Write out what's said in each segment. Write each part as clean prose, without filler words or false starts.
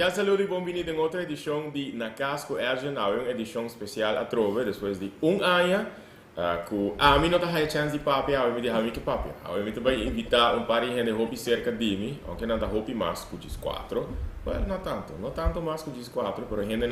cordial saludo y bienvenido en otra edición de Nacasco Ergen, una edición especial a Trove, después de un año, que a mí no te hay chance de papi, a mí me dijo que papi, a mí me voy a invitar un par de gente hobby cerca de mí, aunque no te hobby más que 4, bueno, no tanto más que 4, pero gente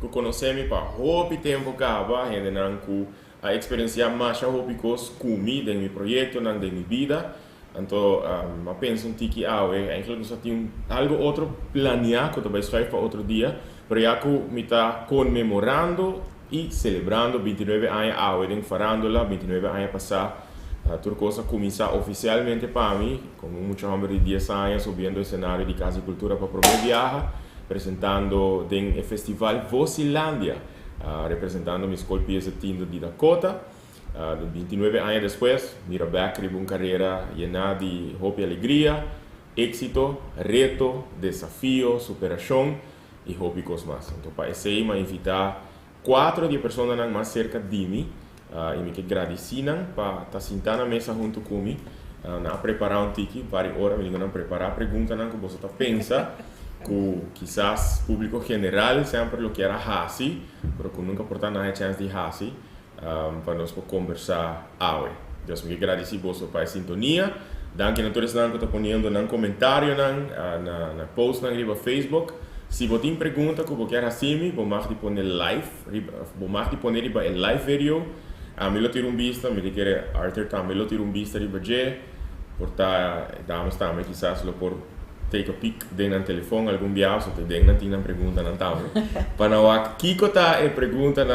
que conoce mi para hobby tempo acaba, gente que a experienciar más hobby cos comigo en mi proyecto, en mi vida. Então, eu penso que eigenlijk nós temos algo outro planeado que talvez vai para outro dia, para já que me está comemorando e celebrando 29 anos em Farándola, 29 anos passar, tudo coisa começar oficialmente para mim, com muita homem de 10 anos subindo o cenário de Casa e Cultura para promover viagem, apresentando o festival Vocilândia, representando minha escola PST de Dakota. 29 anos depois, mira back uma carreira llena de hope e alegria, éxito, reto, desafio, superação e hope cosmas. Então, para esse aí, eu invitar 4 de pessoas mais cerca de mim e me agradeçam para estar sentando na mesa junto comigo, na preparar um tiki, várias horas, me ligam preparar perguntas que você pensa, que quizás público geral sempre lo quiera hasi, mas que nunca porta nada chance de hasi. Para nós conversar hoje. Deus me agradece por sua sintonia. Danke natürlich que está ponendo no comentário na post no Facebook. Se você tem pergunta que você quer fazer, você pode poner live, você pode poner em live video. Me lo tiro vista, me quer Arthur também lo tiro vista de budget. Portar damos também quizás lo por take a peek dentro do telefone algum viagem, se tem uma pergunta na tablet. Para o que está a pergunta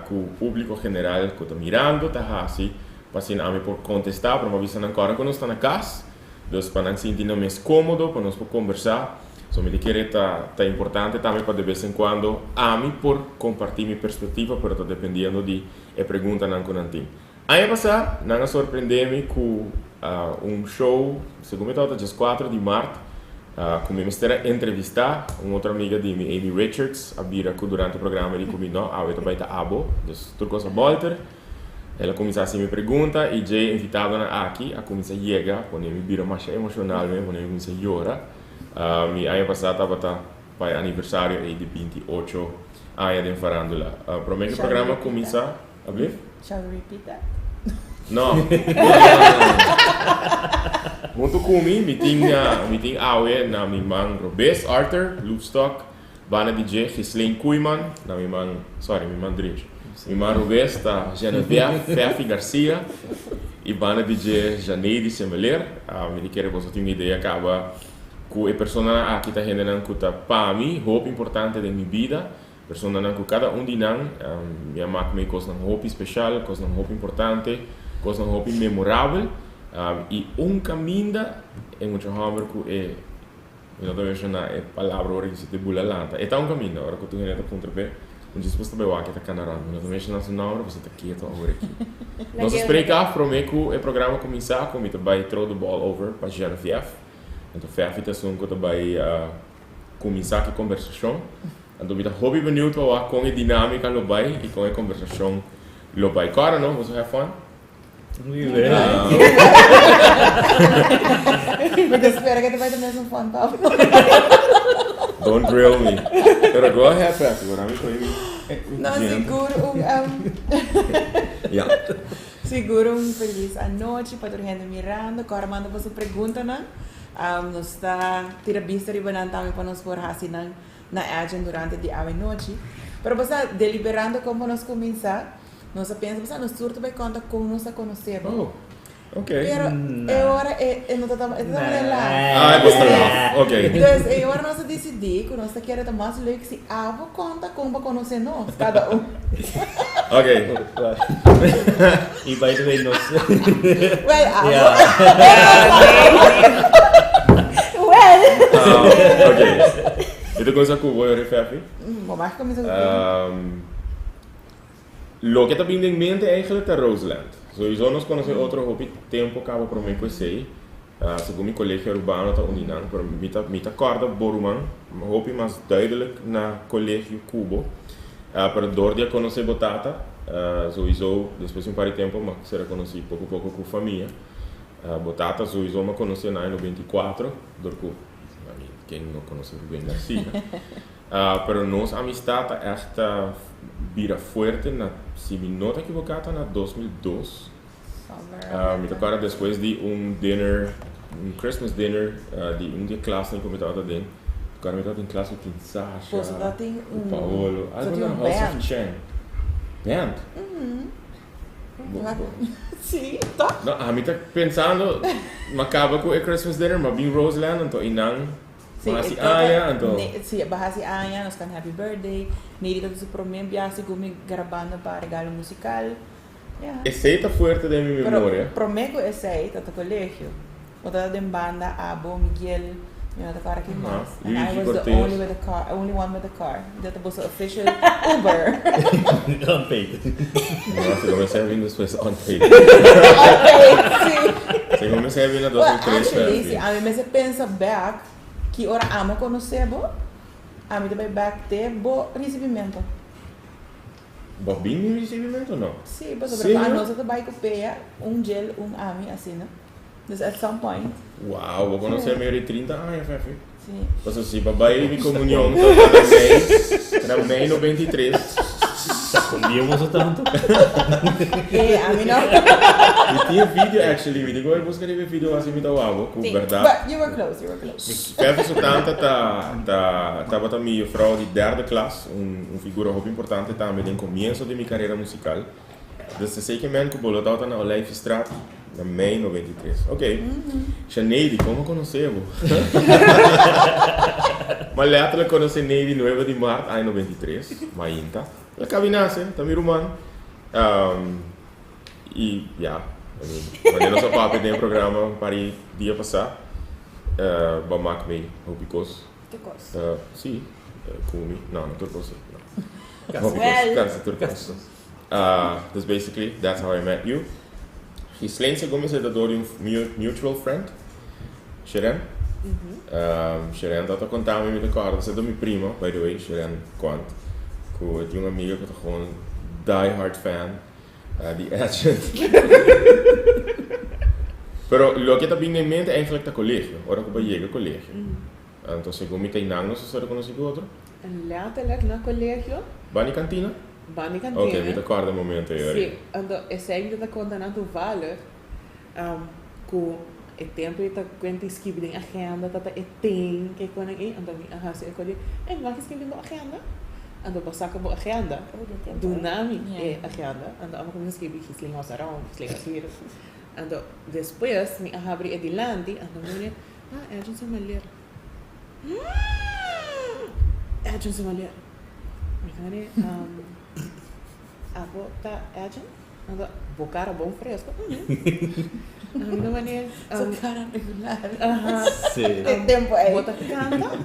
que o público geral que está mirando, está assim, para assim a mim por contestar, para me avisar agora que nós está na casa, então para não sentir mais cômodo, para nós conversar. So me quer está importante também para de vez em quando a mim por compartilhar minha perspectiva, pero está dependendo de a pergunta que não tem. Ano passado, não surpreendeu-me com show, segundo me dia 4 de março. Come mi stare entrevistar outra amiga de mim, Amy Richards, a bira que durante o programa ele combinou, eu também tá abo, dus tudo coisa volta. Ela começou a me pergunta e já invitado aqui, a começar a chegar, quando me bira mais emocional, quando me começa a chorar. Mi ano passado estava para aniversário de 28 anos de Farándola. Prometo que o programa começa, abrir? Shall we repeat that? Não. Junto comigo, me tem awe na minha mãe Robes Arthur, Loopstock, Bana DJ, Ghislaine Koeman, na minha mãe, minha mãe Dridge. Minha mãe Robes está Genevieve Fefi Garcia e Bana DJ Janeide Semeler. Me quero que você tenha uma ideia, acaba com a pessoa aqui está rendendo que está para mim, hope importante da minha vida, pessoa que cada de nós, minha mãe me coisa um hope especial, coisa um hope importante, coisa um hope memorável. E caminho é muito rápido que é, eu não estou a palavra hora que se te bula lanta. É um caminho, hora que tu ainda ponto bem, não diz para beber que está canarando, não estou a nacional hora você está quieto agora aqui. Nós esperamos prometo que o programa começar com me vai throw the ball over para Genevieve. Então Fefi está que vai começar a conversação. Então me está hobby bonito com a dinâmica lo vai e com a conversação lo vai. Cara, não? Você have fun? Muy bien. Porque espero que te vai ter mesmo fone, Pablo. Don't drill me. Pero go ahead, Fefi. Agora me comigo. Não, seguro Yeah. seguro feliz a noite para todo mundo mirando. Agora manda você pergunta, né? Nós está tira vista de banana também para nós por assim na agenda durante a noite. Pero você deliberando como nós começar. Nós pensamos, nós surto bem conta como nós conhecemos. Oh, ok. Pero agora não está lá. Você está lá. Ok. Então, agora nós decidimos que nós queremos mais legal se vou conta como conhecer nós, cada Ok. Y by the way, no sé. Ok. Então, coisa que eu vou Fefi. Vamos começar Lo que está vindo em mente é eigenlijk Roseland. Sowieso nós conhecemos outro tempo que eu prometo conhecer. Segundo meu colégio urbano está unindo, pero me acorda Boruman, hoop mais duidelijk na colégio Cubo. Pero door de conhecer Botata, sowieso depois de par de tempo, mas será conhecido pouco a pouco com a família. Botata sowieso me conheci em 94, door quem não conhece Rubén Garcia. Pero nossa amistad esta vira forte, se me não estou equivocado, na 2002. Me tocaram depois de dinner, Christmas dinner, de dia classe que eu estava dentro. Tocaram em classe com Sasha, Você tem Paolo, você tem House band. of Chen. Band? Sim, tá. Não, a mim está pensando, acaba com o Christmas dinner, mas bem Roseland, então inang, bahasi Aya, então. Sim, bahasi Aya, nós can Happy Birthday. Nele todo se promem biasi gumi gravando para regalo musical. Esse está forte da minha memória. Prometo esse aí, tá no colégio. O tá de banda Abo, Miguel, eu não cara aqui mais. And I was the only one with the car. That was the official Uber. Unpaid. Nossa, eu comecei a vir depois unpaid. Sim. Você comecei a vir na Well, 2003. actually, se a mim se pensa back, que ora amo conhecer bo, a mim também back te bo recebimento. Bobinho me recebimento ou não? Sim, mas Sim, a nossa também copeia gel, ami, assim, né? Mas at some point, Uau, vou conhecer meio de 30 anos, Fefe. sim. Mas assim, babai de comunhão, também 93. Comíamos tanto. E a mim não. E tinha vídeo, actually, me digo, eu buscaria ver vídeo assim, me dá uau, com Sim, verdade. but you were close. Fefe Sutanta estava também a frau de derde classe, figura muito importante também no começo de minha carreira musical. Desde sei que me que estava na Olijfstraat, na mei 93. Ok, Neide, como conhecemos? Mas later conheci Neide 9 de março de 93, Mainta. Ela cabinasse, também romano. E, quando nosso papo tem um programa para o dia passado, bamak me, hopicos. Que coisa. Sim, comi, não turcos. Well. Turcos. That's basically, that's how I met you. Isleense como se dador um mutual friend, Sharon. Sharon dat contava met elkaar, dat is de mijn prima, by the way, Sharon Quant. Com uma amiga que eu gewoon die-hard fan, die Agent. Pero lo que também em mente eigenlijk dat collegio, ora que vai chegar collegio. Então se como tem nangos, se você conhece outro? En letterlijk na collegio, Bani cantina? bani cantina. Ok, met elkaar de momento aí. Sim, ando é sempre da conta na do vale, com o tempo e tá quando escrever em agenda, tá tem que quando aí ando me se escolhe, vai escrever na agenda. Ando passar com a agenda. Do nome é agenda, ando amo como escrever que slinga sarão, slinga hier. Ando depois me abre edilandi, ando me é gente se malher. É gente se malher. Porque ako ta agent, ando bocara bom fresco. Ano maneira, So cara regular. Sim. Tem tempo aí. bota canta.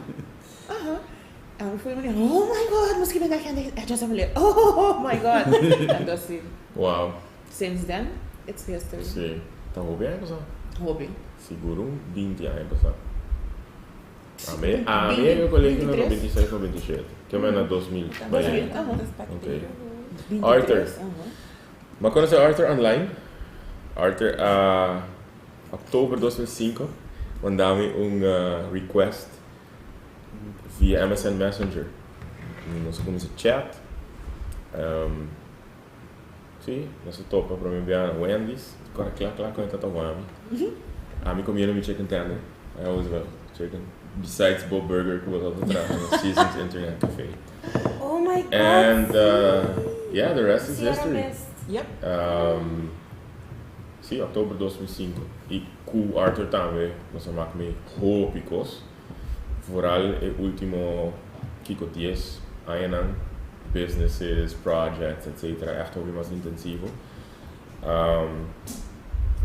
Foi maneira, oh my god, mas que bem que é just mulher. Oh my god. Ando assim. Wow, Since then, it's history. sim. Tá bem, pessoal? Hobby. Seguro 20 anos, pessoal. A minha eu colegi na 96 ou 97, que é na 2000. Ok. Arthur. Mas conhece Arthur online? Arthur, oktober 2005, mandava-me request via MSN Messenger. Nós começamos a chat. Sim, nós topa para me enviar Wendy's. Agora, claro, quando eu estou a mim comia no chicken tender. I always love chicken. Besides Bob Burger, que eu estava atrás no Seasons Internet Cafe. Oh my god. And yeah, the rest is history. Yep. Sim, outubro de 2005. E com o Arthur também, nós chamamos me Hopicos. Vooral o último Kiko 10 anos, businesses, projects, etc. Echt hobby mais intensivo.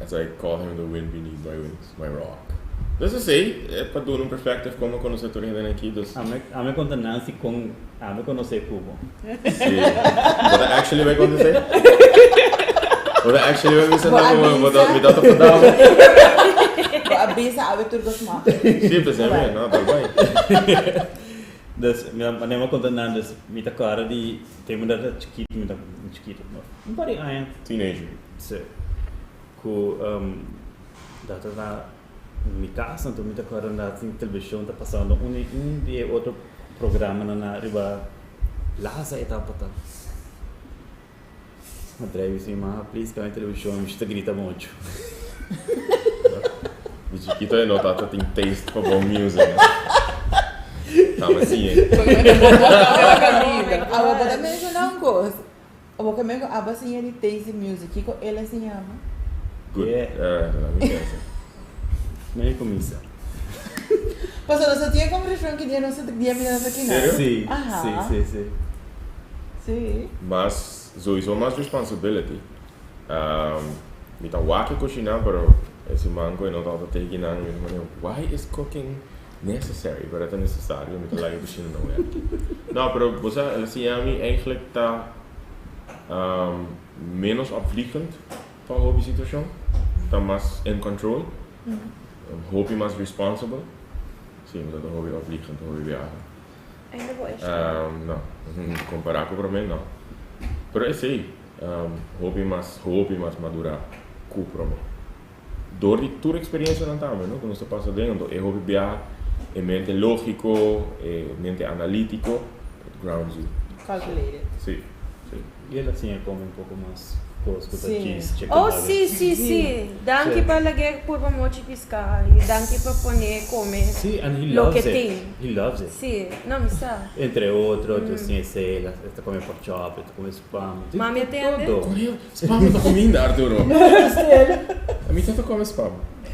As I call him the wind beneath my wings, my rock. Dus eu sei, é para dar perspective como conhecer todo mundo aqui. Dus, A me conta Nancy com a me conhecer Cubo. sim. Wat er actually vai acontecer? Wat er actually vai acontecer? Wat me dat op gedaan? Abisa abe turgos ma. Sim, pues é bem, não, tá bem. Dus me conta Nancy, me tá cara de tem uma da chiquito, um par de anos. Teenager. Sim. Com data da mi casa, então me acordo na televisão tá passando de outro programa na riba Laza etapa tá. André disse, mas please que a televisão me está grita muito. De chiquito eu notava que tem taste para bom music. Né? Tá, mas sim, hein? A boca também não gosto. A boca também a bacinha de taste music, que ele se chama. Good. Yeah. Na minha casa. Meio comissa. Pastor, você tinha conversação que dia não se dia me dá aqui, não? Sério? Sim. Sim. Mas sowieso mais responsibility. Me tá waki cozinhar, pero esse mango eu não tava taking on. Why is cooking necessary? Pero é necessário, me tá lá cozinhar não é. Não, pero você, assim, a mim eigenlijk tá menos opvliegend van hobby situatie, tá mais in control, hobby mais responsible. Sim, dat een hobby opvliegend, hobby viajar. Ainda vou Não, comparar com o problema não. Pero é sim, hobby mais madura com o problema. Door die tour experiência não também, não? Quando você passa dentro, é hobby viajar, é mente lógico, é mente analítico, it grounds you. Calculated. Sim. E ela assim come um pouco mais coisa com Sim. cheese, chicken Oh, nuggets. sì. Danke Sì. per lagare pure mochi piscari, danke per poner come. Sì, and he Lo loves che it. tem. He loves it. Sì, non mi sa. Entre outros, assim, sei lá, esta come pork chop, esta come spam. Mami atende? Todo. Spam tá comendo, Arturo. A mim tanto come spam.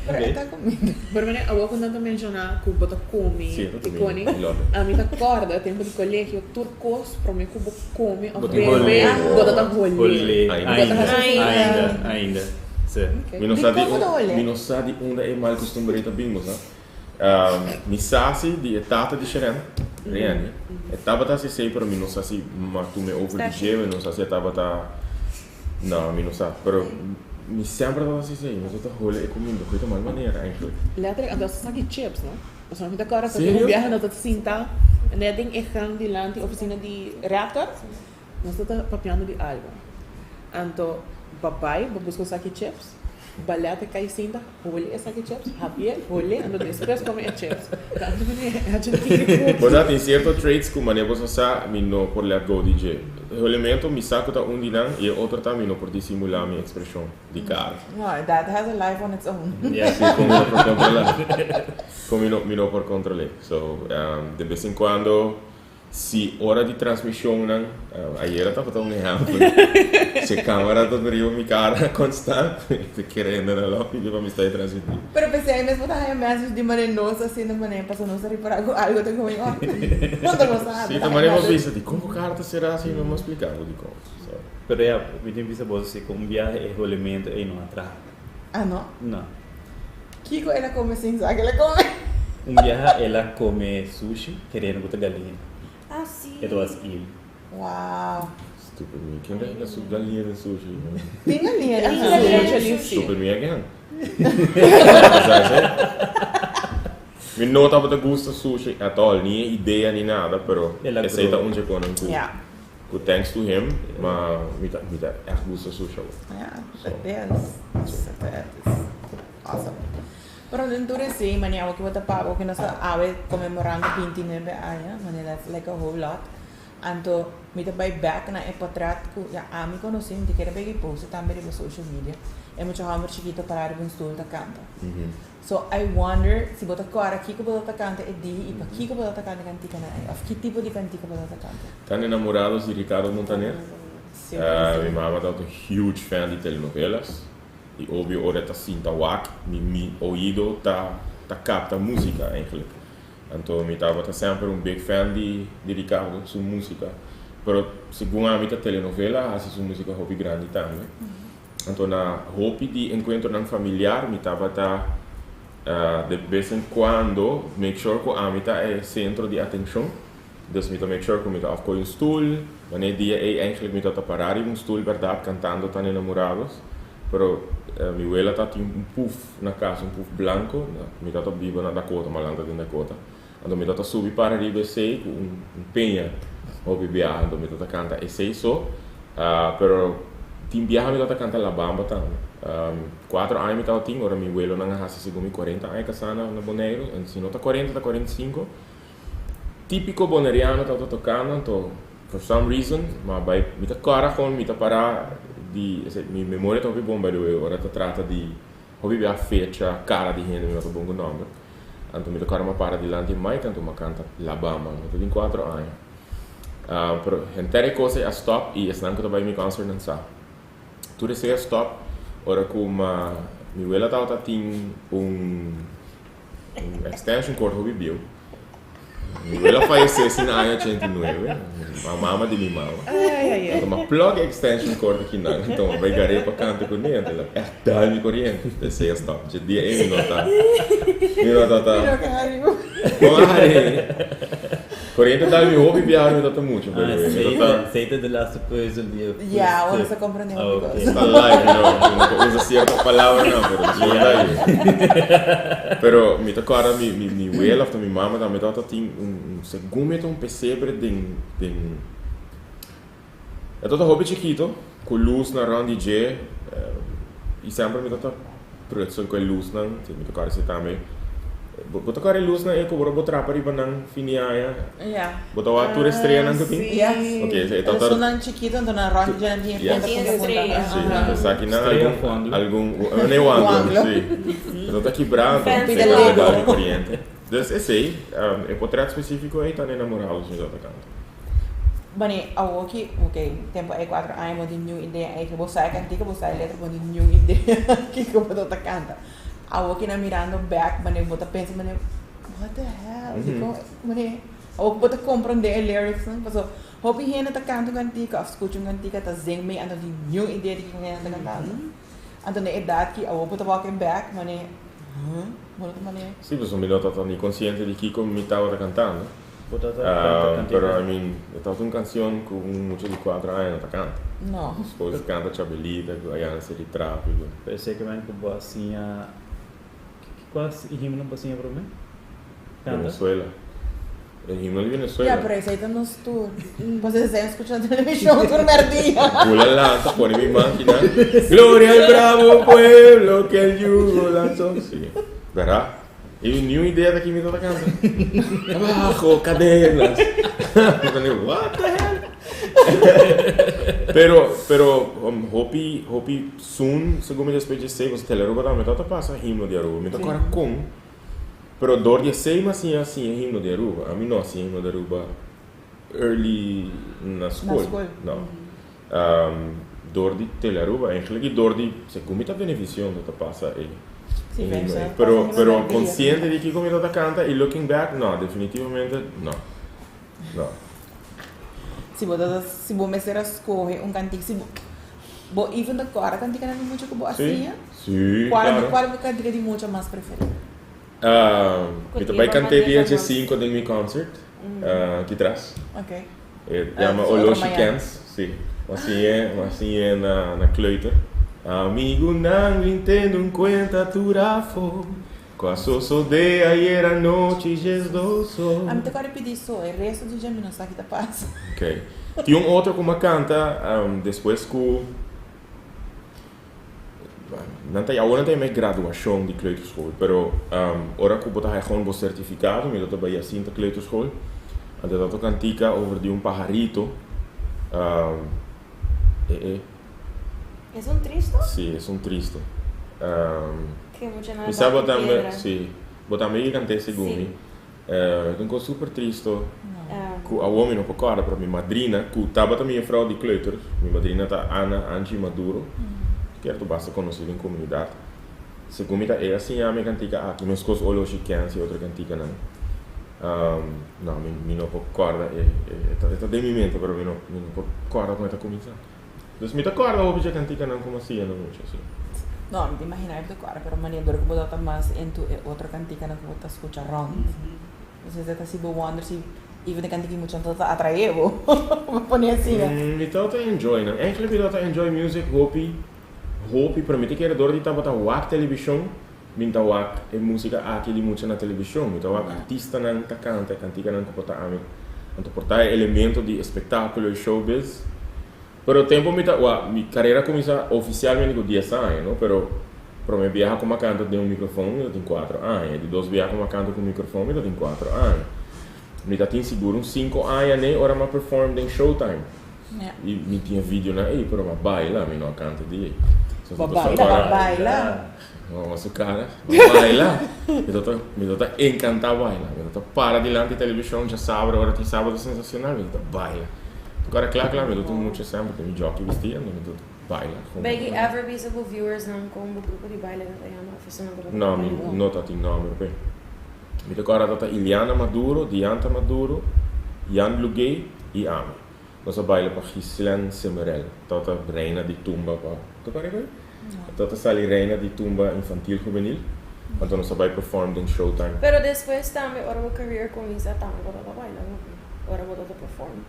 Ok. Tá comigo. Pero mene, a voco não mencionar que bota come, Sim, eu tô e comendo. cone. Love. A mim tá acorda, tempo de colégio, turcos, para mim que come, Bota bebê, rolê. bota da rolê. Rolê. Ainda. Ainda. Sim. Mi non sa di Di come vuole? mi non sa di onde è mal costumbrita bimbo, sa? Mi sa si di etata di Sheren, Riani. E tabata si sei, però mi non sa si ma tu me over di geve, non sa si tabata. No, mi non sa, però mi sembra da si sei, ma tutto hole e comindo, questa mal maniera eigenlijk. Letterlijk, dat is zakje chips, no? Als we met elkaar dat Serieus? we viajan dat het zien ta, en dat ding echt gaan die land die oficina die reactor, dan staat er papiando die algo. Anto papai, busco zakje chips, balete cai cinta, olhe zakje chips, Javier, olhe, ando después come chips. Tanto que a gente Mas tem certo traits que mane você sa mi no por let go DJ. O elemento mi sa que tá um dinam e outro tá mi no por dissimular minha expressão de cara. No, that has a life on its own. Yeah, Sì, come no por controlar. Come mi no por controlar. So, de vez em quando, se hora de transmissão, ayer estava tão errado. Se a câmera tá brilhando minha cara constante, te querendo na loja e para me estar transmitindo. Pero pensé, aí mesmo tá mensagem de maneira nossa, assim, de maneira para não sair por algo tem comigo. Não tô gostando. Sim, também hemos visto, de como carta será assim, não me explicava de como. So, Pero ja, we tem visto você com um viaje e o elemento e não atrás. Ah, não? Não. Kiko, ela come sem sabe, ela come. Um viaje ela come sushi, querendo botar galinha. Ah, sì. E duas il. Uau. stupid me. Quem é sub galinha de sushi? Tem galinha Tem nessa galinha sushi. de sushi. Stupid me again. Mi não estava de gosto sushi at all, nem ideia nem nada, pero Ela essa é grow. onde eu conheço. Yeah. Good thanks to him, mas me dá echt gosto sushi. Yeah, that is. That is awesome. Pero dentro de sí, maniago que bota pago que nos ave comemorando 29 años, man, that's like a whole lot. Anto, me ta by back na epatrat ko, ya ami ko no sim, te kera begi post também de social media. É muito hammer chiquito parar de um stool da canta. So I wonder se bota agora aqui que bota canta e di e pa aqui que bota canta cantica na, of que tipo de cantica bota canta. Estão enamorados de Ricardo Montaner. Minha mamãe é um huge fan de telenovelas. E óbvio, ora tá assim, tá wak, mi ouvido tá capta música, eigenlijk. Então, mi tava tá sempre um big fan de Ricardo, sua música. Pero, segundo a minha telenovela, assim, sua música hobby grande também. Então, na hobby de encontro não familiar, mi tava tá de vez em quando, make sure que a minha é centro de atenção. Dus mi make sure que mi tá afkooi um stoel. Wanneer die eigenlijk mi tá parar em um stoel, verdade, cantando tan enamorados. Pero mi abuela tá tinha puff na casa, puff branco. Mi tá viva na Dakota, malanta de Dakota. Então mi tá subir para riba sei com penha ou bibia, então mi tá canta e sei só. Pero tim viaja mi tá canta la bamba também. 4 anos me tava tinha, ora mi abuelo não há segundo 40 anos casana na Bonaire, se não tá 40, tá 45. Típico bonaireano tá tocando, então for some reason, mas vai me tá cara com me tá para di mi memória tá bom by the way, ora tá trata di hobby a fecha cara di gente, mi tá bom nome. Então me tá cara ma para di lanti mai tanto ma canta La Bamba, tô tem 4 anos. Pero entere cose a stop e esnan que vai mi concert não sa. Tudo se a stop, ora como mi abuela tá tem extension cord hobby bio. Mi abuela faleceu assim na ano 89, a mama de minha mama. Então, uma plug extension cord aqui não, então vai garei para cantar com ele, ela é tal corrente, desse é stop. De dia ele não tá. Corrente dá mi hobby viajar me dá muito, Aceita de lá coisa de. Yeah, ahora se comprende. Está live, não usa certa palavra não, pero não dá. Pero me toca agora mi abuela, mi mama, da me dá tem segundo pesebre de é todo hobby chiquito, com luz na round DJ, e sempre me dá prezzo com luz não, me toca se também. Bota cara luz na eco, bora botar para riba nang finiaya. Yeah. Bota wa tour estreia nang kaping. Yes. Okay, so ito Eso nang chiquito, então na round dyan ang Yes. punta. Sa akin na Estrela algum nem o ângulo, sim. Ito tá quebrado, Fancy tem Lego. dar de corrente. Dus esse aí, é portrait específico aí tá enamorado de outra canto. Bani, ako okay, tempo ay 4 anos mo din yung ideia ay kung sa akin tika sa letra mo din yung ideia que como eu tô canta. Ako na mirando back, bani bota pensa bani, what the hell? Tipo, bani, ako bota compreender el lyrics, não? Paso, hopi hena ta canto cantica, escucho cantica, ta zing me ando din yung ideia de que hena ta cantando. Ando na edad que ako bota walking back, bani, Bota mani. Sì, perché sono stato inconsciente di chi mi stava cantando. Però, I mean, è stata una canzone con mucho di 4 anni da canta. No. Poi canta Chabelita, Guayana City Tráfico. Pensei que vai com boacinha. Qual himno boacinha para mim? Venezuela. El himno de Venezuela. Ya, pero ese ahí no es tú. Pues están escuchando televisión tu merdilla. Pula lanza, pone mi máquina. Gloria al bravo pueblo que el yugo lanzó. Sí. ¿Verdad? Y ni una idea de quién me está cantando. Abajo, cadenas. Y yo, what the hell? pero, hopi soon, segundo me despedir de sei, você teleruba da metade passa himno de Aruba. Me toca agora com. Pero dor de sei, mas assim himno de Aruba. A mim não assim himno de Aruba early na escola. Não. Dor de teleruba, eigenlijk dor de segundo tá beneficiando da passa ele. Sí, Pero consciente de que como está canta y looking back, no, definitivamente no. No. Si vos me serás escoger un cantico, si vos even de cara cantica não muito que vos assim, Sí, qual claro. cantica de mucho mais preferida? Eu também cantei dia 5 de meu concert, aqui atrás. Ok. Chama Oloshikens, sim. Assim é na Kleuter. Amigo, não entendo um cuenta turafo. Quase sodei ayer a noite gesdoso. A mim te quero pedir só, o resto do dia não sabe que tá passa. Ok. Tinha um outro como canta, depois que não tem mais graduação de kleuterschool, pero ora que botar gewoon bo certificado, me dá bij assim da kleuterschool. Ante dat ook cantica over de pajarito. ¿Es un tristo? Sí, es un triste. Que mucha nada. Mi sa botar me cantei segundo. Então super triste. A homem não pode para minha madrina, que estava também a frau de kleuters. Minha madrina tá Ana Angie Maduro. Que é basta conhecido em comunidade. Segundo é assim a minha cantica aqui, meus coisas Oloshikens e outra cantica não. Não, me não concorda. É de minha mente, pero me não concorda com essa comissão. Dus me concorda o que cantica não como assim, não muito assim. No, me imaginaba de cara, pero maniador que bota más en tu otra cantica na que bota escucha round. Entonces esta si vos wonder si even de cantica mucho entonces atraevo. Me ponía así. Me tauta enjoy, não. Eigenlijk me tauta enjoy music, hopi, para mim que era dor de tá botar wak televisão, me tá wak e música aqui de muito na televisão, me tá wak artista não tá canta, cantica não que botar ame. Então portar elemento de espetáculo e showbiz. Pero tempo mi carreira começa oficialmente com 10 anos, não? Pero me viaja como canto de um microfone, eu tenho 4 anos. De 2 viaja como canto com microfone, eu tenho 4 anos. Me tenho seguro uns 5 anos, nem hora me perform em Showtime. Yeah. E me tinha vídeo na aí, pero me baila, me não canta de aí. Baila. Nossa, cara, baila. Me tô encantado baila. Me tô para delante da televisão, já sábado, agora tem sábado sensacional, me tô baila. Agora, claro, me tô muito sempre, tem jockey vestido, me tô baila. Begi ever visible viewers ng combo grupo di baile na tayo na office ng grupo. Não, me nota tem nome, bem. Me tô agora tá Iliana Maduro, Dianta Maduro, Jan Lugay e Ami. Nós baila para Gislan Semerel, tota reina de tumba pa. Tu pare bem? Tota sali reina de tumba infantil juvenil. Então nós vai perform em Showtime. Pero después também, ora o career comienza também para a baila. Ora o to perform.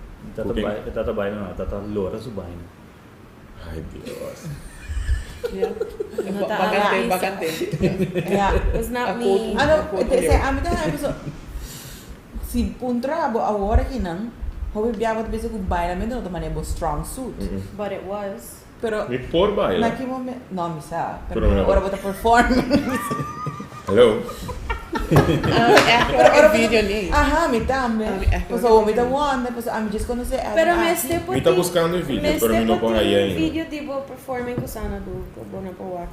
Tata baile não, tata lora su baile. Ai, Deus. Yeah. Bakante. Yeah. It's not me. Ano, si puntra abo agora que não, hobi biabat bisa com bailamento não também é strong suit. But it was. Pero Me por baila. naquele momento, não me sabe. Pero Pero não. agora vou perform. Hello. Ora video niya. Aha, me também. Pues o me da one, pues a mim just conhecer. Pero me este por Me tá buscando o vídeo, pero me não põe aí ainda. Video di bo performing ko sana do ko bona po wak.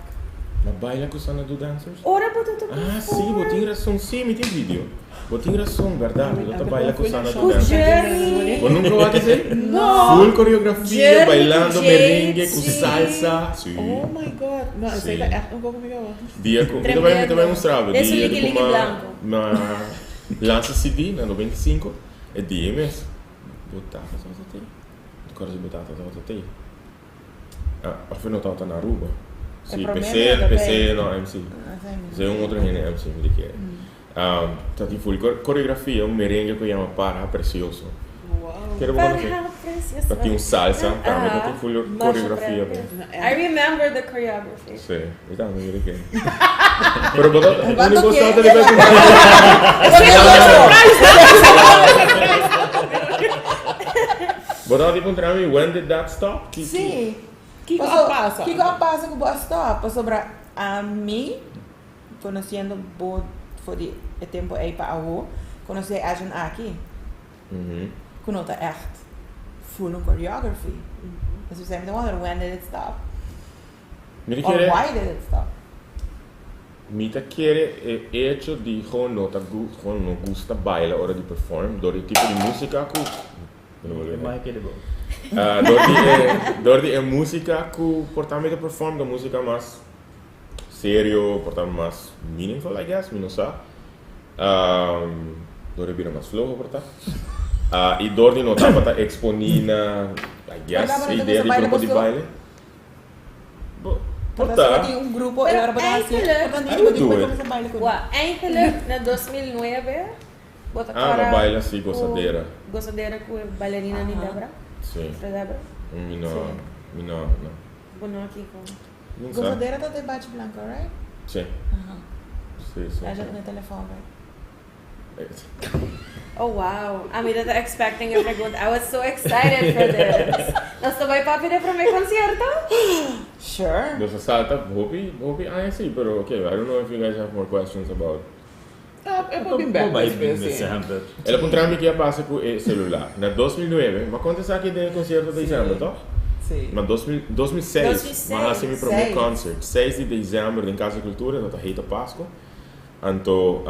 Mas baila com Sana do Dancers? Ora po to perform. Ah, sim, vou ter razão, sim, me tem vídeo. Vou ter razão, verdade. Eu tô baila com Sana do O Dancers. Jerry. Vou nunca vai dizer? No. Full coreografia, Jerry, bailando merengue com Jade, salsa. Sim. Oh my God. No, Sim. essa é um pouco melhor. Dia com. Tremendo. Me também mostrava. Esse Dia Licky com Blanco. uma lança CD na 95. É dia mesmo. Botar, só tem. Agora de botar, só tem. Ah, afinal tá na Aruba. Sim, PC no MC. Se um outro gene MC me quer. Tá tem full coreografia, um merengue que chama Para Precioso. Wow. Quero Para ver. precious. Tá tem um salsa, também tá tem full coreografia. I remember the choreography. Sim, então me quer que. Pero botar, Quando não gostava que? de ver. Botar tipo para mim, when did that stop? Sim. Kiko pasa. Kiko pasa com boa stop. Sobre a mim, conhecendo bom foi de tempo aí para a conheci a gente aqui. Conota echt full choreography. Dus we zijn de wonder, when did it stop? Me Or quer. why did it stop? Mita quiere hecho de gewoon não gusta baila hora de perform, do tipo de música que não vou Mais ler. que de bom. Do de música que portamento perform, da música mais sério, portamento mais meaningful, I guess, me não sabe. Do de vira mais flow, porta. E do de não tava tá exponina, I guess, a ideia de grupo de baile. Porta. Tem um grupo, Pero era para eigenlijk- Eigenlijk na 2009, bota Mas baila sim, gozadeira. Gozadeira com a bailarina ni Debra. Sim. Fra Debra. Não. Bono aqui com. Não sabe? Gozadeira tá de bate blanca, right? Sim. Sim. A gente no telefone, right? Oh wow, a mí estaba expecting a pregunta. I was so excited for this. Nós também para pedir para meu concerto? Sure. There's salta, hope I see, but okay, I don't know if you guys have more questions about. É para bem bem. Mais bem sempre. Ela encontrou-me que ia passar com o celular. Na 2009, mas quando você aqui tem concerto de dezembro, tá? Sim. Mas 2006, mas assim me para meu concert. 6 de dezembro em Casa de Cultura, na Rita Páscoa. Então,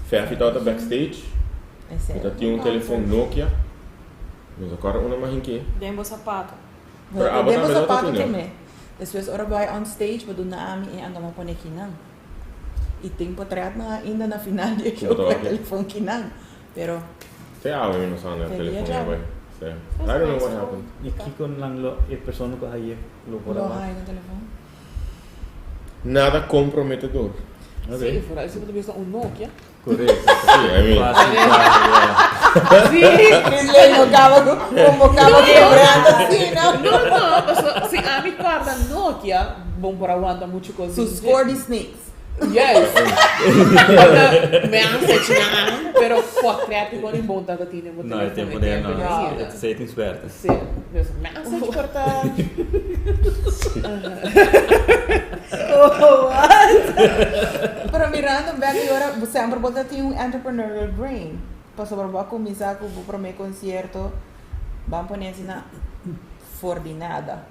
foi a backstage. Então tinha um telefone Nokia. Mas agora uma mais em que? Dembo sapato. Pero abot Demos ang sa minuto pato niya. kami. Depois, ora ba on stage, ba doon na amin ang mga kinang. Iting potreat na ainda na final di Ito, ako okay. telefone kinang. Pero, Tem algo em noção no Tem telefone, dia, vai. I don't know what happened. E Kiko lang lo, e persona ko haye lo por wala lá. kayo ng telefone. Nada comprometedor. Sim, fora isso eu visto um Nokia. Correto. I mean, Hindi, kumukama quebrando assim, não? Não, mas se a mim guarda Nokia, bom para aguentar muito coisa. So, score the snakes. Yes. Me anche pero pode criar que quando bom tá tendo muito. Não, é tempo de não. Não. Você tem esperto. Sim. Me anche cortar. Pero mirando bem agora, você sempre pode ter entrepreneurial brain. Passou para começar com o primeiro concerto, vamos pôr assim na fornada.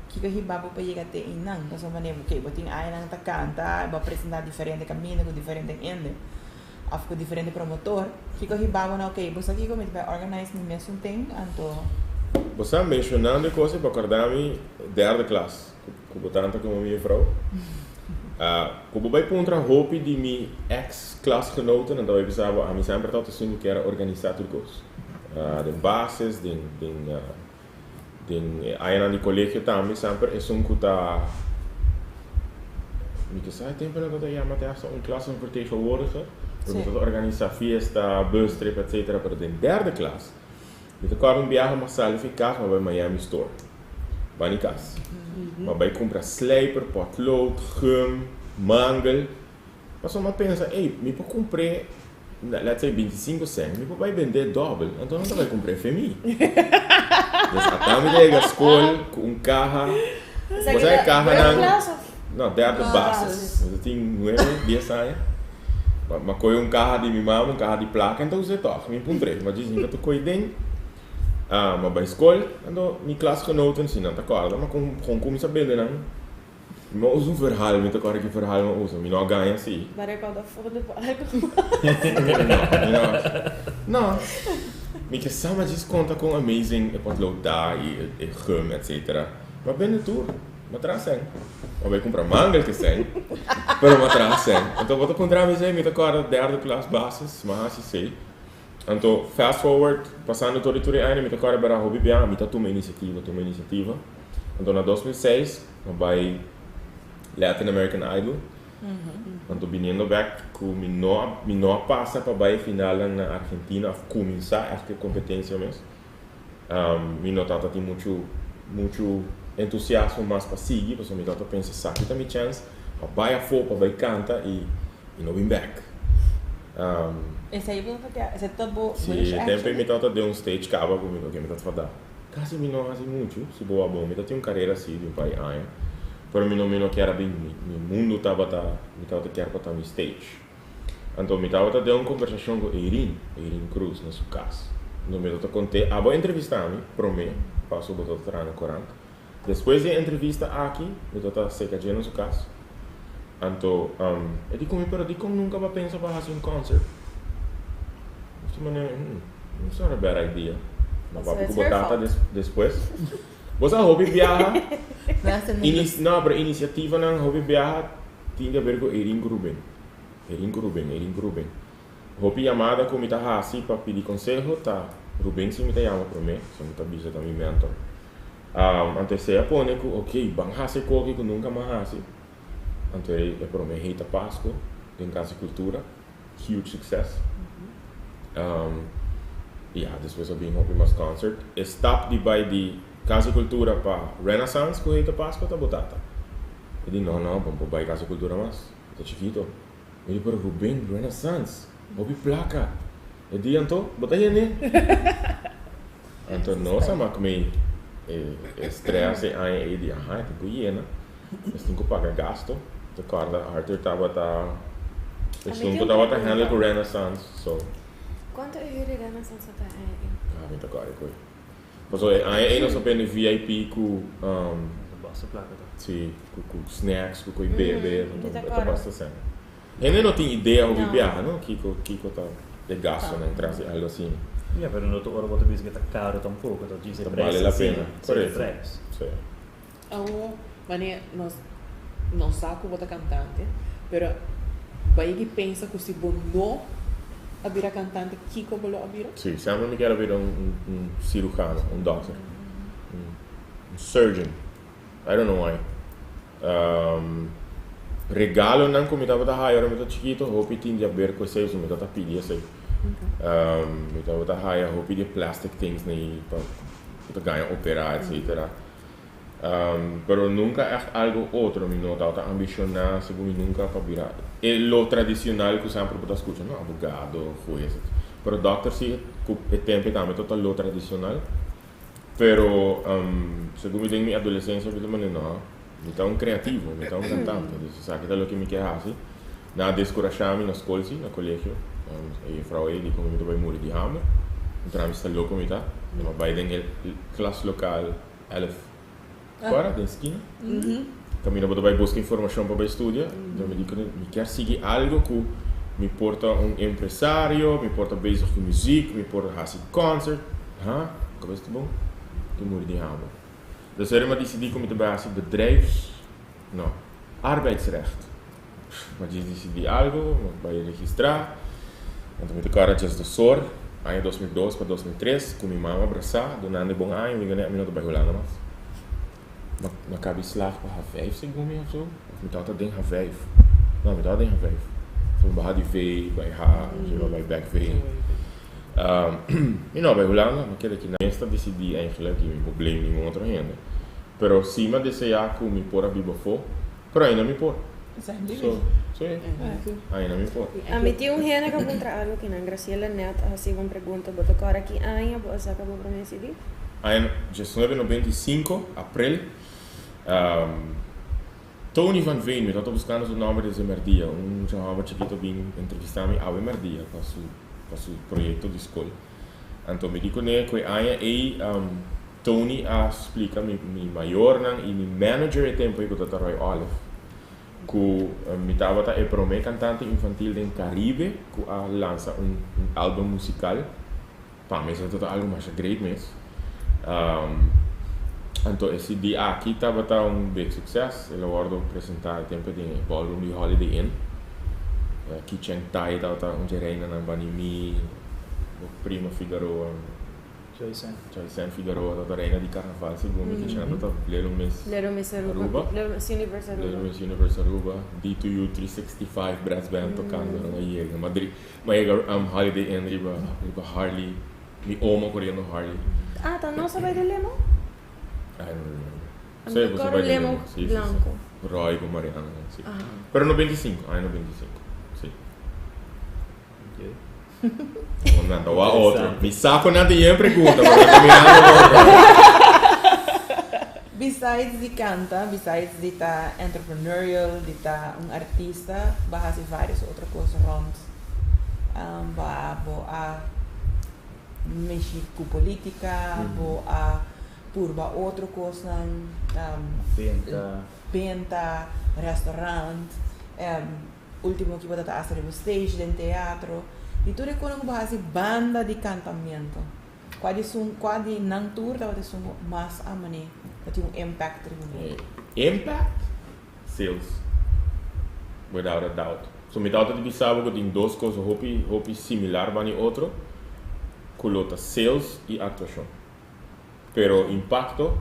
Que que riba para chegar até inang, passou maneira que botin aí nang ta canta, vai apresentar diferente caminho com diferente ende. Af com diferente promotor. Que riba na ok, você aqui como vai organize no mesmo tempo, anto. Você mencionando coisas para acordar-me derde classe, como tanta como minha vrouw. Como vai para um hoop de minha ex-klasgenoten, então eu pensava, a mim sempre estava assim que era organizar tudo coisas. De bases, aí no colégio também sempre é um que está me que sai tempo não está chamando até classe van vertegenwoordiger, para organizar festa, bus trip, etc. Para de derde classe, eu estava um viagem mais salvificado, mas vai Miami Store, vai em casa, mas vai comprar slijper, potlood, gum, mangel, mas só me pensa, ei, me pode comprar let's say 25 cent, me vai vender double, então não vai comprar para mim. Dus até me chega a escola com carro, você é carro não, derde bases, você tem 9, 10 anos, mas coi carro de minha mãe, carro de placa, então você toca, me comprei, mas dizem que tu coi dentro, mas para a escola, então minha klasgenoten sim, não te acorda, mas com começa a vender não. Maar uso verhaal, met elkaar een verhaal maar uso, mi no ganha assim. Maar ik hou dat voor de Não. Mi que sama diz conta com amazing, e pode lotar e gum, etc. Mas bem tudo, mas traz sem. Mas vai comprar manga que sem, pero mas traz sem. Então vou te encontrar me met elkaar derde klas basis, mas assim sei. Então fast forward, passando todo o ano, met elkaar para hobby bem, mi tá uma iniciativa. Então na 2006, vai Latin American Idol. Então, vindo back, me não passa para a final na Argentina, a começar esta competência mesmo. Me não tem muito entusiasmo mais para seguir, porque me não pensa, sabe, tem chance, para a fopa, para cantar e não vim back. Esse aí você tem, esse tabu. Sim, tempo me não deu stage cava comigo, que me não falar. Quase me não faz muito, se boa bom, me tem carreira assim de pai anos. Pero me quero bem, meu mundo estava quero botar no stage. Então me estava tendo uma conversação com Eirin Cruz na sua casa. Então me contei, vou entrevistar-me, prometo, passo o botão no Corão. Depois da entrevista aqui, me estava secando na sua casa. Então, eu digo, pero digo nunca vai pensar para fazer concert. Então, não é uma boa ideia. Mas vou botar depois. Você hobby viaja? Não, para iniciativa não hobby viaja tinha a ver com Eirin Gruben. Hobby chamada como está assim para pedir conselho, tá? Ruben se me tá chamando para mim, se me tá bisa também mentor. Antes se apone que ok, bang hasi coque que nunca mais hasi. Antes é para mim Reita Páscoa, em Casa Cultura, huge success. Depois eu vim hobby mais concert. Stop de by de Casa Cultura para Renaissance, que Reita Páscoa tá botata. Eu disse, não, vamos para Casa Cultura mais, tá chiquito. Eu disse, para Ruben, Renaissance, houve placa. Eu disse, então, bota aí, né? Então, nossa, mas como estresse aí, eu disse, tem que ir, né? Mas tem que pagar gasto. A corda, Arthur estava handling com Renaissance, so. Quanto é que Renaissance está aí? Muita coisa. Mas aí nós aprendemos VIP com com snacks, com bebê, então tá bastante. Ele não tinha ideia de viajar, não? Kiko tá de gasto, né? Traz algo assim. Pero no te oro botar que tá caro tampouco, então diz vale a pena. Correto. Sim. Mané, não saco botar cantante, pero vai que pensa que se bom não a virar cantante, Kiko bolou a virar? Sim, sempre me quero virar cirurgião, doctor, surgeon. I don't know why. Regalo não como estava da high, era muito chiquito, hope tinha a ver com isso, me estava pedindo assim. Me estava da high, hope de plastic things nem para ganhar operar, etc. Pero nunca es algo otro, mi nota, ambicionar, según nunca para virar. Es lo tradicional que siempre puedo escuchar, ¿no? Abogado, juez. Pero doctor sí, el tiempo también todo lo tradicional. Pero, según mi mi adolescencia, yo me no, mi estaba un creativo, mi estaba un cantante. Entonces, ¿sabes qué es lo que me queda así? Nada, descorachar na escola, no colegio. E vrouw die komen met bij moeder die hamer. En toen is het loco met dat. Maar bij de klaslokaal 11. Para, de esquina. Camino para buscar informação para estudar. Então me digo, me quer seguir algo que me porta empresário, me porta bezig com muziek, me porta fazer concert. Que is het bom? Que moeder die hamer. Dus er maar decidi como te basis bedrijfs, não, arbeidsrecht. Maar je decidi algo, vai registrar. Então me tocaram just do SOR, ano 2002 para 2003, com minha mãe abraçar, donando bom ano, me ganhei a minuto para Holanda mas. Na cabe slag para H5 segundo ou so, me tava dentro H5. Não, me tava dentro H5. Foi barra de V, vai H, vai back V. E não, bij Holanda, maar kijk, na eerste decidi eigenlijk que meu probleem niet meer renda. Pero cima desse jaar me pôr a biba for, pero ainda me pôr. So, ainda me pôr. A mim tinha gente que contra algo que na Graciela net assim uma pergunta, botou cara aqui ainda, vou sacar para mim decidir. Em 1995, abril, Tony Van Veen, me estava buscando o nome de Merdia, jovem chiquito vim entrevistar-me a Merdia para seu projeto de escola. Então me digo que aí Tony explica mi maior e mi manager e tempo que eu estava Roy Olive, que me estava a prometer cantante infantil do Caribe, que lança álbum musical, para mim isso é algo mais great mesmo. Então esse dia aqui estava big sucesso, ele guardou apresentar o tempo de ballroom de Holiday Inn, que tinha Tai estava reina na Banimi, o prima Figueroa. Joyce Figueroa, a reina de carnaval, segundo que tinha Little Miss Aruba, Little Miss Universe Aruba, D2U 365 Brass Band tocando na Iega, Madrid, Holiday Inn, riba Harley, mi oma correndo Harley. Tá não sabe de Lemo? I don't remember. Sei, você vai Lemo blanco. Roy com Mariana, sim. Pero no 25, no 25, sim. Nada, o outro. Me saco nada e eu pergunta, mas eu tô mirando outra. Besides de canta, besides de estar entrepreneurial, de estar artista, vai fazer várias outras coisas rond. Vai mexer com política, vai purba outra coisa, venda, restaurante, último que vai estar a stage, de teatro. E tudo é quando vai banda de cantamento. Quando não tour, vai ter mais a maneira, vai ter impact. Impact? Sales. Without a doubt. So, me doubt de pensar que tem duas coisas hopi similar para o outro, colota sales e atuação. Pero impacto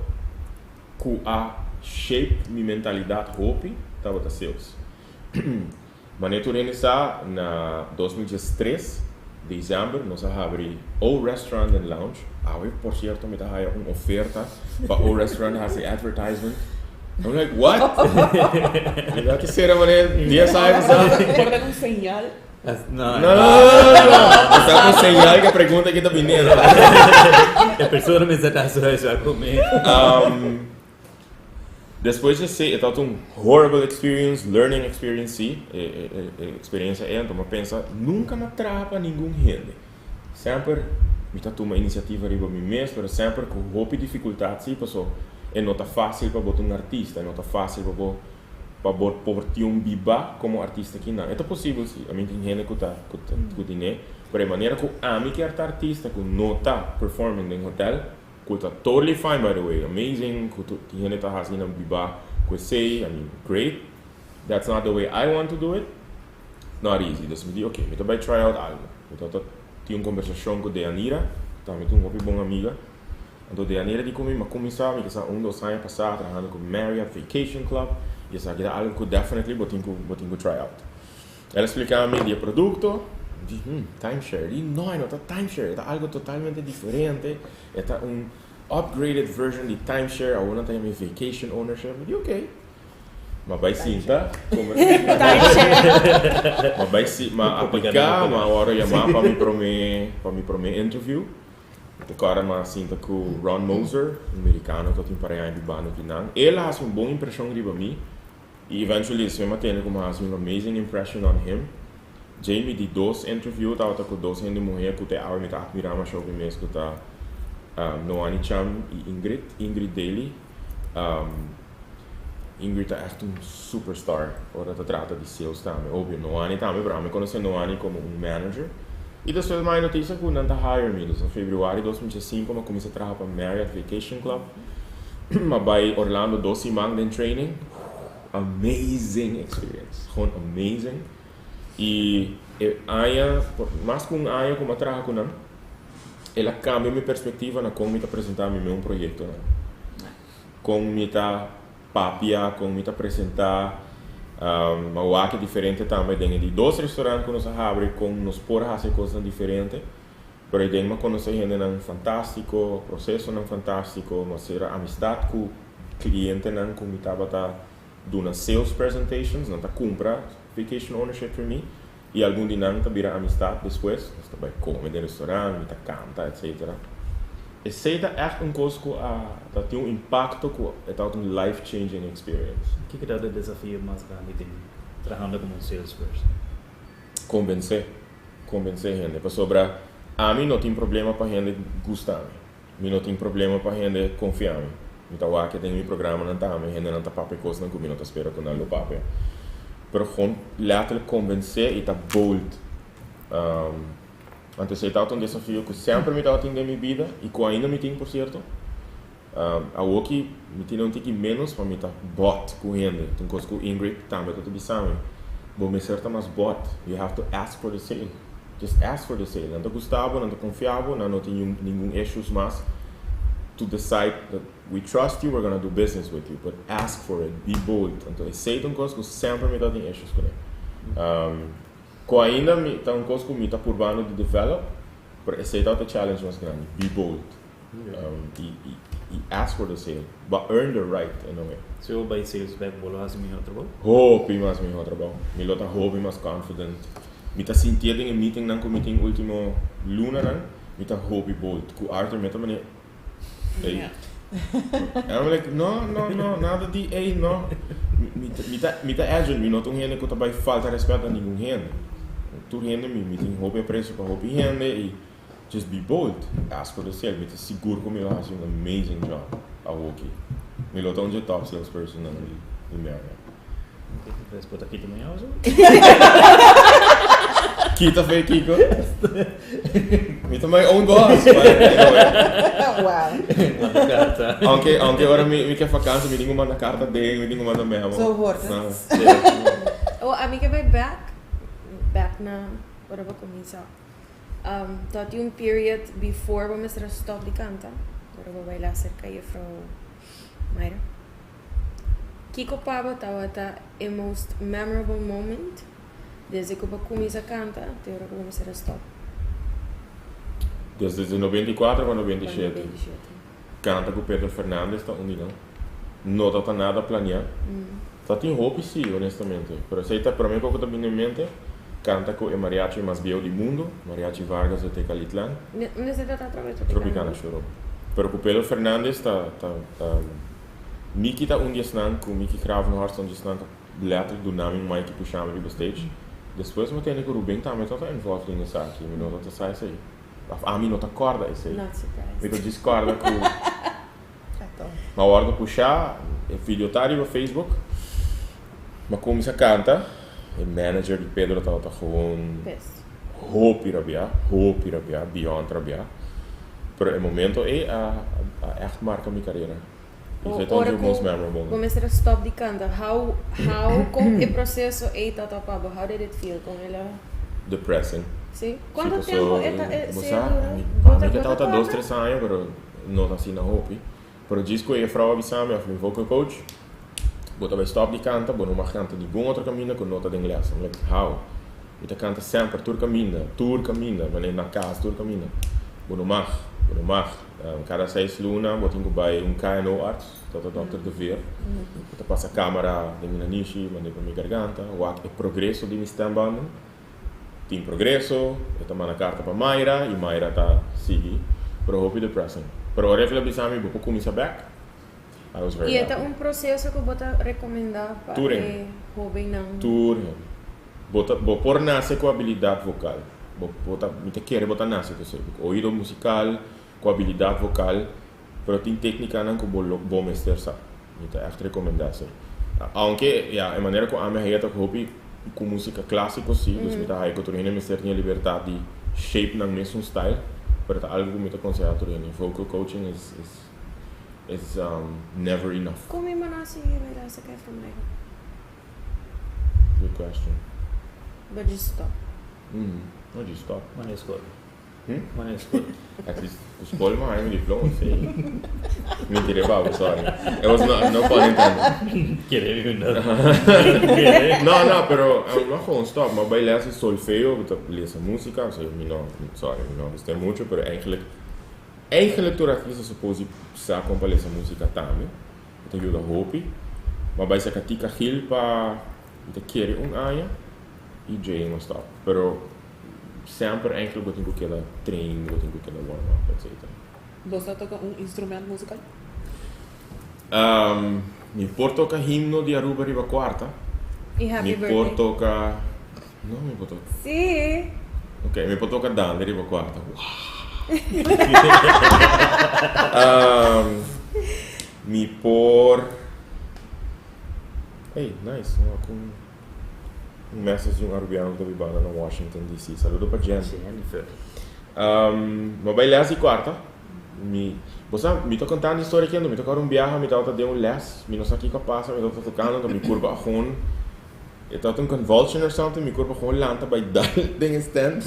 que a shape minha mentalidade hopi, estava a sales. Mas eu realizar na 2003, dezembro, nós abrimos o Restaurant and Lounge. Por certo, me dá uma oferta para o restaurant fazer advertisement. I'm like, what? Dá que ser a maneira, dia sai, sabe? Guardar um señal. Não. Está com señal que a pergunta aqui está vindo. A pessoa não me está a comer. Depois de ser, é horrible experience, learning experience, experiência então eu penso, nunca me atrapa ninguém gente. Sempre, me está uma iniciativa riba mim mesmo, mas sempre com roupa e dificuldade, sim, passou. É não tá fácil para botar artista, não tá fácil para botar biba como artista aqui não. É possível, sim, a mim tem gente que tem, mas a maneira que a mim que é artista, que não está performing em hotel, totally fine, by the way, amazing, que tá fazendo biba, que sei, I mean, great. That's not the way I want to do it. Not easy. Então me digo, ok, eu vou try out algo. Então tinha uma conversação com a Deanira, também uma boa amiga. Então Deanira disse comigo, mas começar, me disse, 2 anos passados, trabalhando com Marriott Vacation Club, e essa era algo que definitely vou try out. Ela explicava me o produto, disse, timeshare, e não é timeshare, é algo totalmente diferente, é upgraded version di timeshare, I want to have vacation ownership. Eu digo, ok. Mas vai sim, tá? Mas vai sim, mas aplicar, mas agora chamar para me promer interview. Agora mas sim tá com Ron Moser, americano, que tem para aí de bano de não. Ele faz uma boa impressão de mim. E eventually, se eu mantenho como faz uma amazing impression on him. Jamie de 2 interviews, tava com 2 gente mulher que te aure me tá admirar mais sobre mês que tá Noani Cham e Ingrid Daly. Ingrid é superstar, ora tá trata de sales também. Óbvio, Noani também, para mim conhecer Noani como manager. E depois mais notícia que não tá hire me, em fevereiro de 2005, eu comecei a trabalhar para Marriott Vacation Club. Mas vai Orlando 12 semanas de training. Amazing experience, gewoon amazing. E mais com ano como eu trabalho com ele, ela cambia minha perspectiva na como eu apresentar meu projeto, né? Como eu papia, como eu apresentar, uma que diferente também dentro de 2 restaurantes que nós abrimos, como nos podemos fazer coisas diferentes. Pero eu tenho conhecer gente não fantástico, processo não fantástico, mas era amizade com cliente não como eu estava dando sales presentations, não tá compra vacation ownership para mim. E algum dia não tá vira amizade depois, nós tá vai comer no restaurante, tá canta, etc. E sei tá echt coisa que tem impacto que é life-changing experience. O que é o desafio mais grande de trabalhando como salesperson? Convencer gente. Para sobrar, a mim não tem problema para gente gostar me. Não tem problema para gente confiar me. Então, aqui tem meu programa não tá, gente não tá papel coisa não comigo, não tá espera com não papel. Pero gewoon letterlijk convencer e tá bold. Antes eu estava um desafio que sempre me estava tendo em minha vida e que ainda me tem, por certo. Eu aqui me tem um tique menos para me tá bot com gente. Tem coisa com Ingrid também que eu te sabe. Vou me certa mais bot. You have to ask for the sale. Just ask for the sale. Não te gostava, não te confiava, não tem nenhum issues mais. To decide that we trust you, we're going to do business with you, but ask for it, be bold. Então, sei de uma coisa que sempre me dá issues com ele. Com ainda tá uma coisa que me está purbando de develop, mas sei da challenge mais grande, be bold. E ask for the sale, but earn the right in a way. Se eu vai sales back, vou lá fazer meu trabalho? Hope mais meu trabalho. Me lota hope mais confident. Me tá sentindo em meeting não com meeting último luna não, me tá hope bold. Com Arthur me também. Yeah. I'm like, no, nada de ei, no. Me tá agent, me não tô gente que tá vai falta respeito a nenhum gente. Tu gente me tem roupa preço para roupa gente e just be bold. Ask for the sale, me tá seguro que eu faço amazing job ao aqui. Me lo tô top salesperson na Marriott. Resposta aqui também hoje. Kita fake Kiko. Me também own boss. Wow. Aunque agora me quer vakantie, me tenho uma carta dele, me tenho uma memo. So hoort Oh, amiga vai back na ora va cominciar. Dat een period before we mesra stop de canta. Ora va bailar cerca de Frau Mayra. Kiko Paba tawata a most memorable moment. Desde que eu comecei a cantar, até agora que eu comecei a stop. Desde 94 a 97. Canta com Pedro Fernandes, está unido. Não está nada planeado. Está tem roupa sim, honestamente. Mas sei para mim pouco também em mente. Canta com o mariachi mais belo do mundo, Mariachi Vargas de Tecalitlán. Necesita através do Tropicana Choro. Pero com Pedro Fernandes está Miki está dia snang, com Miki Gravenhorst dia snang, letterlijk do nome Mike puxava de stage. Depois eu tenho que o Rubem também está envolvido nessa aqui, me não está sai isso aí. A mim não está corda isso aí. Not surprised. Me discorda com na hora de puxar, é videotário no Facebook. Mas como se canta, o manager de Pedro está gewoon hoop irabia, beyond rabia. Pero o momento é a echt marca minha carreira. Isso é tão most memorable. Comecei a stop de canta. How com o processo é tata pabo? How did it feel com ela? Depressing. Sim. Quanto tempo é Para mim que estava 2-3 anos, pero não está assim na hope. Pero diz que a frau avisou-me, a minha vocal coach, bota vai stop de canta, bota uma canta de algum outro caminho com nota de inglês. I'm like, how? Ita canta sempre, tur caminho, mas nem na casa, tur caminho. Bota uma Pero mag, cada 6 luna, botin ko bij un KNO-arts, tot Dr. De Veer. Bota passa a câmera de minha niche, mandei para minha garganta, o progresso de minha stembanden. Tem progresso, eu tomo na carta para Mayra, e Mayra tá seguindo, pero hope the present. Pero o refle bisami, vou começar back. I was very E happy. é um processo que você recomenda para Touring. jovem não. Tour, vou pôr nasce com habilidade vocal. Bota, me te quer botar nasce, ouído musical, com habilidade vocal, pero tem técnica não que vou mestrar sabe. Me te echt recomendação. Aunque, ja, a maneira como a minha reta hope com música clássica sim, dus me te hai que tu me mestrar tinha liberdade de shape na mesmo style, pero tá algo que me te aconselhar tu vocal coaching is never enough. Como é manasi vai lá sacar from there? Good question. But just stop. Não diz stop. Mana escola. Hum? Mana escola. At least, os Paul maar een diploma, sei. Mentira, Bob, sorry. It was no pun intended. Querer vir No, pero não gewoon stop. Maar bij lezen solfeo, dat lezen música, so me não gostei muito, pero eigenlijk tu artista suppose sa compa lezen música também. Te ajuda hopi. Maar bij sa katika hilpa, te querer aia e Jay não stop. Pero sempre eigenlijk wat ik ook training, wat ik ook warm-up, etc. Você toca instrumento musical? Mi porto himno di Aruba Riva Quarta. E happy Mi birthday. porto no, mi porto. Sim. Ok, mi porto Dan di Riva Quarta. Mi por. Hey, nice. Um message de arubiano da Bibana na Washington DC. Saludo para Jennifer. Ma vai lá e quarta. Você me tá contando história aqui, me tá com viagem, me tá dando les, me não sei o que passa, me tá tocando, me curva gewoon. Eu tá um convulsion or something, me curva gewoon lanta bij dal ding stand.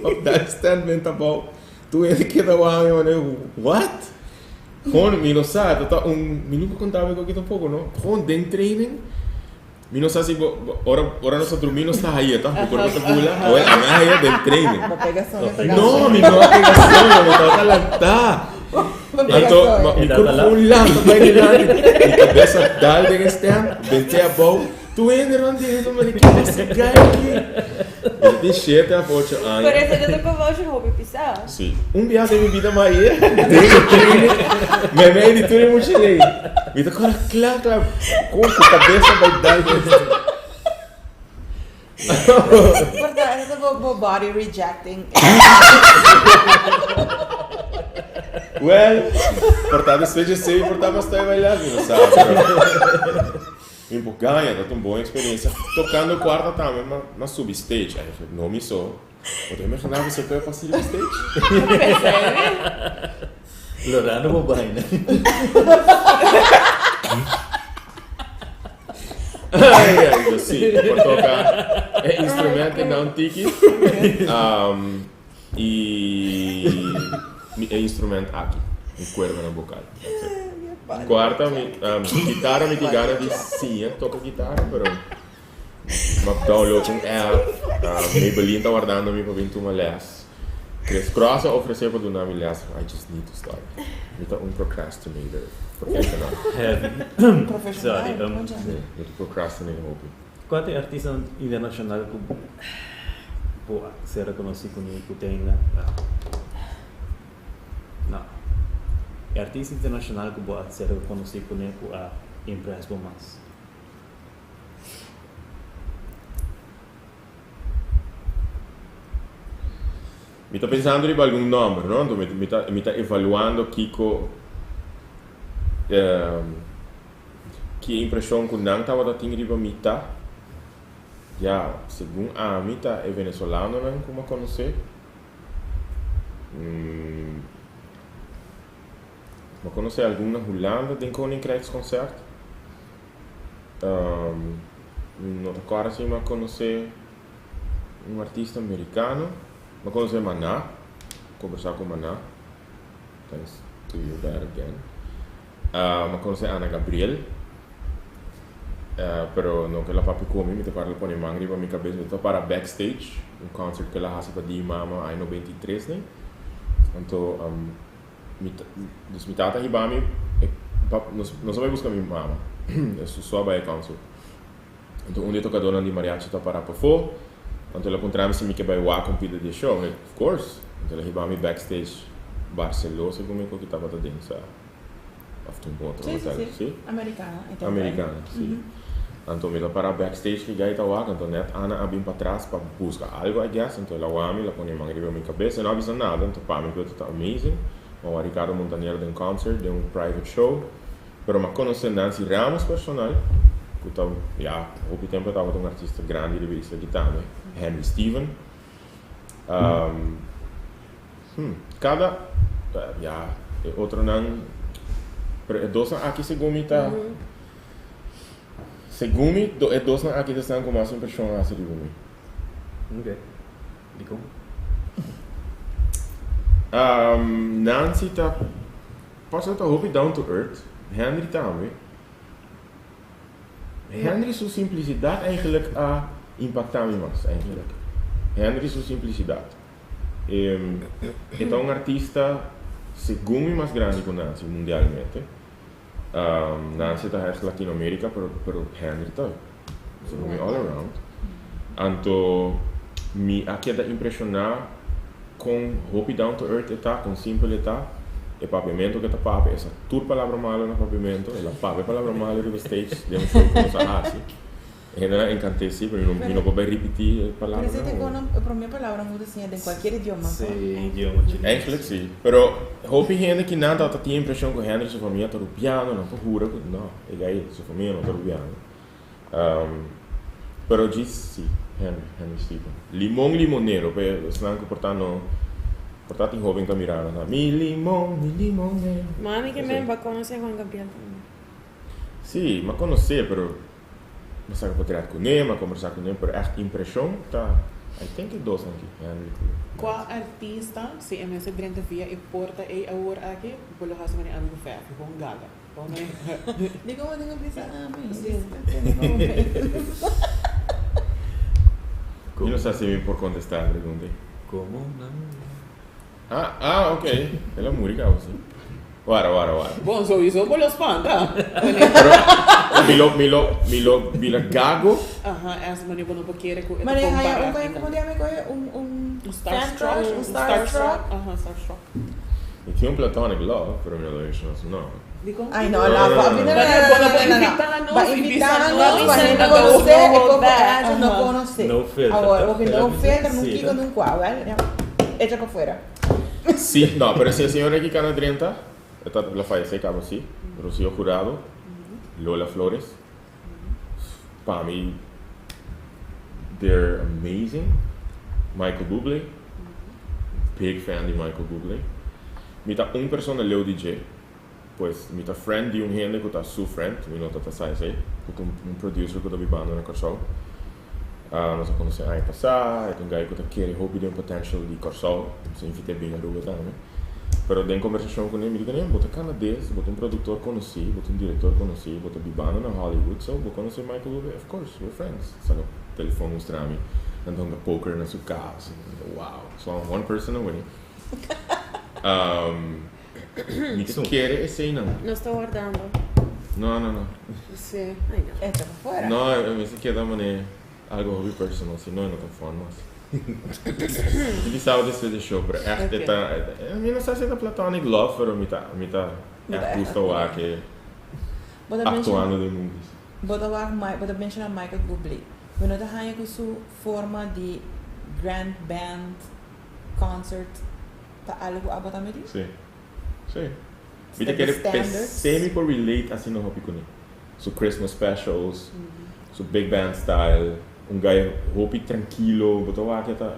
Op dat stand bent tá bom. Tu é que da wang, mano. What? Gewoon, me não sabe, tá me nunca contava com aqui um pouco, não? Gewoon ding training. Me não sabe se ora nossa dormir está aí, tá? Porque corpo tá pula. Ou a minha aí ding training. Uma pegação, uma No, mi no pegação, me toca lantar. Então, mi corpo lang, vai de lang. Mi cabeça dal de stand, bente a bow. Tu ainda não tem isso, mas que esse guy aqui. De shit a foto Por aí. isso eu tô com voz de hobby pisar. Sim. Dia de minha vida Maria, me meio de tudo mochilei. Me toca claro, com a cabeça vai dar. Portanto, ito mo body rejecting. Well, portanto, seja sei, portanto, estou bailando, não sabe? Me ganha, tá uma boa experiência. Tocando quarta também, na substage. Aí eu falei, não me sou. Eu imaginava que você foi para substage. Lorano mo ba na? Ai, sim, por tocar instrumento não tiki. E é instrumento aqui, cuerda na vocal. Quarta, guitarra me tigana de sim, toca guitarra, pero mas download um app, Maybelline tá guardando me para vir uma les. Chris Cross ofereceu para donar me les, I just need to start. Me tá procrastinator, profissional. Professional. Sorry, Me procrastinator, hope. Quanto artista internacional que pode ser reconhecido como tem não. Artista internacional que pode ser reconhecido como a impressa mais. Mi sto pensando di algum nome, no? Mi sta evaluando Kiko que impressão que não estava da tinha riba mita. Já, segundo a mita é venezuelano, não como conhecer. Ma conhecer alguma Holanda tem Koninkrijksconcert. Não tô agora sim, mas conhecer artista americano. Ma conhecer Maná, conversar com Maná. Thanks to you there again. Ma conhecer Ana Gabriel. Pero não que ela papi come, me te parla pone mangri para minha cabeça, me to para backstage, concert que ela hace para di mama aí no 23, né? Então, dus mi tata hibami, não só vai buscar minha mama, é só vai council. Então, onde toca dona de mariachi tá para fora, então ela encontrava se me que vai lá com pida de show, of course. Então ela hibami backstage Barcelona, como que estava dentro, after um outro hotel, sim? Americana. Americana, sim. Então ela para backstage que gaita lá, então net Ana abim para trás para buscar algo, I guess. Então ela wami, ela põe manga de minha cabeça, não avisa nada, então para mim tudo tá amazing. O Ricardo Montaner de um concert, de um private show, pero me conhece Nancy Ramos personal, que tá, já, houve tempo estava um artista grande de vista guitarra, Henry Steven. Cada, já, outro não, dois aqui segumi tá, segumi, dois aqui estão com mais impressão a segumi. Ok. E como? Nancy tá, passa tá hope down to earth. Henry também. Henry sua simplicidade eigenlijk a impactar me mais eigenlijk. Henry sua simplicidade. Então um artista segundo mais grande que Nancy mundialmente. Nancy tá resto Latinoamérica, pero Henry tá segundo all around. Então me aqui dá impressionar com hope down to earth está, com simple está, e papiamento que está papi, essa tur palavra mala no papiamento, e la papi palavra mala no stage, de um show que nos hace. E ainda encantei, pero não vou repetir a palavra. Pero esse para minha palavra muda assim, de qualquer idioma. Sim, idioma. Eigenlijk sim, pero hope gente que não tá tinha impressão que Henry sua família tá no piano, não tá jura, não, e aí sua família não tá no piano. Pero disse sim. Henry Steven. Limão limoneiro, senão que portanto em jovem camirada, tá? Mi limoneiro. Mami que me va a conocer Juan Gabriel também. Sim, mas conhecer, pero mas sabe poder com ele, mas conversar com ele, pero echt impressão, tá? I think it does aqui, Henry. Qual artista, se MS Brenda via e porta e awor aqui, bolo has mani amigo fer, com gaga. Digo, bisa Eu não sei se me pode contestar a pergunta. Como Ok. Ela é música, assim. Ora. Bom, so isso bolo spanda. Milo gago. As mani bolo paquera com Mas aí como de amigo Starstruck. Starstruck. E tinha platonic love, pero meu Deus, não. Ai, não, lá vai invitar-nos, não conhecer. No filter. Agora, o que não filter, não fica num qual, echa para fora. Sim, não, pero se a senhora que cana 30, está la fallecer cabo sí, Rocío Jurado, Lola Flores, para mim, they're amazing. Michael Bublé, big fan de Michael Bublé. Mita persona leu DJ. Pues, mi friend di un gente que tá su friend, mi nota tá sai, que um producer que tá bibando na Corsol. Nós conhecemos aí passar, é um cara que tá querendo hobby de um potential de Corsol, se invite bem a rua também. Pero den conversação com ele, me diga, bota canadense, bota um produtor conhecido, bota um diretor conhecido, bota bibando na Hollywood, so vou conhecer Michael Bublé, of course, we're friends. Sabe, telefone mostrar-me, andando poker na sua casa, wow, so one person away. Me quer esse aí não. Não estou guardando. Não. Sim. Ai, não. Echa para fora. Não, eu me quer dar mané algo hobby personal, se não tá falando mais. Eu sabe desse de show, pero echt tá, eu não sei se é platonic love, pero me tá custa o que atuando de mundo. Bota mencionar Michael Bublé. Quando tá ganha com sua forma de grand band concert, tá algo a botar meio? Sim. Vita quer semi por relate assim no hobby com ele. So Christmas specials, so big band style, guy hobby tranquilo, botou lá que tá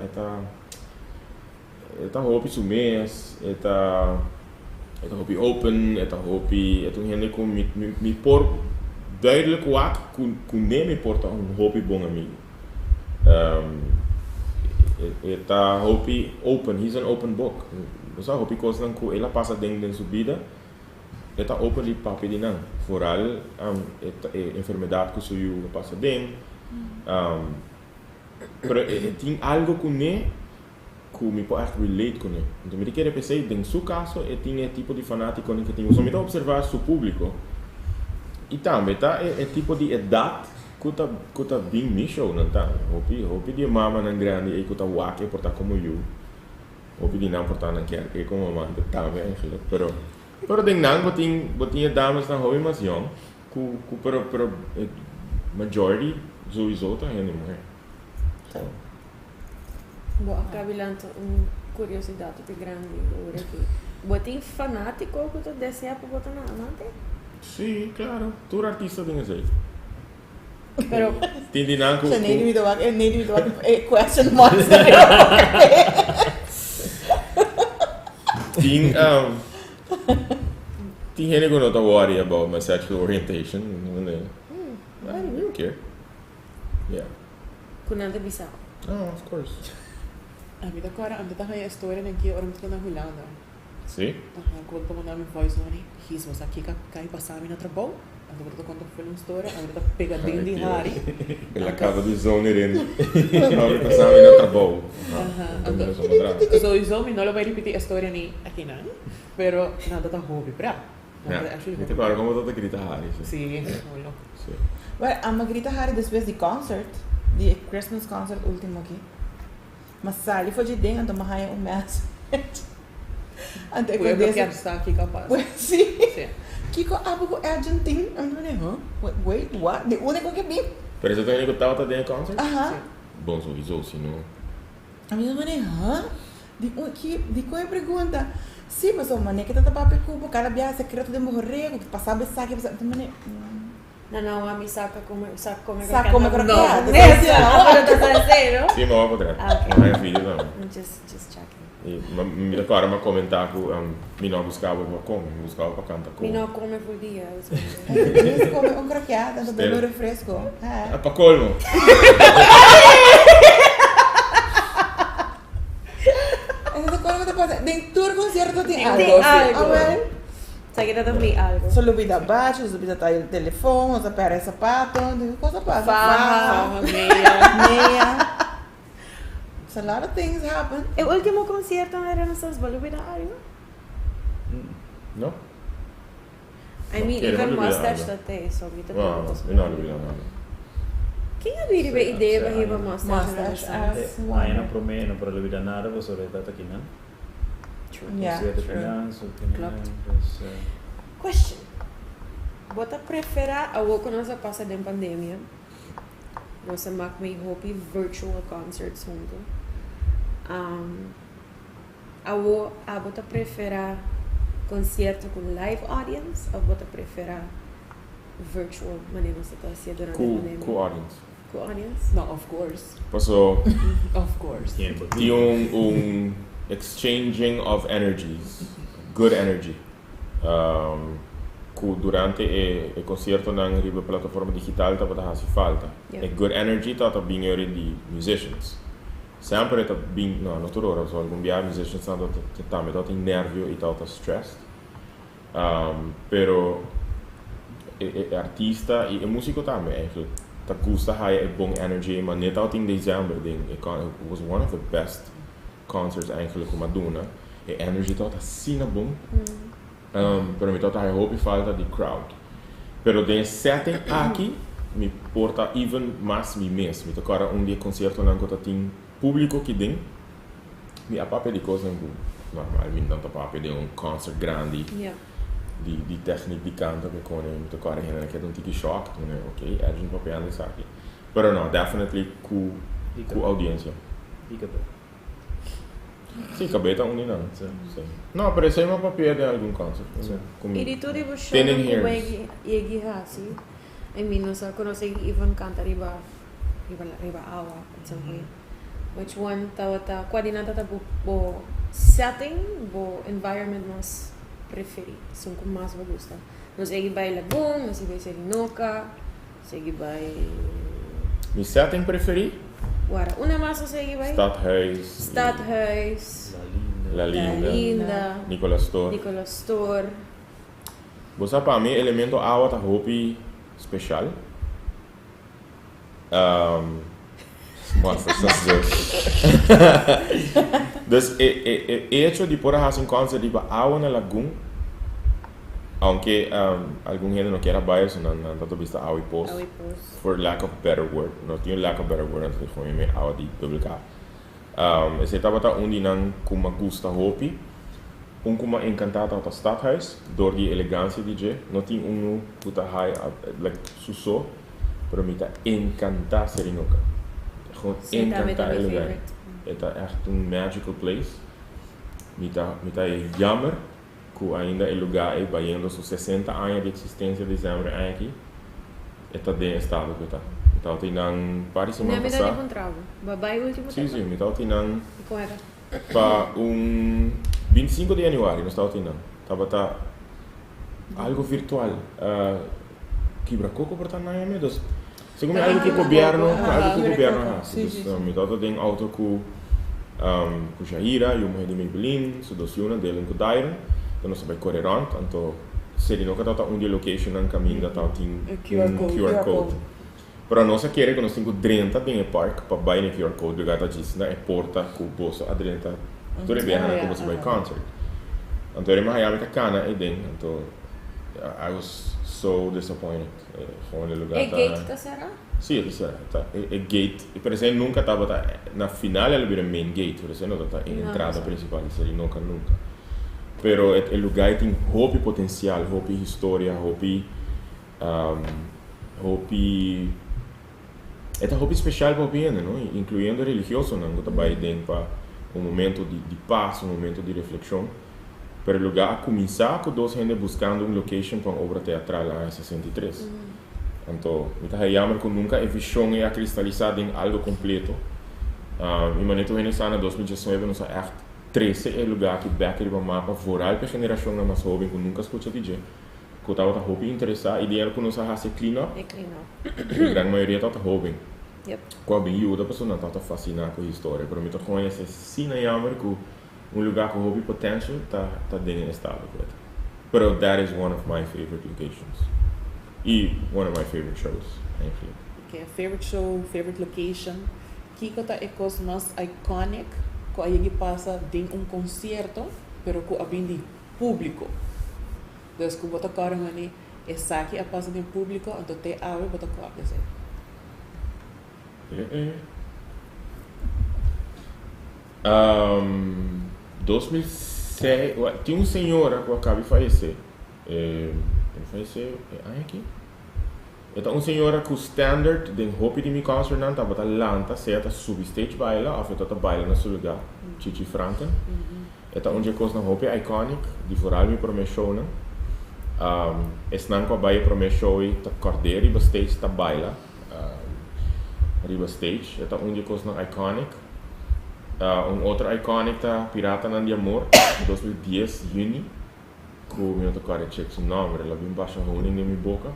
hobby su mês, hobby open, hobby, gente com me por duidelijk wat nem me porta hobby bom amigo. Hobby open, he's an open book. Então, hobby coisa não que ela passa dentro da sua vida, open de papi de não, foral, enfermidade que suyu passa dentro, pero tem algo que nem que me pode relate com ele. Então, me queria pensar, em seu caso, ele tinha tipo de fanático que tinha. Só me observar seu público. E também, tá? É tipo de idade que tá bem micho, não tá? Hopi de mama não grande, e que tá wake por tá como eu. Hopi de não por tá não quer, que como mama, também, pero den não, botinha damas na hobby mais young, pero majority, sowieso tá ainda mulher. Bom, cabilando curiosidade de grande agora aqui. Botem fanático que tu deseja para botar na amante? Sim, claro. Todo artista tem isso aí. Pero, Tem de não Siya name dito question marks na rin. Tem gente que não tá worry about my sexual orientation. I don't care. Yeah. kunante bisa. Oh, of course. Abi da kora, anda tayo istorya ng kiyo orang na hulana. Sim? Conta mo namin voice mo ni, his was aqui cai passar na trabalho. Ando ko conta film história, ando ta pegadinho de hari. Ela acaba de zone rin. Sabi pa sa amin na trabaho. So izomi não vai repetir a história ni aqui não, pero nada tá hobby pra. Inte claro como tu te grita Harry. Sim, olha. Sim. Well, ang magrita hari depois de concert, de Christmas concert último aqui. Mas sali foi de dentro, então mahaya mês. Ante Pwede ko que desse. está aqui capaz. Well, sim. Sim. Kiko abo ko Argentine. Ano na huh? Wait, what? De una ko que vi. Pero você tem que estar até dentro concert? Aha. Bom, sorriso, se não. A minha mãe, hã? De ko eu pergunta. Sim, mas o mané que tá papo cubo, cada viagem secreto de morrer, que passava saque, passava, mané. Não, a mim saca como Saca come croqueta. Não, agora tá sério? Sim, mas eu vou poder. Ah, ok. Não é filho, não. Just checking. E me declara uma comentar que me não buscava para comer, me buscava para cantar Mi como. no come por dia. Eles comem um croqueta, então bem refresco. É para colmo. Essa coisa que passa, dentro do concerto tem Tem algo. algo. Ah, well. Sabe que também algo. Só lubida baixo, lubida tá o telefone, só pera sapato, coisa passa. Farra, meia. Meia. So a lot of things happen. O último concerto era no São Paulo, área. Não? I mean, Era even Bolivia, mustache algo. até, so kita Não, eu não lembro nada. Quem é a ideia para riba mustache? Mustache, Aí não promete, não para levar nada, você vai estar aqui, não? Yeah, Concerto true. finanças, Klopt. Question. Bota prefera a wo quando você passa da pandemia? Você mag may hopi virtual concerts junto. A wo bota prefera concerto com live audience ou bota prefera virtual maneira você tá assim durante a pandemia? Com audience. Com audience? No, of course. Passou Of course. de exchanging of energies, good energy. Durante o concerto na plataforma digital tá para fazer falta. Yeah. E good energy tá bem de musicians. Sempre tá bem, não toda hora, só algum dia musicians tá me tá nervio e tá stressed. Pero artista e músico também, tá custa high bom energy, mas nem tá em dezembro, it was one of the best concerts eigenlijk com Madonna. E energy tá assim bom. Pero me tota I hope falta de crowd. Pero den setting aqui me porta even mais me mes. Me tocara dia concerto na cota tem público que tem. Me a papel de coisa normal, me não tá papel de concert grande. Yeah. De técnica de canto que com me tocara gente que um tiki shock, né? Ok, a gente papel isso aqui. Pero não, definitely com audiência. Dica Sim, cabeta não. Sim. Não, pero isso é uma papel de algum concert. E de tudo eu show Tending como ears. egi hasi. I mean, no sa kono say even canta riba awa at some point. Which one ta quadinata ta bo setting bo environment mas preferi. São como mais me gusta. Nos egi by Lagoon, nos egi by Serinoca, nos egi by Mi setting preferi? Wara, una mas nos egi by Stadhuis, La Linda. Nicolas Store. Nicolas Store. Você para mim elemento água tá hopi special. Nossa, essas Dus hecho de por hacer un concert de agua en la lagoon, aunque alguna gente no quiera bailar, no tanto vista agua y post, for lack of better word, no tiene lack of better word, entonces gewoon me agua de publicar. Esse estava tá onde não como gusta hopi, como encantado ao stadhuis door die elegantie DJ, não tem puta high like suso, pero me tá encantado Serinoka. Gewoon encantado o lugar. É echt magical place. Me tá jammer que ainda o lugar é baiando seus 60 anos de existência de sempre aqui. Está bem estado que tá. Então tem não para semana passada. Não me encontrava. Babai último. Sim, então tem não. Como era? Para 25 de januário, nós estávamos tendo. Estava algo virtual. Quebra coco por estar na minha medos. Segundo algo que o governo, então tem auto com Jaira e o mulher de Maybelline, se dosiona dele com Dairon, então nós vai correr antes, então seria não que está onde location não caminha, está tem QR code. Para nós querer que nós temos 30 tem park para buy no QR code, ligado a disso, né? É porta com bolsa a 30. Então é bem que você vai concert. Então ele mais a cana e dentro, então I was so disappointed. Gewoon no lugar. É gate tá será? Sim, tá. É gate. E por exemplo nunca estava na final ele vira main gate, por exemplo não tá em entrada principal, seria nunca. Pero o lugar tem hope potencial, hope história, hope é um hobby especial para o Piena, não? Incluindo religioso, não? Que também tem para momento de paz, momento de reflexão. Para o lugar a começar com dois gente buscando location para uma obra teatral lá em 63. Então, me jammer que nunca a visão é cristalizada em algo completo. E maneiro que está em 2019, nós echt 13 é lugar que back de mapa voral para a geração mais jovem que nunca escuta DJ. Que estava a hobby interessar, e dinheiro que nós fazemos é clean up. A grande maioria está jovem. Qual bem ajuda a pessoa não está fascinada com a história, para mim está conhece sim na jammer que lugar com hobby potential está dentro do estado. But that is one of my favorite locations. E one of my favorite shows, actually. Okay, favorite show, favorite location. Kiko tá é coisa mais iconic que aí passa dentro concerto, pero com abindi público. Dus que bota cara mani é saque a passa dentro público, então te abre bota cara desse. 2006, tinha uma senhora que acaba de falecer. Ele faleceu aqui. Então, uma senhora que o standard de hope de mi concert não estava lanta, certa substage baila, ou estava baila no seu lugar, Chichi Franken. Então, onde a coisa na hope é iconic, de foral me promessou, não? Não com a baia promessou e tá cordeiro e stage está baila. Riba stage, então onde a coisa na iconic. Outro iconic tá Pirata nan de Amor, 2010, Juni. Que o meu tocar é check o nome, ela bem baixa ruim na minha boca.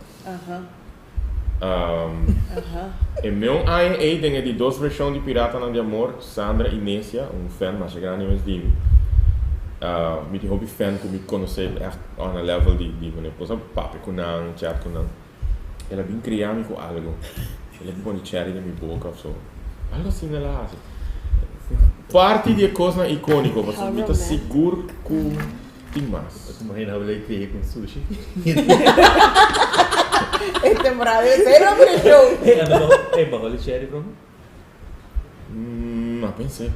E meu ano aí tem de duas versões de Pirata nan de Amor, Sandra e Nécia, fan mais grande mais de mim. Me tem hobby fan que me conhece on a level de minha esposa, papi com não, chat com não. Ela bem criada com algo. Ela bem com cherry na minha boca, so. Algo assim ela faz. Parte de coisa icônica, você me está seguro que tem mais. Eu imagino que ele veio com sushi. É temporada, sério, meu show? É bom, ele cherry para mim? Não pensei.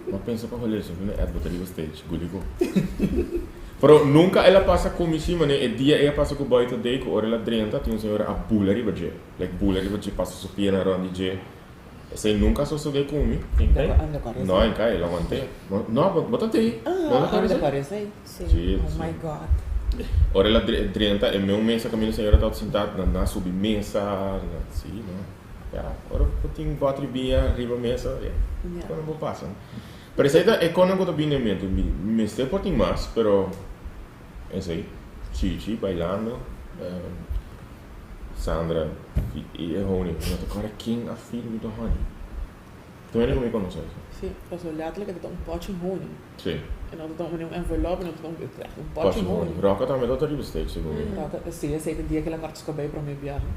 Não pensei para rolê, só não é botar no stage, guligo. Pero nunca ela passa com cima, né? O dia ela passa com o boy today, com hora ela 30, tem uma senhora a bula riba de, like bula riba de passa sua pena around DJ. Esse nunca só soube comigo. Não, em cá, ela mantém. Não, bota aí. Anda parece? Sim. Oh my God. Ora ela 30, e meu mesa que a minha senhora está sentada na submesa, sim, não. Ora eu tenho quatro bia riba mesa, quando vou passar. Parece que é quando eu tô bem na mente, me estou por tem mais, pero esse aí, Chichi bailando, Sandra e Rony, não tô cara quem a filha do Rony. Tu ainda não me conhece? Sim, posso olhar que tem pote Rony. Sim. E não tem um envelope, não tem pote Rony. Roca também tá de mistake, segundo. Roca, sim, esse é o dia que ela marca com para minha viagem.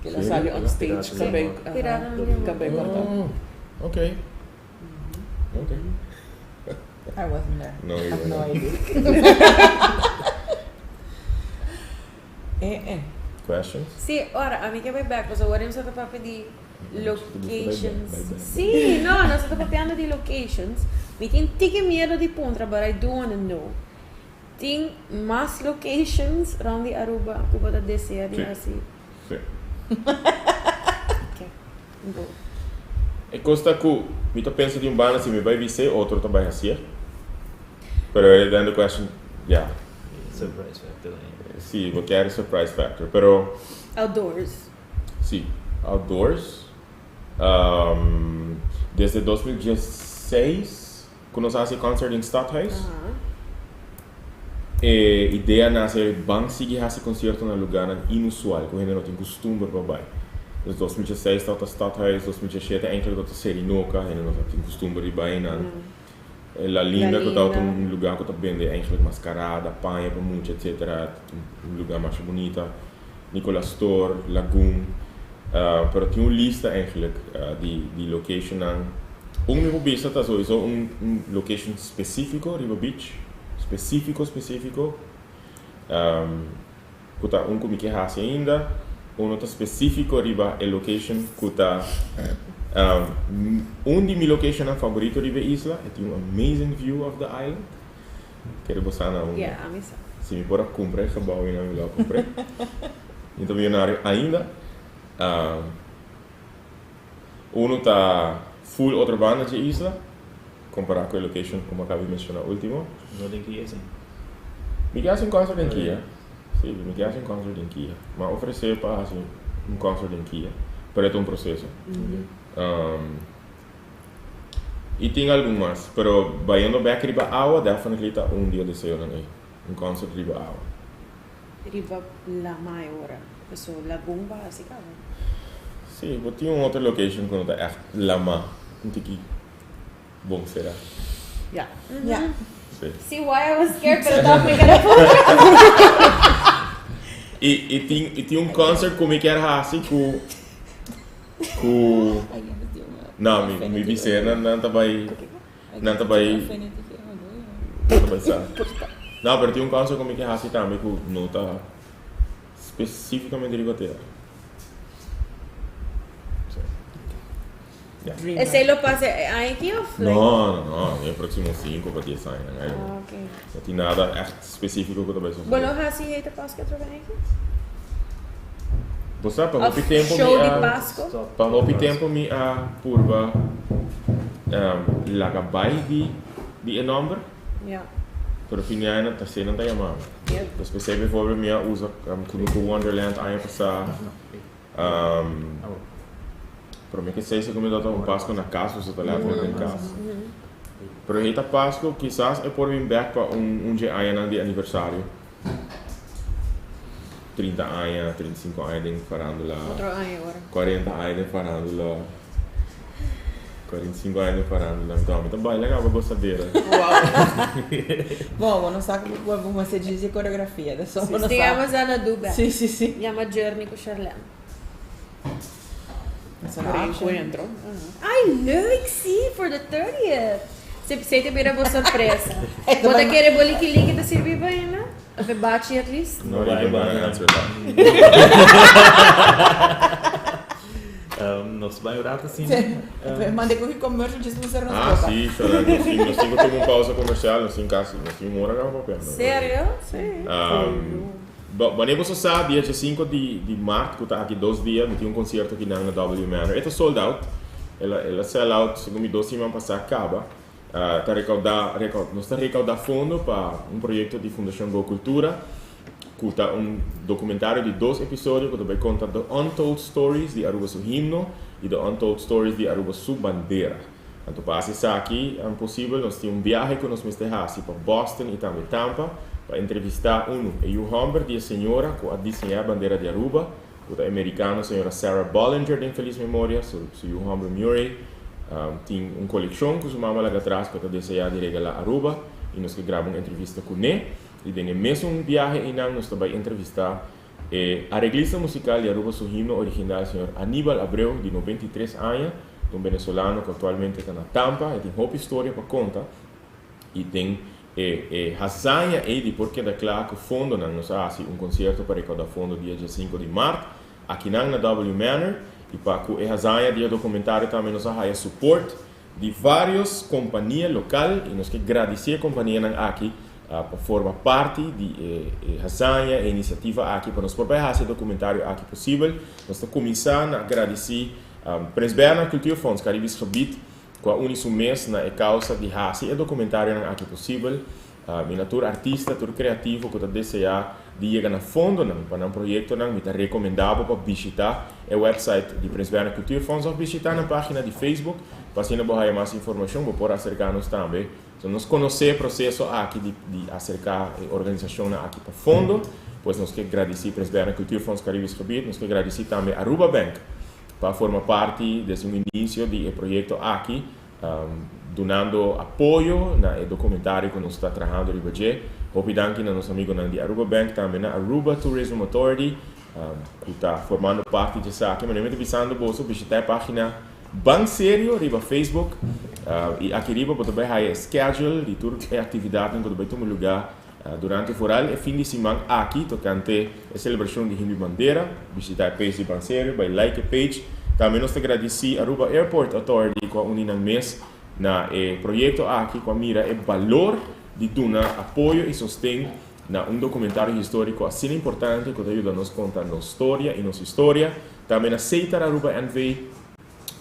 Que ela saiu on stage, acabei cortando. Ok. Okay. I wasn't there. No, I you have were no not. idea. Questions? Sì, ora, amica vai back, cosa ora stato proprio di locations. Vai back. Sì, no, non stato parlando di locations. Mi tinti miedo di punta, but I do want to know. Ting mas locations around the Aruba, como da deseja de Sì. assim. Sì. Ok. Go. E costa cu, mi to pensa di un bana se mi vai vise outro trabalho assim. Pero then the question, yeah, Surprise factor. sì, vou querer surprise factor, pero Outdoors. sì, outdoors. Desde 2016 conosci concert in Stadhuis. E ideia nasce bang sigi hasi concerto na lugar inusual, que ainda não tem costume para vai. Desde 2016 está o Stadhuis, 2017 enkele dat Serinoka, ainda não tem costume de vai na La Linda, que está um lugar que está vende eigenlijk mascarada, panha para muito, etc. Um lugar mais bonita. Nicolas Store, Lagoon. Pero tem uma lista eigenlijk die location aan. Meu besta está sowieso location específico, River Beach. Específico. Kuta como que hasi ainda. Outro específico riba a location kuta de mi location favorito riba isla. Tem amazing view of the island. Quero gostar na Yeah, a missa. Se me pôr a comprar, acabou e não me lá comprar. Então milionário ainda. Tá full outra banda de isla. Comparar com a location como acabei de mencionar último. Não tem que ir assim. Me quer um concert em Kia. Sim, me quer um concert em Kia. Mas oferecer para assim concert em Kia. Para é processo. E tem algumas, pero vayendo back riba água, definitely tá dia de ser aí. Concert riba água. Riva la maiora. Pessoa Lagoon básica. Sim, vou ter outra location quando tá echt lama. Não tem que bom será. Yeah. Yeah. Sim. See why I was scared, pero tava making a phone. E tem concert como que era assim com não, me disse não tá vai sabe. Não, pero tem concert como que era assim também com nota especificamente de bateria. Yeah. Esse lo passa aqui ou fly? Não, é próximo 5 para 10 anos. Ah, ok. Não tem nada echt específico que eu também sou. Bolo hasi heita Pasco troca aqui? Você para o tempo Show de Pasco? para o tempo me a curva lagabai de nombre, Yeah. pero finalmente está sendo da chamada. Yeah. Dus bijvoorbeeld me usa Kunuku Wonderland ano passado. Pero me que sei se como data Pasco na casa, você tá lá em casa. Pero heita Pasco, quizás é por vir back para dia ano de aniversário. 30 anos, 35 anos de farándola. Outro ano agora. 40 anos de farándola. 45 anos de farándola. Então, muito bem, legal, vou gostar dela. Bom, não sabe como você diz coreografia, é só não sabe. Stigamos na Dubai. Sim, sim, sim. Llama Journey com Charlene. Reencontro. Ai, leuk, sim, for the 30th. Você te vira boa surpresa. Bota querer bolique-lique da servir bem, né? Have bate at least. Não, eu vou answer that. Nós vamos orar assim. Mandei com o comércio diz que você não Ah, sim, chorando. Nós temos que uma pausa comercial, nós temos casa, nós temos uma hora para papel. Sério? Sim. Wanneer você sabe, dia 5 de março, que está aqui 2 dias, eu tenho concerto aqui na W Manor. Ela sold out. Ela sell out, segundo 2 semanas passadas, acaba. Nós estamos recaudando fundo para projeto de Fundação Go Cultura, que está documentário de 2 episódios que vai contar The Untold Stories de Aruba Su Himno e The Untold Stories de Aruba Su Bandeira. Então, para acessar aqui, é possível, nós temos viagem que nós vamos ter para Boston e também Tampa, para entrevistar e o Humber de senhora que a desenhar a bandeira de Aruba, o americano, a senhora Sarah Bollinger, de infeliz memória, o Humber Murray. Tem coleção que sua mamãe lá atrás que está desejando de regalar a Aruba e nós que gravamos uma entrevista com ele e tem mesmo viagem e nós também entrevistar a arreglista musical de Aruba Su Himno original, o senhor Aníbal Abreu, de 93 anos, um venezuelano que atualmente está na Tampa e tem uma história para contar e tem razão de porque da claro que o fundo não nos faz concerto para recaudar fundo dia 5 de março aqui na W Manor e para que a razão de documentário também nos faz suporte de várias companhias locais e nós que agradecer a companhia aqui para formar parte de razão e iniciativa aqui para nós poder fazer documentário aqui possível. Nós estamos começando a agradecer Presberna Culture Fonds Caribis Gebied com a único mês na causa de fazer o documentário aqui possível. Minha tour artista, tour criativo que está desejando de chegar na fundo para um projeto me está recomendado para visitar o website de Presberna Culture Fonds ou visitar na página de Facebook para se não ter mais informação para poder acercar-nos também. Então, nós conhecer o processo aqui de acercar a organização aqui para fundo, pois nós queremos agradecer Presberna Culture Fonds Caribis Gebied, nós queremos agradecer também a Aruba Bank para formar parte desse início do projeto aqui, donando apoio no documentário que nós estamos trabalhando em Ibagué. Obrigado a nossos amigos de Aruba Bank, também na Aruba Tourism Authority, que está formando parte disso aqui. Mas eu estou avisando você visitar a página Bem Sério, riba Facebook, e aqui riba você vai ter schedule de toda a atividade que você vai ter um lugar durante o foral e fim de semana aqui, tocante a celebração de Himno Bandeira, visitar a page de Bem Sério, vai like a page. Também nós agradecemos a Aruba Airport Authority com a unidade mês na projeto aqui com a mira o valor de dar apoio e sustento na documentário histórico assim importante que ajuda a nos contar nossa história e nossa história. Também a Seitar Aruba NV,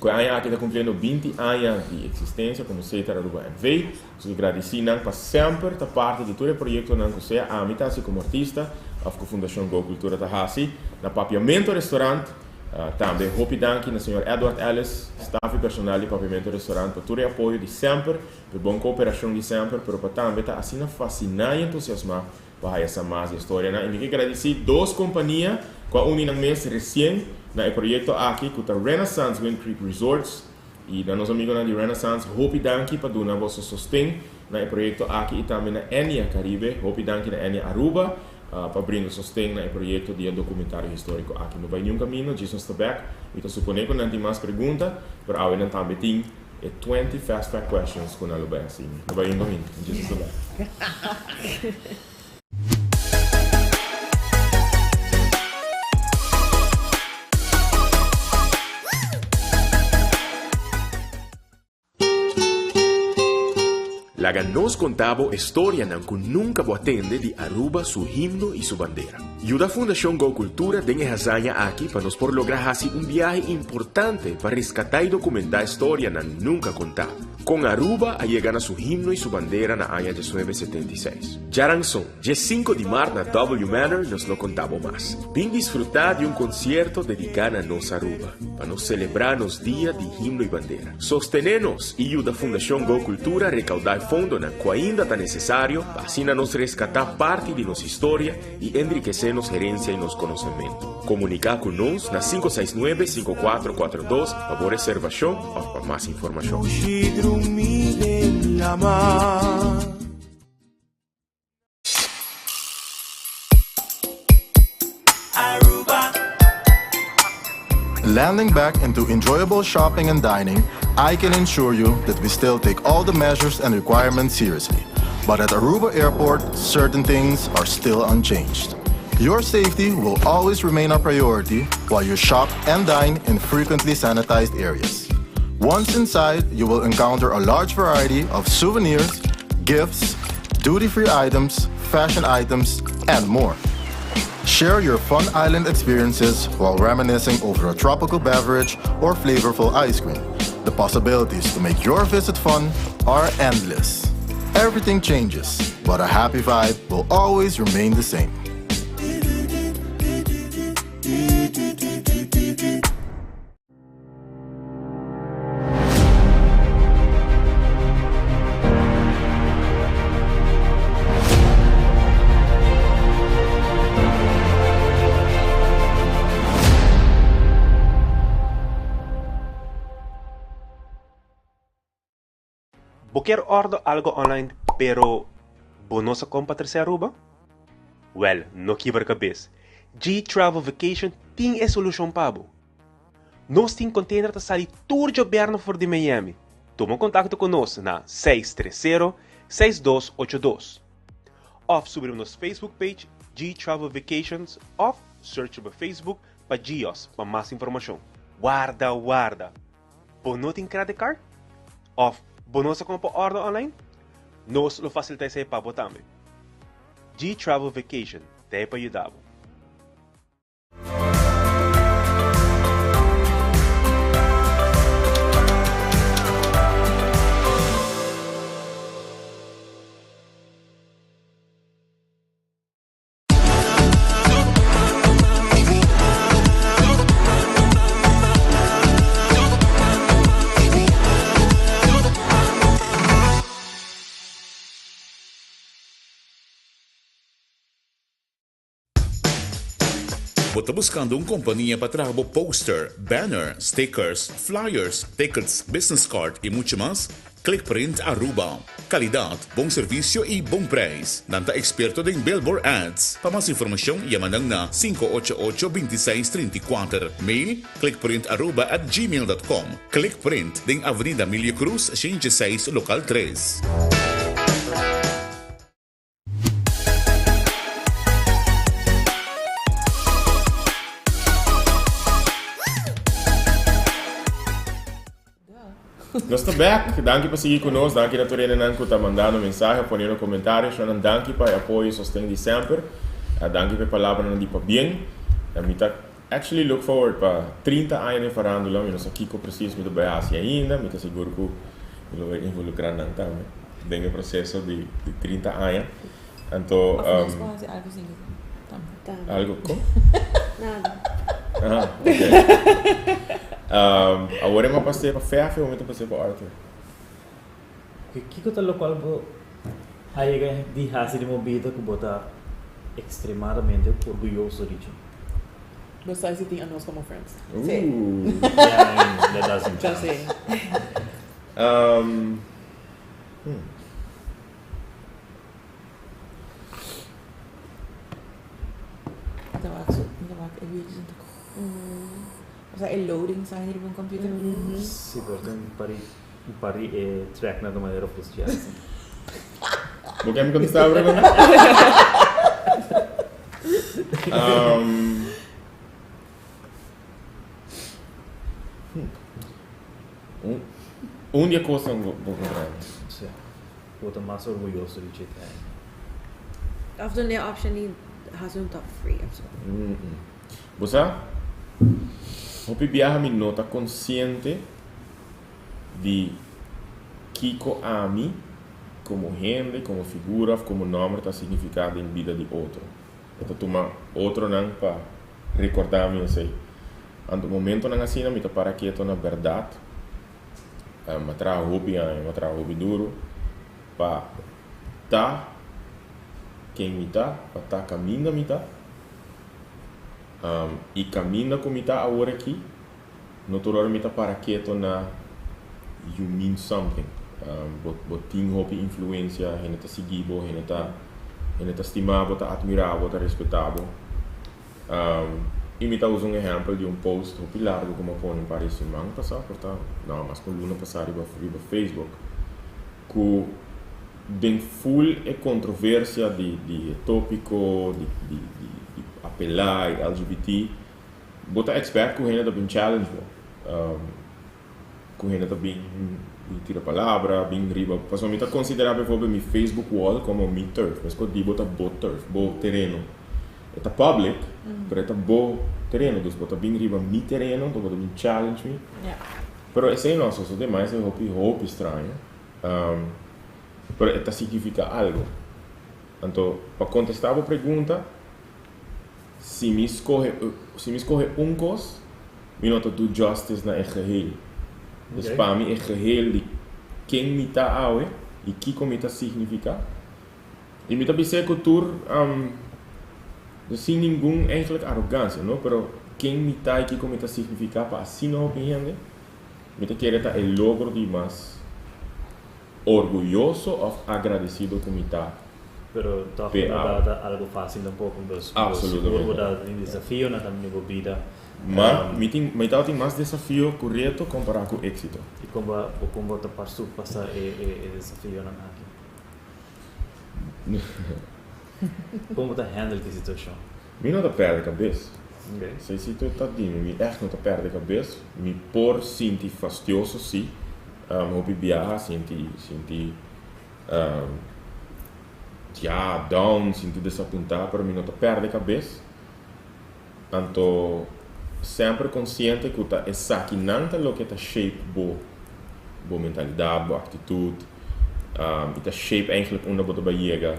que aqui está cumprindo 20 anos de existência como Seitar Aruba NV. Nós agradecemos para sempre estar parte de todo o projeto que você a mim como artista, a Fundação Go Cultura Tahasi, na Papiamento Restaurante. Também hope dank na Sr. Edward Ellis, staff e personal de Papiamento Restaurante, por todo o apoio de sempre, por boa cooperação de sempre, mas também está assim fascinante e entusiasmado para essa mais história. E me quero agradecer duas companhias com a unidade mês recém no projeto aqui, que é Renaissance Wind Creek Resorts, e da nossa amiga de Renaissance, hope dank para dar vosso sustento no projeto aqui e também na Enia Caribe, hope dank na Enia Aruba, para abrir sustento no projeto de documentário histórico aqui no Nenhum Caminho, Jesus Tabac. Então, suponho que não tem mais perguntas, mas eu não também tenho 20 fast fact questions com a Luba assim. No Nenhum Caminho, Jesus Tabac. Laga nos contava história que nunca vou atender de Aruba, su himno e su bandera. E a Fundação Go Cultura tem razão aqui para nos por lograr assim viagem importante para resgatar e documentar a história que nunca contada. Com Aruba a chegar a su himno e su bandera na ano de 1976. Jaranson, dia 5 de março na W Manor nos lo contava mais. Vim desfrutar de concerto dedicado a nossa Aruba, para nos celebrar nos dias de himno e bandeira. Sostener-nos e a Fundação Go Cultura recaudar fundo que ainda está necessário, assim nos resgatar parte de nossa história e enriquecer nossa herência e nosso conhecimento. Comunicar com nós na 569-5442 para reservação ou para mais informação. Landing back into enjoyable shopping and dining, I can assure you that we still take all the measures and requirements seriously. But at Aruba Airport, certain things are still unchanged. Your safety will always remain a priority while you shop and dine in frequently sanitized areas. Once inside, you will encounter a large variety of souvenirs, gifts, duty-free items, fashion items, and more. Share your fun island experiences while reminiscing over a tropical beverage or flavorful ice cream. The possibilities to make your visit fun are endless. Everything changes, but a happy vibe will always remain the same. Quer order algo online, pero bonosa compra terceira Aruba? Well, no quebra cabeça. G-Travel Vacation tem a solução para você. Nós temos container para sair todo o governo for de Miami. Toma contato conosco na 630-6282. Ou subir nossa Facebook page G Travel Vacations ou search no Facebook para Gios para mais informação. Guarda. Bonote em credit card? Ou bonosa como para order online? Nós lo facilitamos para você também. G Travel Vacation, daí para ajudar. Você buscando companhia para trabalhar poster, banner, stickers, flyers, tickets, business card e muito mais? Clickprint Aruba. Qualidade, bom serviço e bom preço. Nanta experto em Billboard Ads. Para mais informação, yamanang na 588-2634. Mail clickprintaruba@gmail.com. Clickprint, em Avenida Milio Cruz, 106, Local 3. Nós estamos back. Danke por seguir conosco. Danke na turena que está mandando mensagem, ponendo comentários. Danke para apoio e sustento de sempre. Danke por palavra não dipa bem. Me tá actually look forward para 30 anos de farandula. Eu não sei que preciso me do base ainda. Me tá seguro que eu vou involucrar não também. Bem o processo de 30 anos. Então, algo como? Nada. Ok. Agora eu passei para Fefe ou eu passei para Arthur? O que está local aí de hasil de movida que bota extremadamente orgulhoso de Besides sitting a nós como friends. Sim. Yeah, that doesn't Já count. sei. O sea, el loading sa hindi mong computer. Siguro pari track na de maneira oficial. Vou me contestar agora? Onde a coisa vou comprar? Sim. Bota mais orgulhoso de ti. After the option ni hasun top free absolutely. Você? O pibiaha me nota consciente de Kiko Ami como gente, como figura, como nome está significado em vida de outro. Então toma outro não para recordar-me, não sei. Ando momento não assim, me para que estou na verdade. Me hobby duro para tá quem me tá, para tá caminho me tá. E caminho como está agora aqui, naturalmente para que estou na you mean something. Botin hopi influência, ele está seguido, ele está estimado, está admirado, está respeitado. E me está usando um exemplo de post hopi largo como foi no Paris semana passada, portanto, não, mas com luna passada riba Facebook, que bem full é controvérsia de tópico, de apelar LGBT, bota expert com ele também challenge, com ele também tira palavra, bem riba, passou me tá considerar por meu Facebook wall como mi turf, mas quando digo bota bo turf, bo terreno, é public, mas é bo terreno, dus bota bem riba mi terreno, então bota bem challenge me, pero esse é nosso, só demais é hope estranho, pero é significa algo, então para contestar a pergunta se me escorre coisa, me nota do justice na geheel. Dus para mim é geheel de quem me está aue e que como está significa. E me está pensando que cultura sem nenhuma eigenlijk arrogância, não? Pero quem me está e que como está significa para assim não opinião, me está querendo é logro de mais orgulhoso ou agradecido como está Pero toch PA. inderdaad algo fácil tampoco. Dus Absolutamente. Siguro dat in desafio na também go vida. Mas me dá mais desafio correto comparado com êxito. E como te passo passar e desafio na aqui. Como te handle die situação? Me não tá perde a cabeça. Okay. Se tu tá dizendo, me echt não tá perde a cabeça, me por sentir fastidioso sim, hobby viajar, sentir down, sentir desapontar, para mim não tá perde a cabeça. Então sempre consciente que tá examinando o que tá shape boa mentalidade, boa atitude, e tá shape eigenlijk onde você vai chegar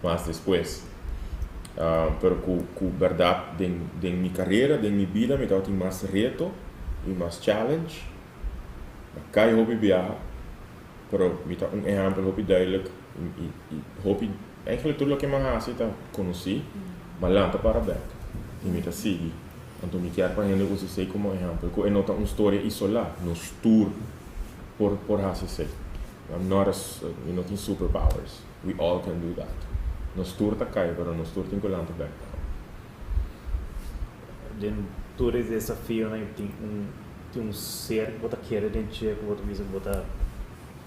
mais depois. Pero com verdade, em minha carreira, em minha vida, me dá mais reto e mais challenge. Cai hobby viajar, pero me dá exemplo hobby duidelijk e hobby eigenlijk tudo o que eu faço tá conheci, mas lá tá para back e me dá seguir. Então me quero para gente usar como exemplo, que é nota uma história isolada, nos tour por fazer. I'm not in superpowers. We all can do that. Nos tour tá cai, pero nos tour tem que lá back. Den todo esse desafio né tem ser que você quer dentro que você visa você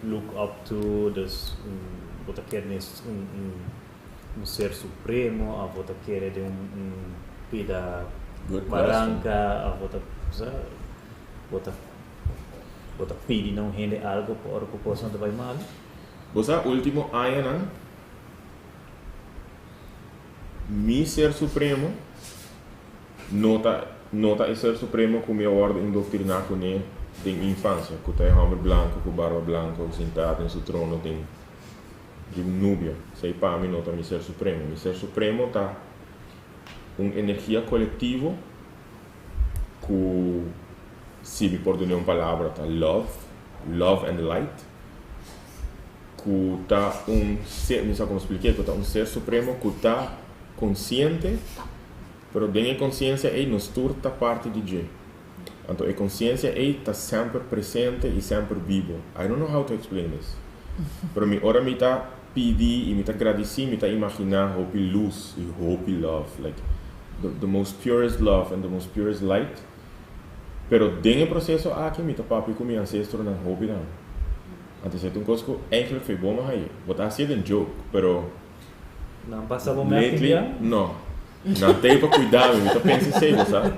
look up to, dus você quer ser supremo, a você quer de vida barranca, a você pede não rende algo por que possa não vai mal. Você último ano não? Mi ser supremo nota o ser supremo como eu ordem indoctrinar com ele de infância, que tem homem branco, com barba branca, sentado em seu trono de núbia. Sei para mim nota mi ser supremo. Mi ser supremo tá uma energia coletiva que se me pode uma palavra tá love and light. Que tá ser, não sei como explicar, que tá ser supremo que tá consciente, pero dentro da consciência ele nos turta parte de J. Então a consciência ele está sempre presente e sempre vivo. I don't know how to explain this. Pero ora me está pedir e me está agradecer, me está imaginar hope luz e hope love, like the most purest love and the most purest light. Pero dentro do processo aqui me está papi com meu ancestro na hope não. Então é uma coisa que eigenlijk foi bom aí. Botar assim um joke, pero Não passa bom lately, não. Não tem para cuidar, me está pensando sério, sabe?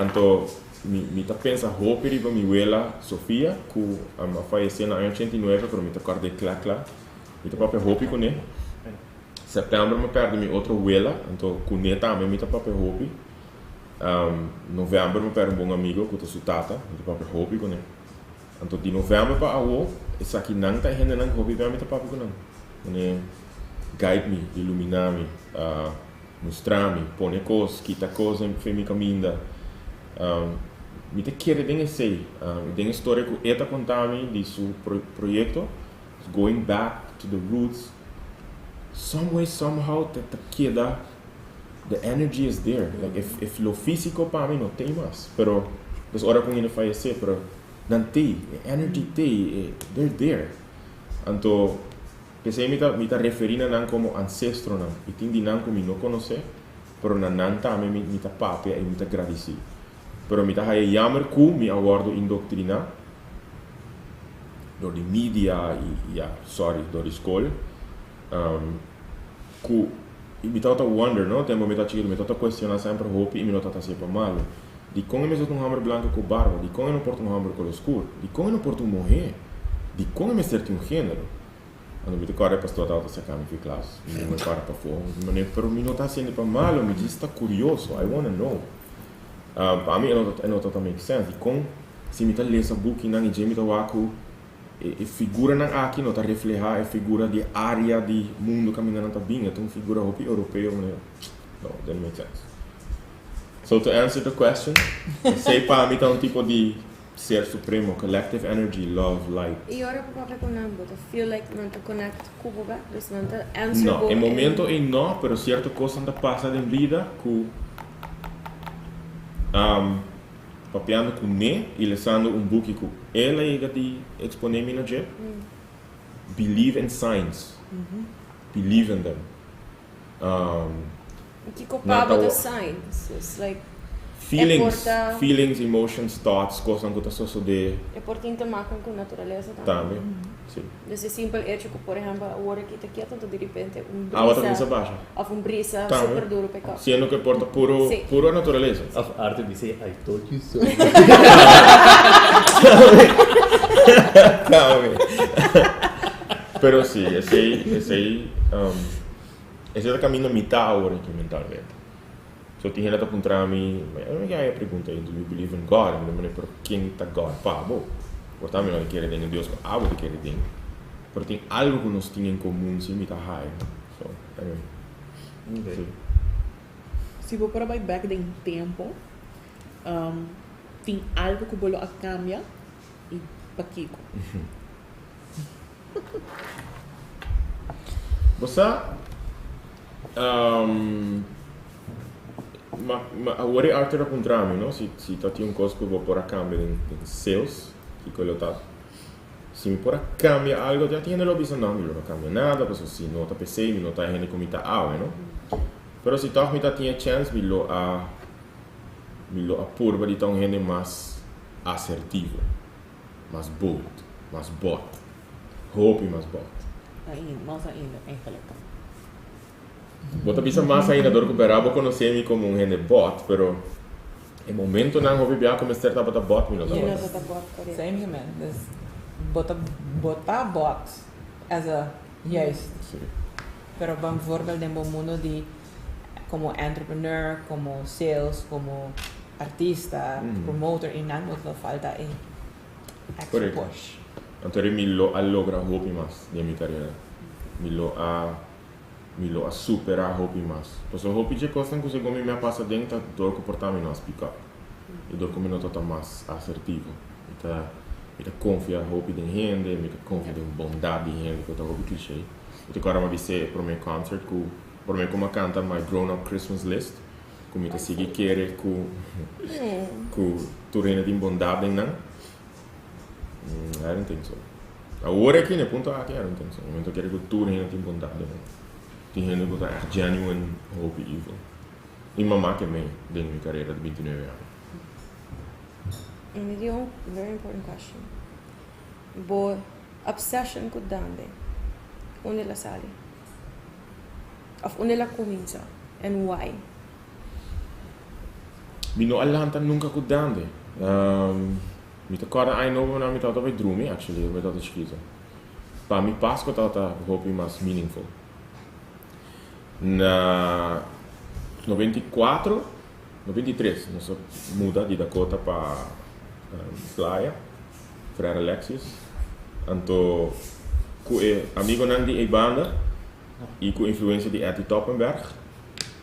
Então, me está pensando hope riba minha abuela Sofia, que faleceu na 89, pero me está acordei claro. Me está papi hope com ele. Setembro me perdi minha outra abuela, então com ele também me está papi hope. Novembro me perdi um bom amigo, que é sua tata, me está papi hope com ele. Então de novembro para agora, essa aqui não está ainda não hope me está papi com ele. Guide me, iluminar me, mostrar me, põe coisas, quita coisas em meu caminho. Me te quer den sei, den história que ele contava de seu projeto, going back to the roots. Some way, somehow, te queda, the energy is there. Like if lo físico para mim não tem mais, pero das horas com ele falecer, pero não tem, energy tem, they're there. Então pensei me tá referindo não como ancestro não, e tem não como não conhecer, pero não também me tá papi e me tá agradecer. Pero me tá aí jammer que me aguardo indoctrinar door de media door de escola. Que me tá wonder, não? Tempo me tá chiquito, me tá questionar sempre hope e me tá sempre mal. De como me sou homem branco com barba, de como não porto homem com escuro, de como não porto mulher, de como me certo gênero. Quando me tocar para estudar outra secama em classe, me para fora, pero me não tá sendo para mal, me diz está curioso, I wanna know. Para mim não tá make sense. E com se me tá ler essa book não e me tá waku e figura não aqui não tá reflejar a figura de área de mundo caminhando tá bem, então figura hopi europeu, né? No, doesn't make sense. So to answer the question, sei para mim tá tipo de ser supremo, collective energy, love, light. E ora para com não, but I feel like não te connect com o lugar, dus não te answer. No, em momento não, pero cierta coisa anda passa em vida que papiando com ne e lendo book que ela ia de exponer-me no jeito. Believe in Science. believe in them. Kiko Nata pa wa- the signs. It's like, Feelings, emotions, thoughts, coisas que está suceder é importante tomar com a natureza também. Sim. Desse simples hecho que, por exemplo, a hora que está quieto, então de repente A outra brisa, brisa baixa. ou brisa Tá, super né? duro pecar. Sendo que porta Sim. puro natureza. Of Arthur dice, I told you so. Calma. Pero sim, esse é o caminho mitad agora aqui mentalmente. So tinha gente a perguntar a mim, eu não quero perguntar, do you believe in God? Eu não por quem está God? Pá, bom, portanto não quero dizer em Deus, mas algo que quero dizer. Porque tem algo que nós temos em comum, sim, mitad high. So, Okay. sim. Se vou para back em tempo, tem algo que bolo a cambia e para Kiko. Você, agora Arthur a perguntar a mim, não? Se tá tinha um coisa que eu vou pôr a câmbio em sales, que eu tá. Se me pôr a câmbio algo, já tinha não bisa não, não cambia nada, porque se não tá PC, não tá gente como tá água, não? Pero se tá me tá tinha chance, me lo a purba de tão gente mais assertiva, mais bold, mais bot, hope mais bot. Nós ainda, em Felipe. Bota bisa mais ainda do que berabo conhecer-me como um gente bot, pero em momento não houve bem como ser tava bot, me não E nós tava. está bom, correto. Same man. Dus botar bot as a juist. Sim. Pero bijvoorbeeld in het mundo de como entrepreneur, como sales, como artista, promotor, e não nos falta extra Correcto. push. Então me lo a logra hope mais de minha carreira. Me lo a superar hope mais. Porque hope je costa que você come me passa dentro do comportamento mais pick up. E do como não tá mais assertivo. Então me confia hope de gente, me confia de bondade de gente, que tá hope clichê. Eu agora me disse para meu concert que por mim como canta my grown up Christmas list. Como te seguir querer que tu reina de bondade não. I don't think so. Agora aqui, né, ponto aqui, I don't think so. No momento que eu tudo ainda tem bondade, né? Tem gente que está genuine hope evil. E mamá que me dentro da minha carreira de 29 anos. And with you, very important question. Bo obsession ko dande. Onde la sali? Of onde la comienza? And why? Mi no alanta nunca cuidando. Mi te acorda ai novo na mi tata vai drumi, actually, vai tata escrita. Pa mi Páscoa tata hope mais meaningful. Na 94, 93, nós muda de Dakota para Playa, Frère Alexis. Anto com amigo Nandi e banda e com influência de Eti Toppenberg,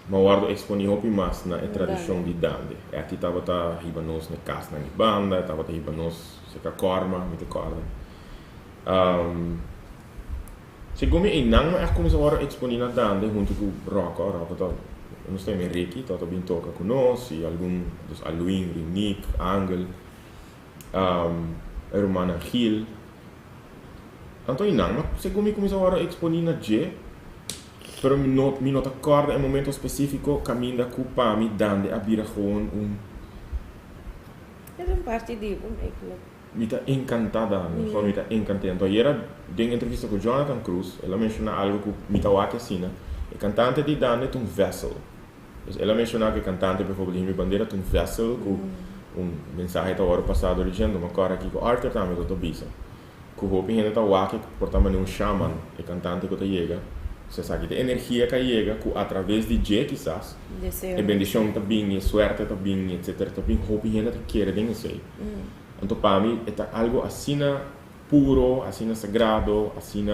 mas guardo exponi hopi mais na tradição de dande. Eti tava ta hibanos na casa na banda, tava ta hibanos se ka korma, mit korda. Segundo me inang ma como agora exponi na dande junto com Rocco tá não sei me Ricky, tá bem toca com nós e algum dos Halloween, Nick, Angel, Romana Gil. Então inang ma segundo me começou agora exponi na G. Pero mi not accorda in momento specifico caminda cu pami dande abira gewoon É uma parte de mi ta encantada, gewoon mi ta encantada. Então era ding entrevista com Jonathan Cruz, ela menciona algo que mi ta wake sina. E cantante di dande un vessel. Dus ela menciona que cantante bijvoorbeeld in mi bandeira un vessel com mensaje ta hora passado dizendo, ma cara aqui com Arthur também to bisa. Ku hopi gente ta wake portama um shaman, e cantante que ta chega. Você sabe que a energia que chega através de J, quizás, e bendição também, e suerte também, etc. Também, hope ainda que quer dentro sei. Então, para mim, é algo assim puro, assim sagrado, assim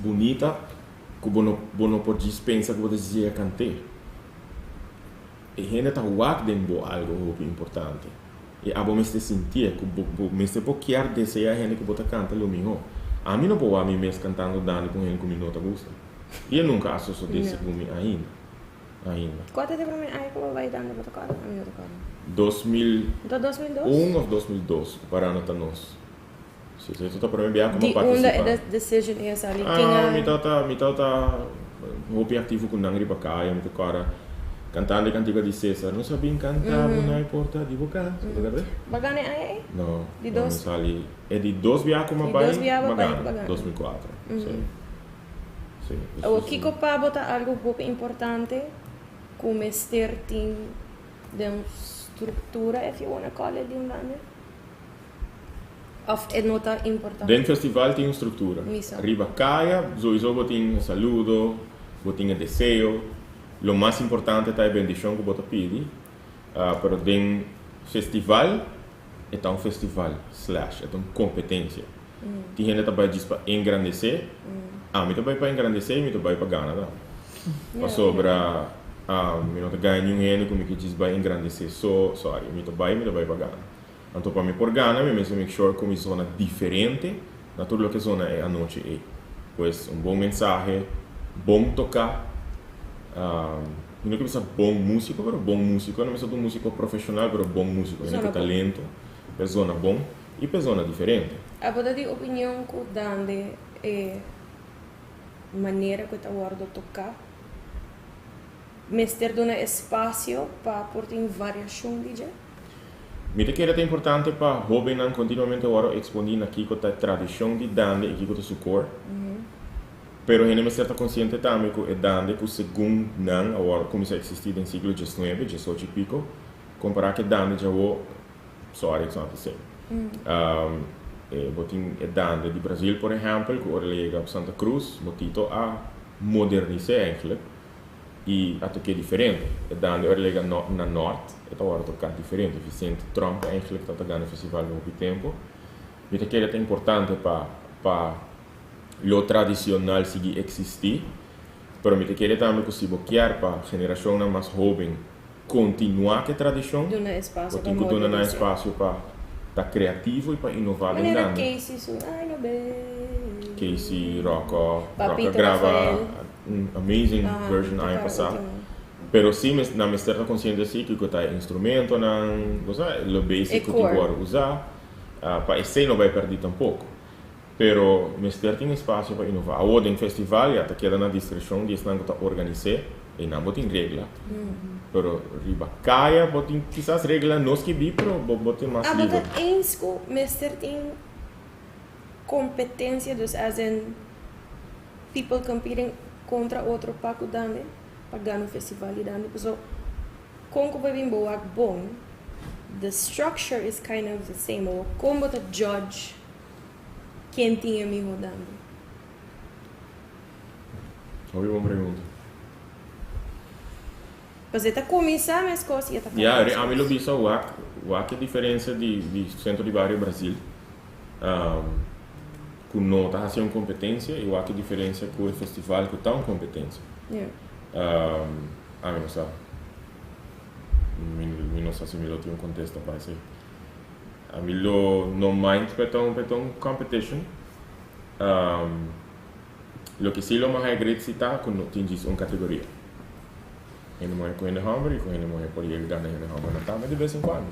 bonita, que você não pode pensar que você deseja cantar. E ainda está dentro algo hope importante. E a você sentir que você pode querer desejar a gente que você canta o melhor. A mim não pode a mim mesmo cantando dando com ele que me nota gosta. E eu nunca associo desse com mim ainda. Quanto tempo aí que vai dando para tocar? 2001 Então 2002? ou 2002, parando até nós. Sì, se tu per me viaggio Di come onda partecipa. è decision e sali. Mi tata hopi attivo con Nangri Bacaya, mi toccava cantante cantica di Cesar. Non sapevo cantare, non hai portato di vocale, guardate? Magane ai? No, Di no, dos? mi sali. È di dos viaggio ma Di bai, dos viaggio bai, Magana, Magana. 2004. Sì. Sì, O sì. Kiko pa bota algo pouco importante come sterting de una struttura, if you wanna call it, di un anno? Of è nota importante? Den festival tem estrutura. Misa. Riba caia, sowieso botin saludo, botin deseo. Lo mais importante é a bendição que bota pedi. Pero den festival é um festival slash, é uma competência. Tem gente que vai para engrandecer. Me também para engrandecer, me também para ganhar. Para sobra, me não ganha nenhum ano como que diz para engrandecer. Sorry, me também para ganhar. Então, para me por ganhar, me make sure que uma zona diferente da tudo que zona é a noite é. Pois bom mensagem, bom tocar. Não que precisa bom músico, mas bom músico. Não precisa um músico profissional, mas bom músico. Tem talento, pessoa bom e pessoa diferente. A boda di opinião que dande é maneira que tá guardo tocar. Mester dona espaço para portar em variação, DJ. Mi te queda importante para jovem não continuamente agora expandir aqui com a tradição de dande e aqui com o seu cor. Pero ele me certa consciente também que é dande que segundo não agora começa a existir no século XIX, 18 e pico, comparar que dande já o sorry, it's not the same. Botin é dande de Brasil, por exemplo, que ora liga a Santa Cruz, botito a modernizar eigenlijk. E até que é diferente. É dando ora liga na norte, é agora tocar diferente. Vicente Trump eigenlijk está ganhando festival no tempo. E que é importante para o tradicional seguir existir. Pero me que também que se bloquear para a geração mais jovem continuar que tradição. Dona espaço para moderar espaço para estar criativo e para inovar em dando. Casey su, ai no bem. Casey Rocco Papito grava Rafael. amazing version ano passado. Pero sim, na minha certa consciência assim que está instrumento não, você o basic que agora usar, para esse não vai perder tampouco. Pero me tem espaço para inovar. A ordem festival já está queda na discrição de não está organizar e não botem regra. Pero riba caia botem quizás regra não que bi, pero botem mais livre. Mas eens que Mr. tem competência dus as in people competing contra outro paco dande para ganhar um festival e dande. So, como vai vir boa bom, the structure is kind of the same. Ou como to judge quem tinha me rodando. Uma boa pergunta. Mas está começar as coisas e está A mim lo bisa o que a diferença de centro de bairro Brasil. Que não está fazendo competência e o que a diferença com o festival que está em competência. A mim não sabe. Não sei se me lo tem um contexto para isso. A mim não mind para um competition. Lo que sim lo mais é grande está quando tinges uma categoria. Ainda mais com ele hambre e com ele mais por ele ganhar ele hambre não tá, mas de vez em quando.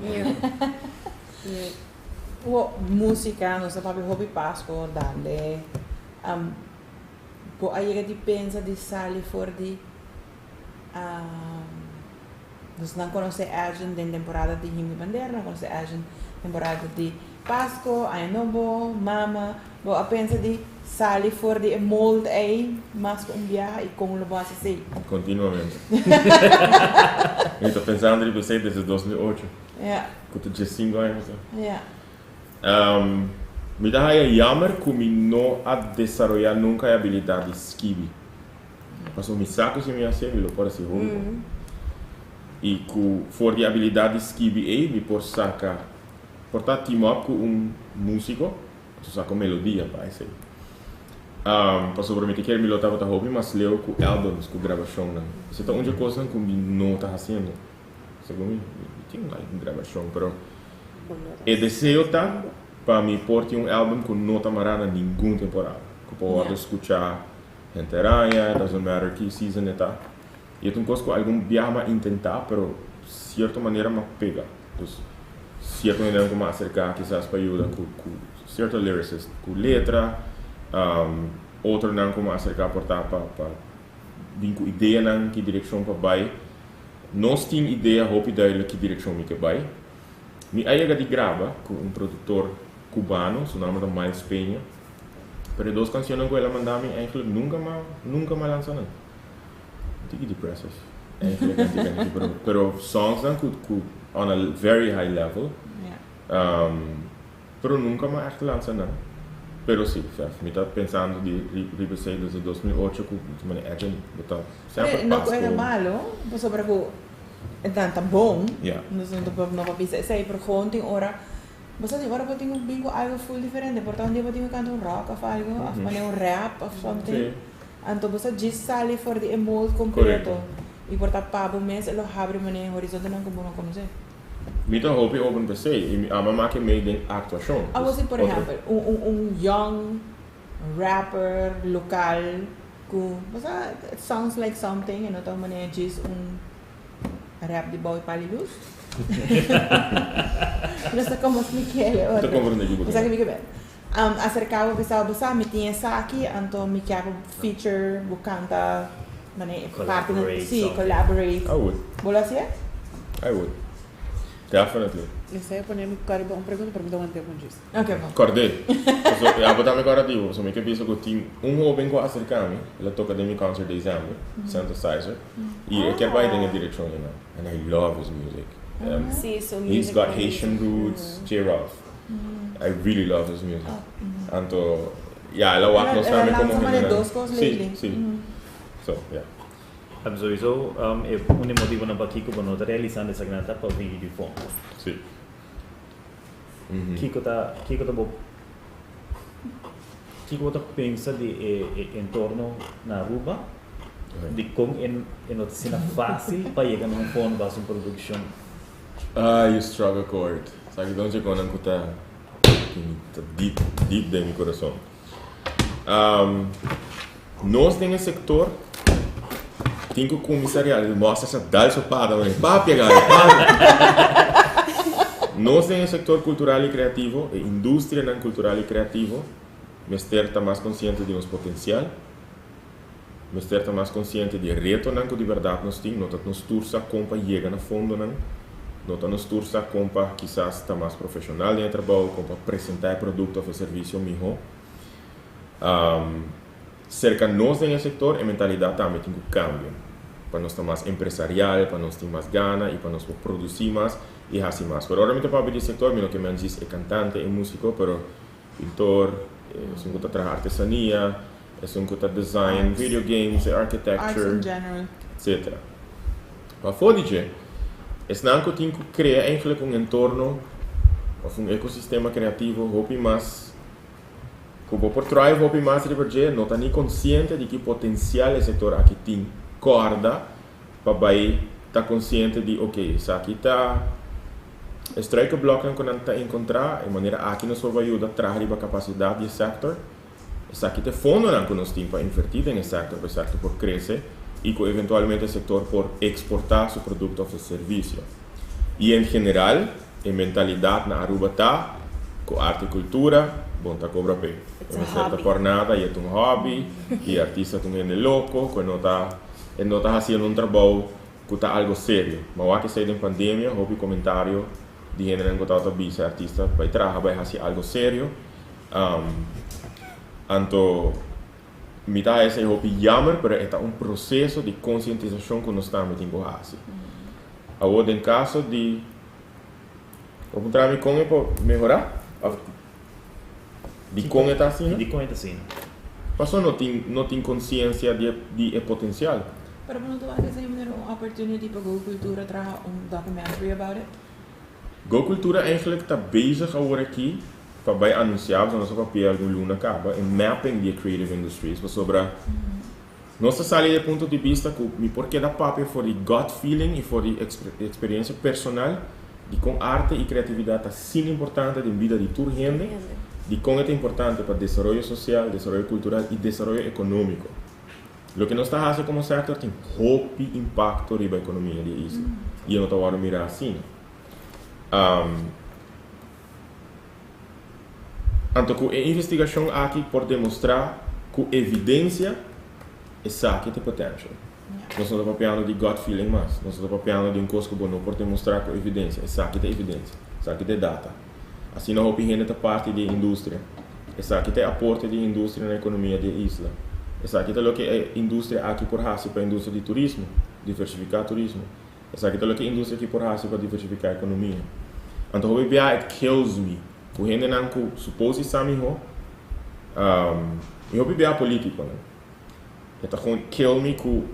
Música, não sei para hobby Páscoa, dande. Po aí que pensa de sair fora de nós não conhecemos a gente na temporada de Himne Bandeira, não conhecemos a gente na temporada de Páscoa, Ano Novo, Mama. Bo a pensa de sair fora de molde aí, mas com viagem e como lo vamos fazer. Continuamente. Eu estou pensando em você desde 2008. Com tu 5 anos. Me dá jammer que me não a desenvolver nunca a habilidade de skibi. Passou me saco se me hacer, me lo pode ser ruim. E que for de habilidade de skibi aí, me por sacar, portar team up com músico, tu saca melodia, pai, sei. Passou por mim que me lo tava hobby, mas leu com álbuns, com gravação, não. Isso é onde coisa que me não tá fazendo. Segundo mim, tinha uma gravação, pero e desejo tá para me portar álbum com não tá marana nenhuma temporada. Que pode escutar Gente Aranha, doesn't matter que season tá. E eu tenho coisa que algum viaja a tentar, pero de certa maneira me pega. Então, cierto nivel como acercar quizás para ayudar con cierto lyricist, con letra, otro não como acercar portar para vir com ideia não que direção para vai. Nós temos ideia, hope duidelijk que direção me que vai. Me aí de grava com produtor cubano, seu nome é Miles Peña. Pero duas canções que ela mandava eigenlijk nunca mais lançou não. Tiki depressive. Eigenlijk pero songs dan on a very high level. Yeah. Pero nunca mais echt lançou não. Pero sim, me está pensando de Riverside desde 2008 com uma agent, botar sempre Não é malo, sobre que é tão bom. Yeah. Não vai pensar, sei, pero gewoon tem hora. Basta di ora pati ng bingo algo full differente, portanto hindi pati canto un rock of algo, of un rap of something. Sì. Anto basta just sali for the mold completo. Corretto. E porta pabo mes e lo abre mane horizonte não como não como sei. Me está hope open para sei, a mamá que me den actuação. I was por exemplo, young rapper local ku basta it sounds like something, and então mane just rap de boy palilus. Basta como se Michele ora. Estou compreendendo. Basta que me quer. Acercava pessoal, basta me tinha essa aqui, então me quer feature, canta, mane parte do collaborate. I would. Bola assim? I would. Definitely. Isso aí é para mim, cara, uma pergunta para me dar um tempo disso. Ok, bom. Acordei. A botar me corativo, so me que penso que tem jovem que acerca-me, ele toca de meu concert de dezembro, Synthesizer, e ele quer vai na direção, you know, and I love his music. Sim, so He's got Haitian roots, J. Ralph. I really love his music. Anto, yeah, ela walk nos sabe como ele dos coisas lately. Sim. So, yeah. Sowieso é motivo na Kiko para nós realizar essa grande para vir de fome. Sim. Kiko tá pensa de entorno na Aruba, de como é notícia fácil para chegar num fone para uma produção. You struck a chord. Sabe de onde eu não tá deep dentro do coração. Nós temos esse sector. Tem que comissariar, mostra essa dalça para pegar. Nós temos o setor cultural e criativo, a indústria não cultural e criativo, mas está mais consciente de nosso potencial, mas está mais consciente de reto não que de verdade nós temos, não nos tursa compa chega na fundo não nos tursa compa quizás está mais profissional dentro do trabalho, compa apresentar produto ou serviço melhor. Cerca de nós nesse setor, a mentalidade também tem que cambiar. Para nós estar mais empresarial, para nós ter mais gana e para nós produzir mais e fazer mais. Por agora, eu estou para o setor, eu não diz é cantante, é músico, mas pintor, é um que trabalha artesania, é um que design, Arts. video games, architecture, Arts in general. etc. Mas for dizer, é não que tem que criar eigenlijk entorno, ou ecossistema criativo, hope mais. Como por trás vou mais reverger, não está nem consciente de que potencial esse setor aqui tem corda para vai estar consciente de ok, isso aqui está strike block não está encontrar de maneira aqui nos vai ajudar a trazer a capacidade do setor, isso aqui tem fundo não que nós temos para invertir nesse setor para o setor por crescer e que eventualmente o setor por exportar seu produto ou seu serviço. E em geral, a mentalidade na Aruba está com arte e cultura. Bom, tá cobra bem. É uma certa jornada e é um hobby, e artista também é louco, quando não tá fazendo um trabalho que tá algo sério. Mas o que sai da pandemia, houve comentário de gente que tá bisa artista vai trabalhar, vai fazer algo sério. Então, me tá esse houve jammer, mas é um processo de conscientização que nós estamos tendo que fazer. Agora, em caso de o trabalho com ele para melhorar, de como está assim? De como está assim. Passou não tem consciência de potencial. Pero não tu acha que é uma opportunity para Go Cultura trazer documentary about it? Go Cultura eigenlijk está bezig agora aqui para vai anunciar no nosso papel do Luna Caba em mapping de creative industries sobre nossa saída de ponto de vista que porque da papel for the gut feeling e for the experiência personal de com arte e criatividade está sim importante na vida de toda gente. De cómo es importante para el desarrollo social, desarrollo cultural y desarrollo económico. Lo que nos está haciendo como sector tiene un impacto en la economía de isla. Y no te voy a mirar así. Então, com a investigação aqui por demonstrar com evidência essa aqui tem potential. Nós não estamos falando de gut feeling mais. Nós estamos falando de um coisa que não por demonstrar com evidência. Essa aqui tem evidência. Essa aqui tem data. Assim não houve gente parte da indústria. Essa aqui tem aporte de indústria na economia da isla. Essa aqui tem o que é indústria aqui por raça para a indústria de turismo, diversificar turismo. Essa aqui tem o que é indústria aqui por raça para diversificar a economia. Então, o BBA it kills me. O gente não supose sabe o BBA político, né? Então, kill me com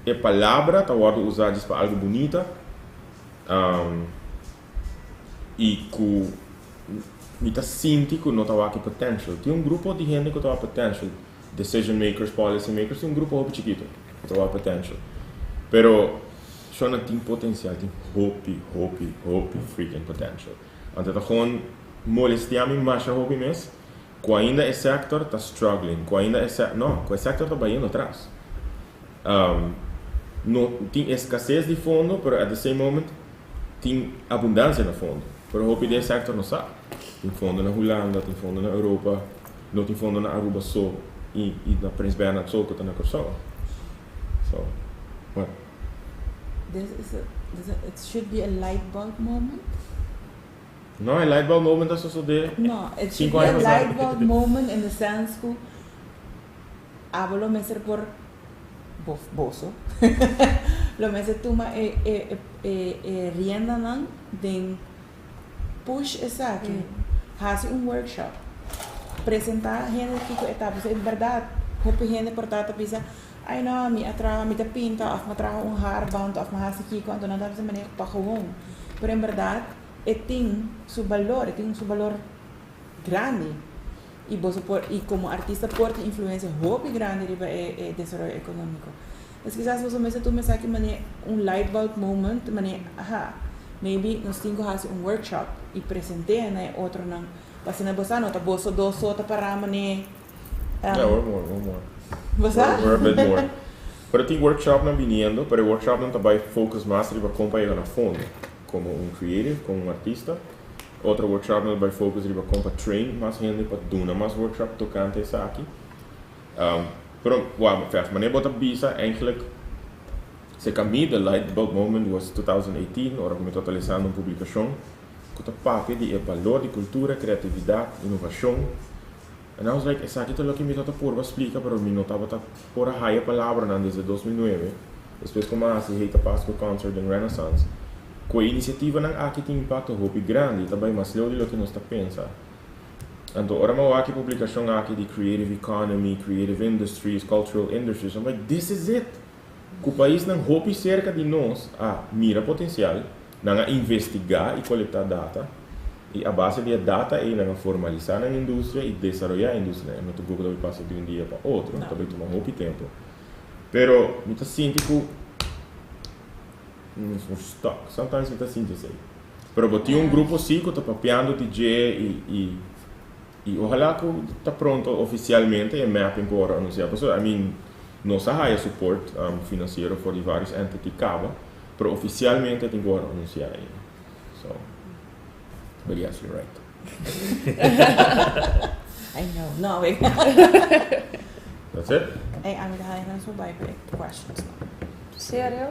a palavra tá usada para algo bonita e com me tá sinto que não tá aqui potential. Tem um grupo de gente que tá potential, decision makers, policy makers, tem um grupo muito chiquito que tá potential. Pero só não tem potencial, tem hope freaking potential. Então tá com molestar-me mais a hope mesmo. Que ainda esse sector está struggling, que ainda esse sector está baiando atrás. Não tem escassez de fundo, mas at the same moment tem abundância de fundo. Mas o esse sector não sabe. Tem fundo na Holanda, tem fundo na Europa, não tem fundo na Aruba só e na Prince Bernhard só que está na Kosovo. So, what? It should be a light bulb moment. Não, é light bulb moment só de. No, it should be a light bulb moment in the sense que hablo mesmo por boso. Lo mesmo toma rienda nan den push essa aqui. Faz workshop. Apresentar a gente que etapas é verdade. Hope gente portata pensa, ai não, me atra me pinta, of me traga haarband of me hace aqui quando não dá para maneira para gewoon. Pero em verdade tem seu valor grande e como artista porta influência muito grande riba o desenvolvimento econômico. Mas quizás você mesmo tu me sabe que light bulb moment, maybe nós temos que fazer workshop e apresentar né outro não, mas na bossa não tá bossa dois sota para mané. We're more. Você? We're a bit more. Pero tem workshop não vindo, pero o workshop não tá vai focus mais riba companhia na fundo. Como creative, como artista. Outro workshop não vai focus riba como train mais gente para duna mais workshop tocante essa aqui. Pero mas nem bota bisa eigenlijk se caminho the light bulb moment was 2018, ora como totalizando uma publicação que tá papo de valor de cultura, criatividade, inovação. And I was like, essa aqui tá lo que me tota por explica, pero me notava tá por a higher palavra não desde 2009. Depois como assim, Heita Pasco Concert in Renaissance. Com a iniciativa não aqui tem impacto muito grande, também mais leu do que nós está pensando. Então, ora mal aqui publicação aqui de creative economy, creative industries, cultural industries, I'm like, this is it. Que o país não hope cerca de nós a mira potencial, não a investigar e coletar data, e a base de data é não formalizar na indústria e desenvolver a indústria. Não estou Google que passa de um dia para outro, também toma muito tempo. Pero, me está sentindo stuck. Sometimes it's assim de ser. Pero tem um grupo assim que está papeando DJ e ojalá que está pronto oficialmente e mapping para anunciar. So, I mean, não se há suporte financeiro para várias entidades cava, pero oficialmente tem que anunciar aí. So, but yes, you're right. I know. No, wait. That's it? Hey, I'm going to buy questions. Sério?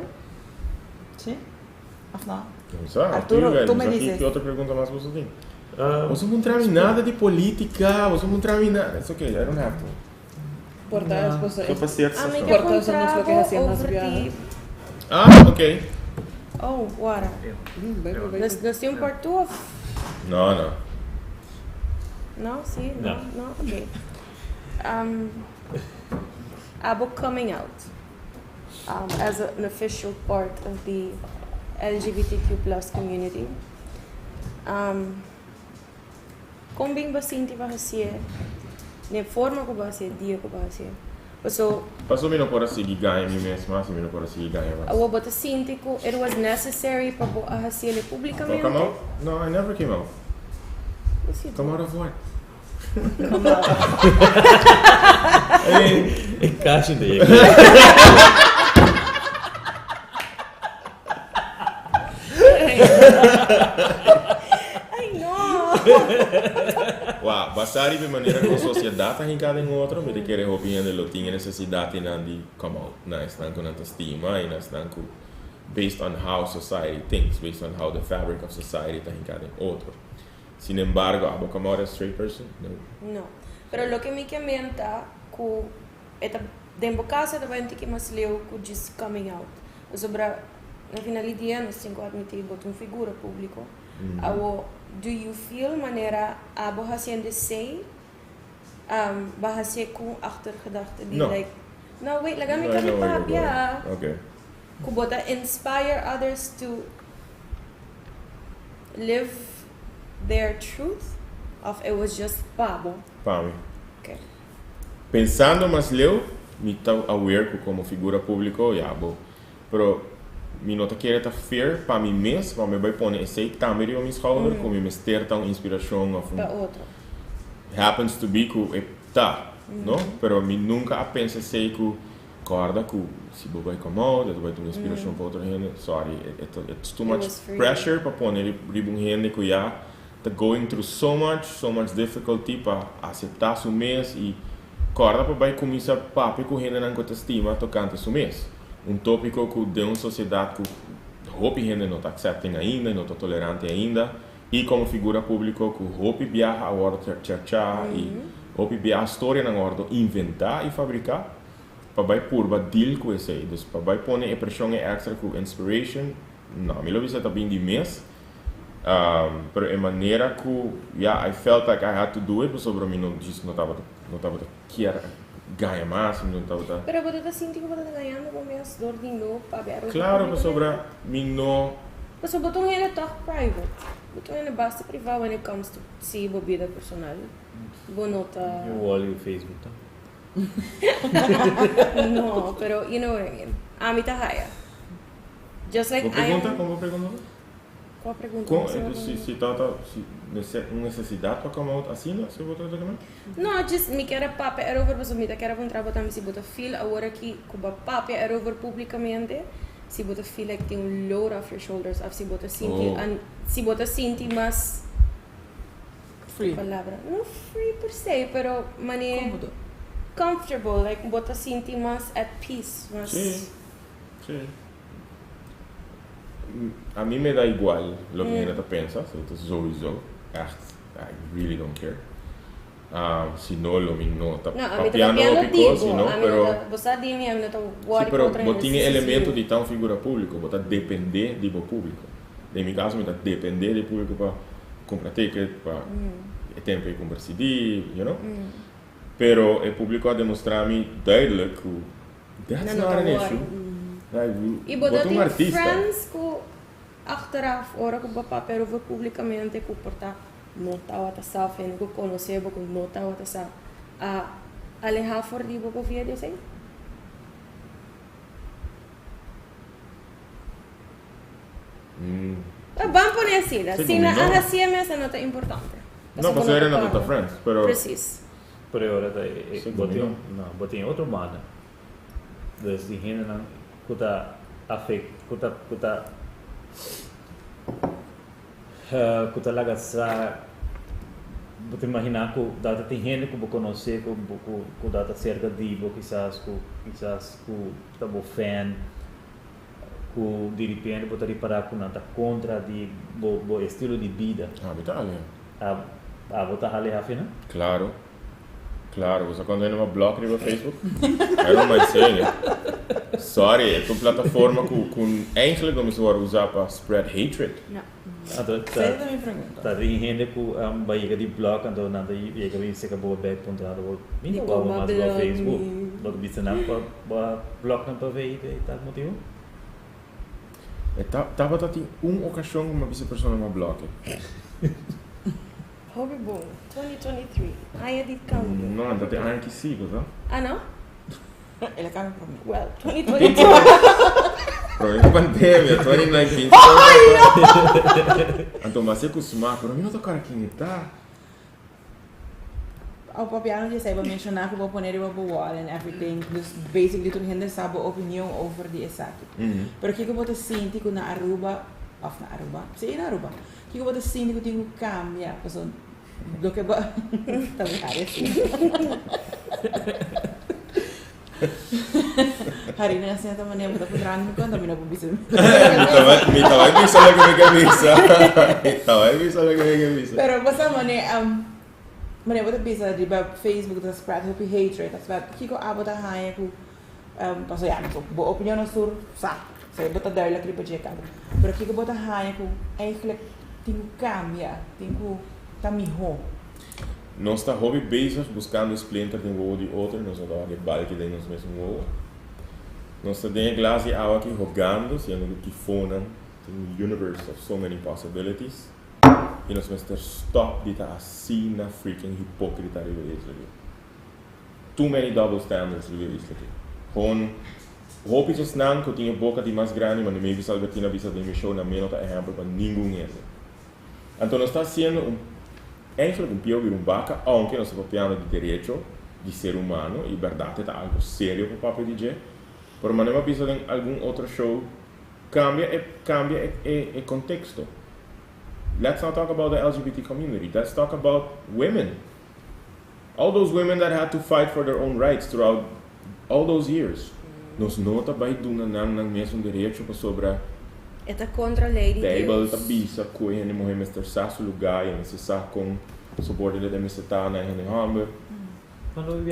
Sim? Of não? Não sabe? Arturo, tu me aqui, dizes. que outra pergunta mais você tem? Você não traz nada de política, você não traz nada. It's okay, I don't have to. Portar as pessoas. Só para ser A minha Corta essa música que contrato recém nas over viagens. ti. Ok. Oh, wara. Nós temos part 2? Não. No, sim, no, No. no, okay. A book coming out as an official part of the LGBTQ+ community. Como bem bastante vai ser, ne forma que vai ser, dia que vai ser. So, Passou me não pode seguir ganha me mesmo, mas me não pode seguir ganha mais. eu vou sinto que it was necessary para a ser publicamente. Come out? No, I never came out. Yes, Come out of what? Encaixe daí. Ai, não! Wow, basari de maneira como a sociedade em cada outro, me querer opinião de lo tinha necessidade na de come out, na estão com tanta estima e na estão com based on how society thinks, based on how the fabric of society está em cada outro. Sin embargo, abo come out as straight person? No. No. Pero lo que me comenta que eta dentro casa também tem que mais leu que just coming out. Sobre na finalidade nós temos que admitir botar uma figura pública. Do you feel maneira abo haciendo sei bahasa com achtergedachte die No. like no wait laga me I kami know where you're papia going. Okay. kubota inspire others to live their truth of it was just pabo. Para mim. Okay. Pensando mais leu, me tá aware que como figura pública, já bom. Pero me nota que ele tá fair para mim mesmo, mas me vai pôr esse câmera ao meu schouder, como me ter tão inspiração of Para outro. happens to be que tá, não? Pero me nunca pensa sei que corda que se você vai como, você vai ter uma inspiração para outra gente. Sorry, it's too much was free. pressure para pôr ele um gente que já tá going through so much difficulty para aceitar seu mês e corda para vai começar papo com gente não que estima tocante seu mês. Tópico que de uma sociedade que hope gente não está accepting ainda, não está tolerante ainda, e como figura pública que hope viaja a hora tchá e hope viaja a história na hora inventar e fabricar, para vai purba deal com isso aí, dus para vai pôr a pressão extra com inspiration, não, me lo vi também de mês, pero é maneira que, I felt like I had to do it, sobre mim não estava querer ganhar mais, não estava. Pero você está sentindo que você está ganhando com meus dor de novo para ver o Claro, mas sobre mim não. Mas o botão ele é talk private. O botão ele basta privado when it comes to si vida personal. Bonota. Eu olho o Facebook, tá? No, pero you know what I mean. A mí tahaya. Just like Como I pergunta? am. Como pergunta? Qual a pergunta? Com, Você vai se necessidade para como assim, não? Se botar também? No, just me quero papo erover mas me quero encontrar botar se botar feel agora que kuba papo erover publicamente. Se botar feel like tem load off your shoulders, of se botar sinti se botar sinti mas Free. palavra. Não free per se, pero mane Cómodo. comfortable, like botar sinti mas at peace, mas Sim. A mim me dá igual o que a gente pensa, sowieso. Echt, I really don't care. Se não, lo mim não tá no, a mí papiando también o lo pico, digo, se não, a mí pero no você dime, a mí no tá sim, worry pero contra botinha necessidade. elemento de tão figura pública, botar depender de bo público. Em meu caso, me tá depender de público para comprar ticket, para tempo de comprar CD, you know. Pero o público a demonstrar-me duidelijk que that's No, not tá an worry. issue. Like, E botar bota artista. friends que achteraf, ora que o papel erover publicamente que portar nota ou até sabe, que conhecer, que nota ou até sabe. Alejar for di bo via de sei. Vamos poner assim, Sí, se na combinó. assim essa nota importante. No, pues era na Dota Friends, pero Preciso. Por agora, Sim, botei outro modo. Dus diegene dan, kuta affect, kuta lagasa, você imaginar que data tem gente que você conhece, que data cerca de quizás que tá bom fan, que de repente você reparar que não está contra de bo estilo de vida. Itália. Você hali hafina? Claro. Claro, você quando é numa blog no Facebook, eu não sei, né? Sorry, é uma plataforma que eigenlijk não se pode usar para spread hatred. Não. Essa é a minha pergunta. Tá de gente que vai de blog então nada ia que se acabou bem pontuado vou minha Igual boa uma mais no blog. Facebook vou bisa na para blog não para ver e tal motivo Tava tem uma ocasião que uma pessoa numa blog. Hobby bom. 2023. Ai, é de caldo. Não, ainda tem ano que siga, tá? Ah, não? Ele acaba para mim. Well, 2022. Problema pandemia, 2019. Então, mas é acostumar, pero não tô cara quem tá. O papiano de saiba mencionar que vou poner ele para o wall and everything. Dus basically toda gente sabe a opinião over the exato. Pero que eu vou te sentir que na Aruba, of na Aruba, sim na Aruba. Que eu vou te sentir que tenho cambia, pessoa do que ba também hari assim. Hari na assim também eu vou dar no conta mina bisa. Mi tawag bisa lagi may camisa. Tawag bisa lagi may camisa. Pero basta mane bota bisa di ba Facebook das spread happy hatred das ba kiko abota haya ku paso ya no bo opinião sur sa saya bota duidelijk die budget kan. Pero kiko bota haya ku eigenlijk tem cambia, tem ku tamiho. Nós está hobby bezig buscando splinter de um de outro, nós não dá balque de nós mesmo o. Nós está dentro classe água aqui jogando, se ando que fona, tem um universe of so many possibilities. E nós vamos ter stop de tá assim na freaking hipócrita de vez ali. Too many double standards de vez ali. Gewoon hoop is snel que tinha boca de mais grande, mas nem visa Albertina visa de show na menos tá exemplo para nenhum esse. Então nós está sendo eigenlijk um pio vir vaca, aunque nós estamos falando de direito de ser humano e verdade é algo sério para o papo DJ. Por mas não precisa de algum outro show cambia o contexto. Let's not talk about the LGBT community. Let's talk about women. All those women that had to fight for their own rights throughout all those years. Nós não tá vai do não mesmo direito para sobre Eta contra a lei de Deus. Deus. Bisa ko hen mo hem Mr. Sasu lugar e nesse saco com subordinate de Mr. Tana hen hamber. Quando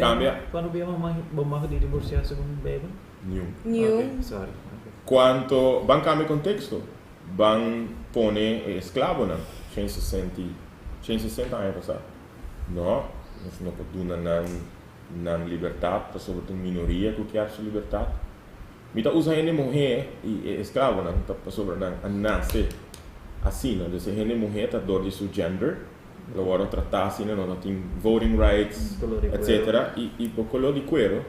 vier mamãe de divorciar segundo bebê? New. Okay, sorry. Okay. Quanto van cambia contexto, van pone esclavo na 160 anos passado. Não, nós não podemos na liberdade para sobre uma minoria que quer sua liberdade. Mita usa hene mulher e escravo na para sobre na nasce assim, né? Desse hene mulher tá dor de seu gender, agora tratar assim, não tem voting rights, etc. E por color de cuero,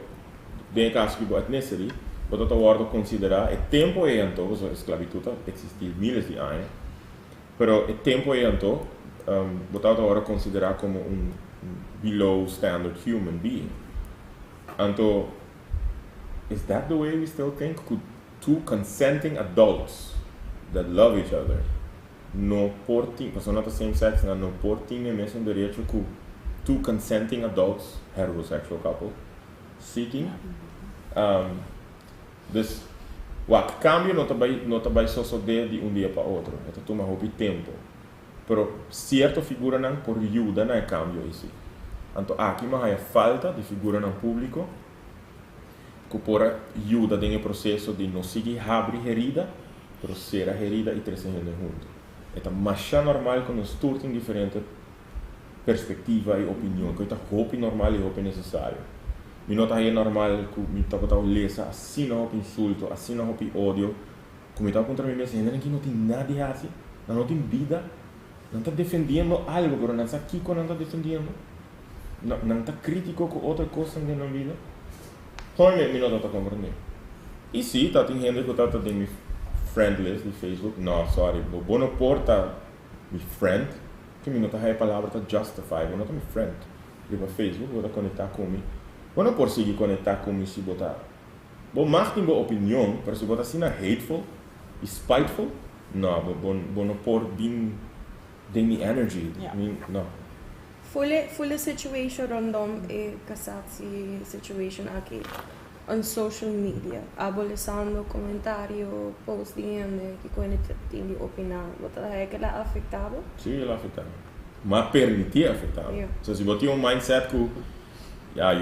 bem caso que o ethnicity, pode agora considerar é tempo e então a esclavitud existir milhares de anos, pero é tempo e então pode agora considerar como below standard human being. Então is that the way we still think? Could two consenting adults that love each other no porting, because not the same sex, no porting é mesmo direito que two consenting adults, heterosexual couple, seeking. Dus wat cambio não tá só de dia para outro, é toma hobby tempo. Pero certa figura não por ajuda não é cambio isso. Então aqui mas falta de figura não público que por ajuda no processo de não seguir abrir herida, pero ser a herida e trazer gente junto. É mais normal que nós turtem diferente perspectiva e opinião, que é roupa normal e roupa necessário. Me nota é normal que me toca lesa assim não roupa insulto, assim não roupa ódio, como está contra mim mesmo, ainda que não tem nada assim, não tem vida, não está defendendo algo, pero não está aqui quando não está defendendo, não está crítico com outra coisa na vida. Honey, me não está compreendendo. E sim, tá tem gente que tá tem me friend list de Facebook. Não, sorry, vou não porta me friend, que me não tá a palavra tá justify, vou não tá me friend. Liga Facebook, vou tá conectar comigo. Vou não por seguir conectar comigo se botar. Vou mais tem boa opinião, para se botar assim na hateful, spiteful. Não, vou não por bem de me energy, não. Full situation random e casati situation aqui on social media. Abolizando comentário, post dizendo que quando tem opinar, você é que ela afetado? Sim, ela afetado. Mas permitir afetado. Yeah. So se você tem mindset que you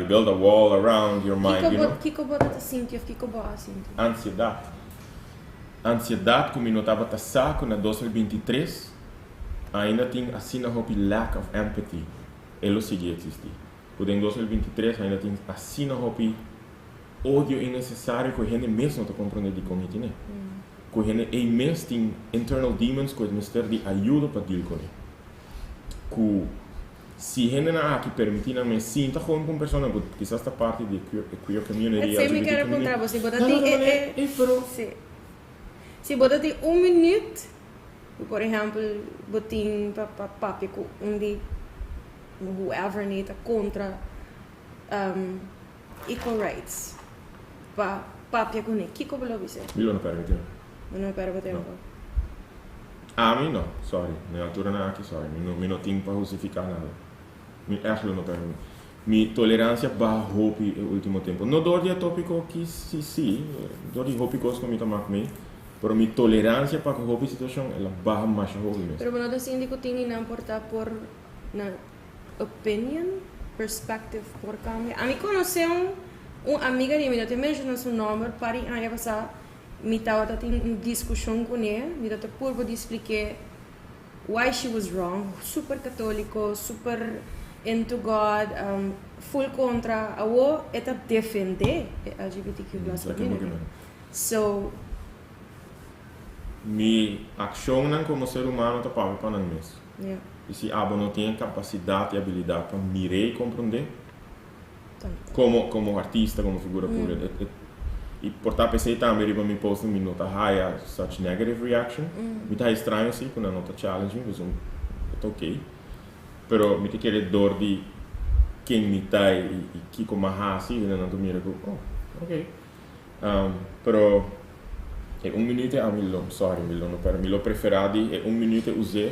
build a wall around your mind, you know. Que você sente, que você sente? Ansiedade como eu estava tá saco na 2023, ainda tem assim a lack of empathy. Ele sigue existir. Porque em 2023 ainda tem assim a ódio innecessário que a gente mesmo não está compreendendo com ele, né? Que a gente imenso tem internal demons que a gente precisa de ajuda para deal com ele. Que se a gente não aqui permitir não me sinta com pessoas que quizás esta parte de queer community, LGBT community. Contra você, se você tem minuto, por exemplo, botin papi com whoever neta contra equal rights. Papi com ele, que como lo dice? Eu não permito. Não permite tempo. A mim não, sorry. Na altura não é aqui, sorry. Eu não tenho para justificar nada. Eu não tenho. Minha tolerância barra roupa no último tempo. Não dou de tópico que sim, dou de roupa que eu me tomar comigo. Pero minha tolerância para roupa e situação ela barra mais roupa mesmo. Pero bueno, assim indico tini não importa por na opinion, perspective por cambio. A mim conheci amiga de mim, eu te menciono seu nome, para aí passar, me estava tendo uma discussão com ela, me estava por de explicar why she was wrong, super católico, super into God, full contra, eu eta defender LGBTQ+ community. So, minha ação como ser humano está para nós mesmos. yeah. E se a não tem capacidade e habilidade para mirar e compreender, como artista, como figura pública, e por estar pensando também, eu me posto me nota high such negative reaction, me está estranho assim, quando a nota challenging, mas é ok. Pero me te querer dor de quem me está e que como assim, e não mira que ok. Pero é minuto a mim sorry, me lo preferado é minuto usar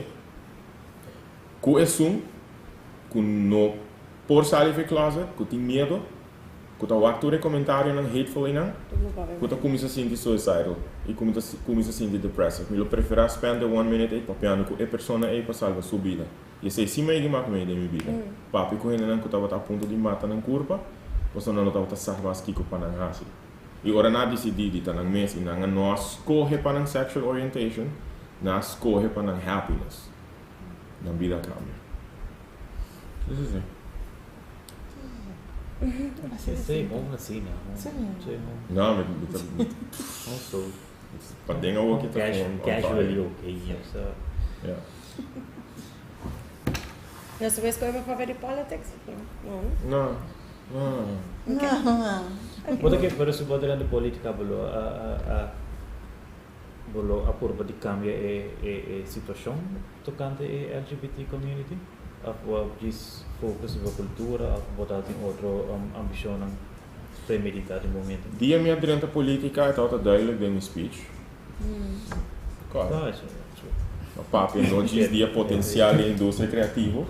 com isso, com no por sair de closet, com tem medo, com tá o comentário não hateful não, com tá começa a sentir suicidal e começa a sentir depressive. Me lo preferar spend 1 minute para piano com a pessoa aí para salvar sua vida. E se cima aí marca meio da minha vida. Papi com ele não que estava a ponto de matar na curva, você não estava a salvar as kiko para não assim. E ora na decidi tá nang mês e nang nós escolhe para nang sexual orientation, nós escolhe para nang happiness. Na vida cambia. Isso é. Sei, bom assim, né? Não, mas Also, para dengar o que tá casually okay, yes. Yeah. Nós vamos escolher para ver politics? Não. Não. Bota que para se botar na política bolo a curva de cambio é situação tocante a LGBT community, a diz focus na cultura, a botar em outra ambição premeditada no momento. Dia minha durante a política é toda duidelijk in mijn speech. Claro. A papi não diz dia potencial da indústria criativa.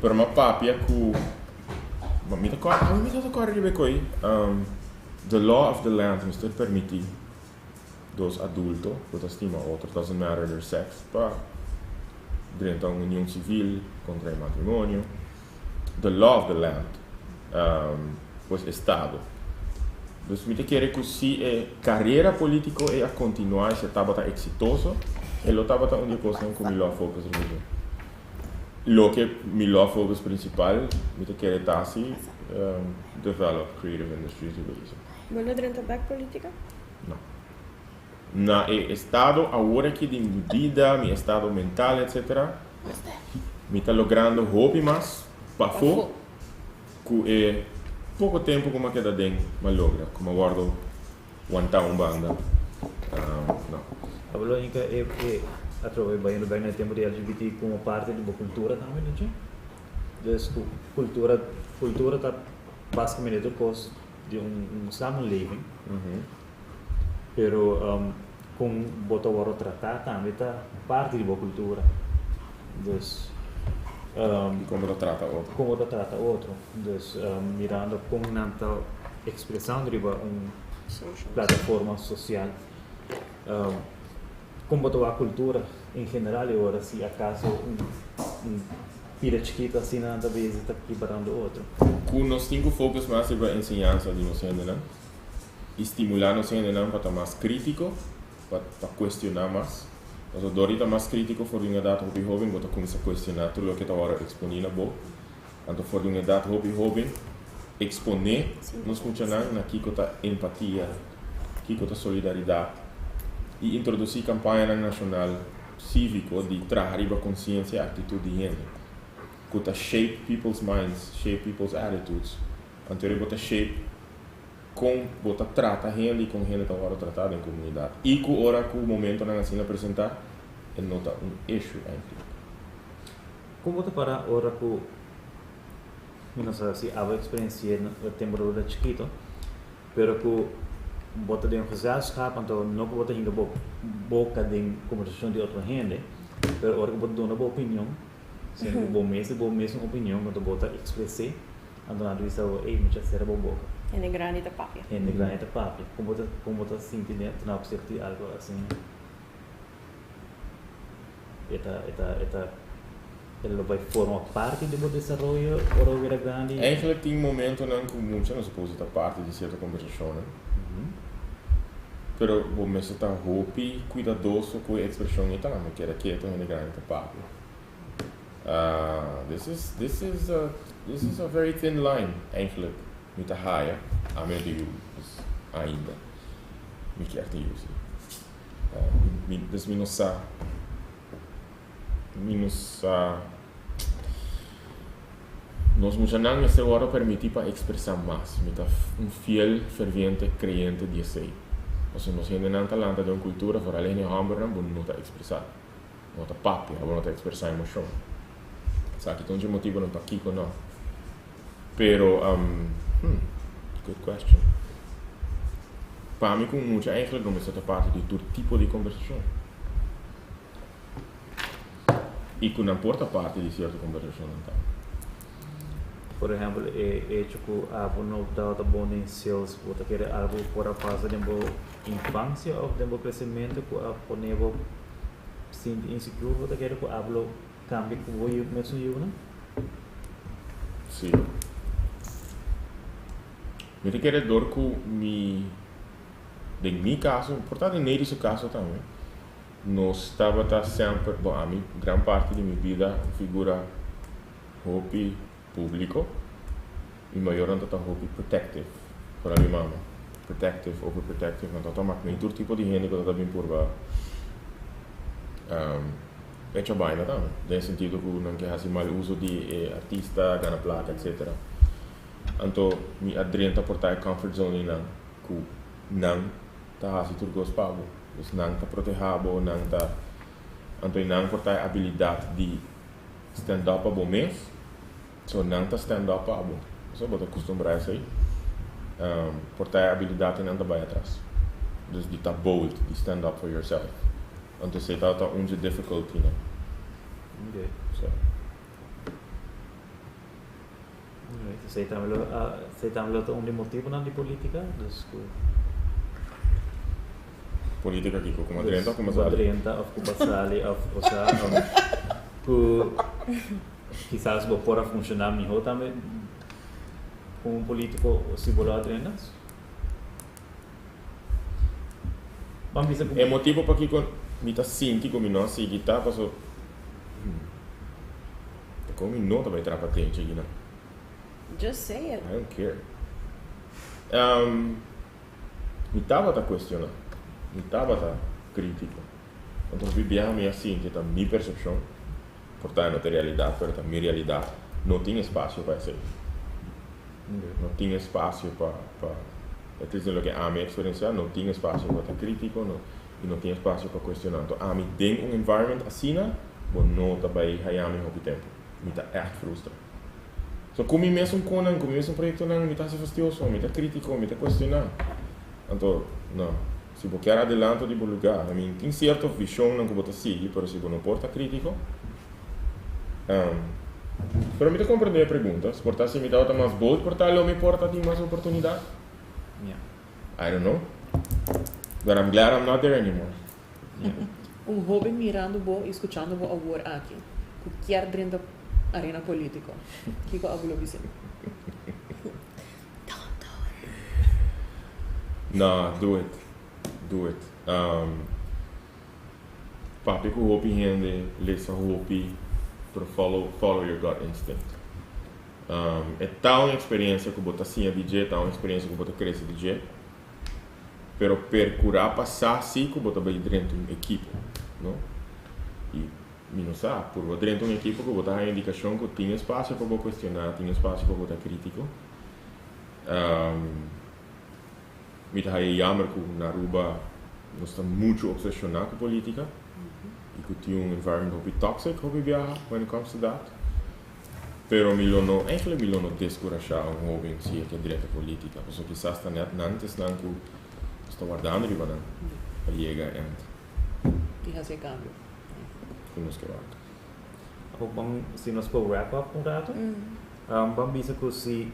Pero uma papi é que me toca ribecoi. The law of the land nos permite dos adultos, que estima outro, doesn't matter their sex, para dentro uma união civil, contra o matrimônio. The law of the land, pois Estado. Então, me quer que se a carreira política é a continuar, se estava exitoso, ele estava onde coisa com o melhor focus religião. Lo que melhor focus principal, me quer estar assim, develop creative industries e isso. Você dentro da política? Não. Na estado agora que de vida, meu estado mental, etc. Me está logrando hobby mais para fora, que é pouco tempo como que dá dentro, mas logra, como guardo aguentar banda. Não. A Bolonha é através do bem no tempo de LGBT como parte da cultura também, não é? Então, cultura está basicamente coisa de samenleving, pero com botar o tratar também está parte da cultura. Então, como lo trata outro? Como lo trata outro. Então, mirando como nanta expressão de uma plataforma social. Como botar a cultura em geral, agora se acaso pira chiquita assim nada vezes está preparando outro. Com nós temos focus mais sobre a ensinança de nós ainda, estimular nós ainda para estar mais crítico, para questionar mais. Nós dorita mais crítico for uma data hobby jovem, para começar a questionar tudo o que está agora exponível bom. Então for uma data hobby jovem, exponer nós funcionar na que está empatia, que está solidariedade e introduzir campanha nacional cívico de trazer a consciência e a atitude de gênero. Que shape people's minds, shape people's attitudes. Então bota shape com bota trata gente com gente que agora tratada em comunidade. E que ora que o momento não assim apresentar é nota issue ainda. Como bota para ora que não sei se a experiência no tempo da chiquito, pero que bota de een gezelschap, en dan nog wat hinga boca de conversação de outra gente, pero ora bota dona boa opinião, sendo boa mesma opinião, quando bota expressar, então a vista ei muita será boa boca. En de granita papia. En de granita papia, como bota sentir dentro na opção de algo assim. Ele vai formar parte do desenvolvimento ou virar grande? Eigenlijk tem momento não que muito não se pode estar parte de certa conversação, né? Pero o mesmo está hopi cuidadoso com a expressão e tal, mas que era quieto em grande papo. This is a very thin line, eigenlijk met a haia, a meio de use ainda, me quer te use. Dus minus nós muitas vezes agora permitir para expressar mais, fiel ferviente creyente de sei. Ou seja, nós ainda não talanta de uma cultura fora além de hamburger, não está expressar, não está papi, não está expressar emoção. Sabe que tem um motivo não está aqui com não. Pero good question. Para mim, com muito eigenlijk não é parte de todo tipo de conversação. E que não porta parte de certa conversação então. Por exemplo, tipo, não dá bom em seus, você quer algo para fazer de boa infância ou de bom crescimento, por exemplo, sim inseguro, você quer que algo cambie com o eu mesmo eu, né? Sim. Eu te quero dor com em meu caso, portanto, nesse caso também. Nós estava sempre, bom, a mim, grande parte de minha vida, figura hobby público e maior não está hobby protective para a minha mama. Protective, overprotective, não está mais nem todo tipo de gente que está bem por lá. É que bem, não é? No sentido que não quer fazer mal uso de artista, ganhar placa, etc. Então, me adrenta por estar comfort zone não, que não está fazendo tudo gospel. Dus não está protegido, não está, então não por ter habilidade de stand up a bom mês, so não está stand up a bom, só botar costumbrar isso aí, por ter habilidade não está bem atrás, dus de estar bold, de stand up for yourself, então você está onde difficulty não, okay. So. Você está onde motivo na de política, dus Política aqui, como adrenta ou como adrenta, ou como sali, ou quizás vou pôr a funcionar melhor também como político se vou adrenta. É motivo para que me está sentindo como não se guitar, passou como não também trapa patente aqui não. Just say it. I don't care. Me estava a questionar. Me estava crítico. Então, vivíamos assim, que a minha percepção, portanto, não tem realidade, mas a minha realidade não tinha espaço para isso. Não tinha espaço para é o que a minha experiência, não tinha espaço para estar crítico e não tinha espaço para questionar. Então, a mim tem environment assim, mas não também hayami ao tempo. Me está echt frustra. So, como mesmo com o mesmo projeto, me está se fastidioso, me está crítico, me está questionando. Então, não. Se você quer adelante de um lugar, tem certa visão que você segue, mas se você não porta crítico, para mim compreender a pergunta, se portar se me dá mais bold, portar ou me porta de mais oportunidade? I don't know, but I'm glad I'm not there anymore. Hobby mirando e escuchando agora aqui, que quer dentro da arena política, que eu hablo disso. No, do it. Papi com hopi rende, lesa hopi, para follow your gut instinct. É tal experiência que você sim DJ, tal experiência que você cresce DJ, pero percurar passar sim que você vai dentro de uma equipe, não? E não sabe, por dentro de uma equipe que você tem a indicação que tem espaço para você questionar, tem espaço para você crítico. Me está jammer que na Aruba nós estamos muito obsessionados com política e que tem environment hobby toxic hobby viajar when it comes to that. Pero eigenlijk me não descorajar hobby em si que é direita política, porque quizás está antes não que Sto guardando di banan. Llega and Die has je cambio. conosco che guarda. Ako bang sinos po wrap up um rato? Bang bisa ko si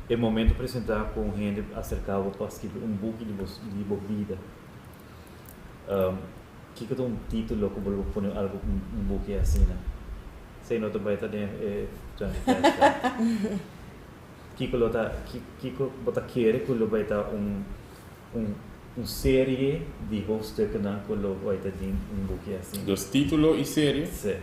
é momento de apresentar com gente acerca para escrever book de vida. Que é um título que eu vou pôr algo book assim, né? Sei não também tá dentro que bota querer que vai estar série de hoofdstukken na que vai estar dentro book assim. Dos título e série? Sim.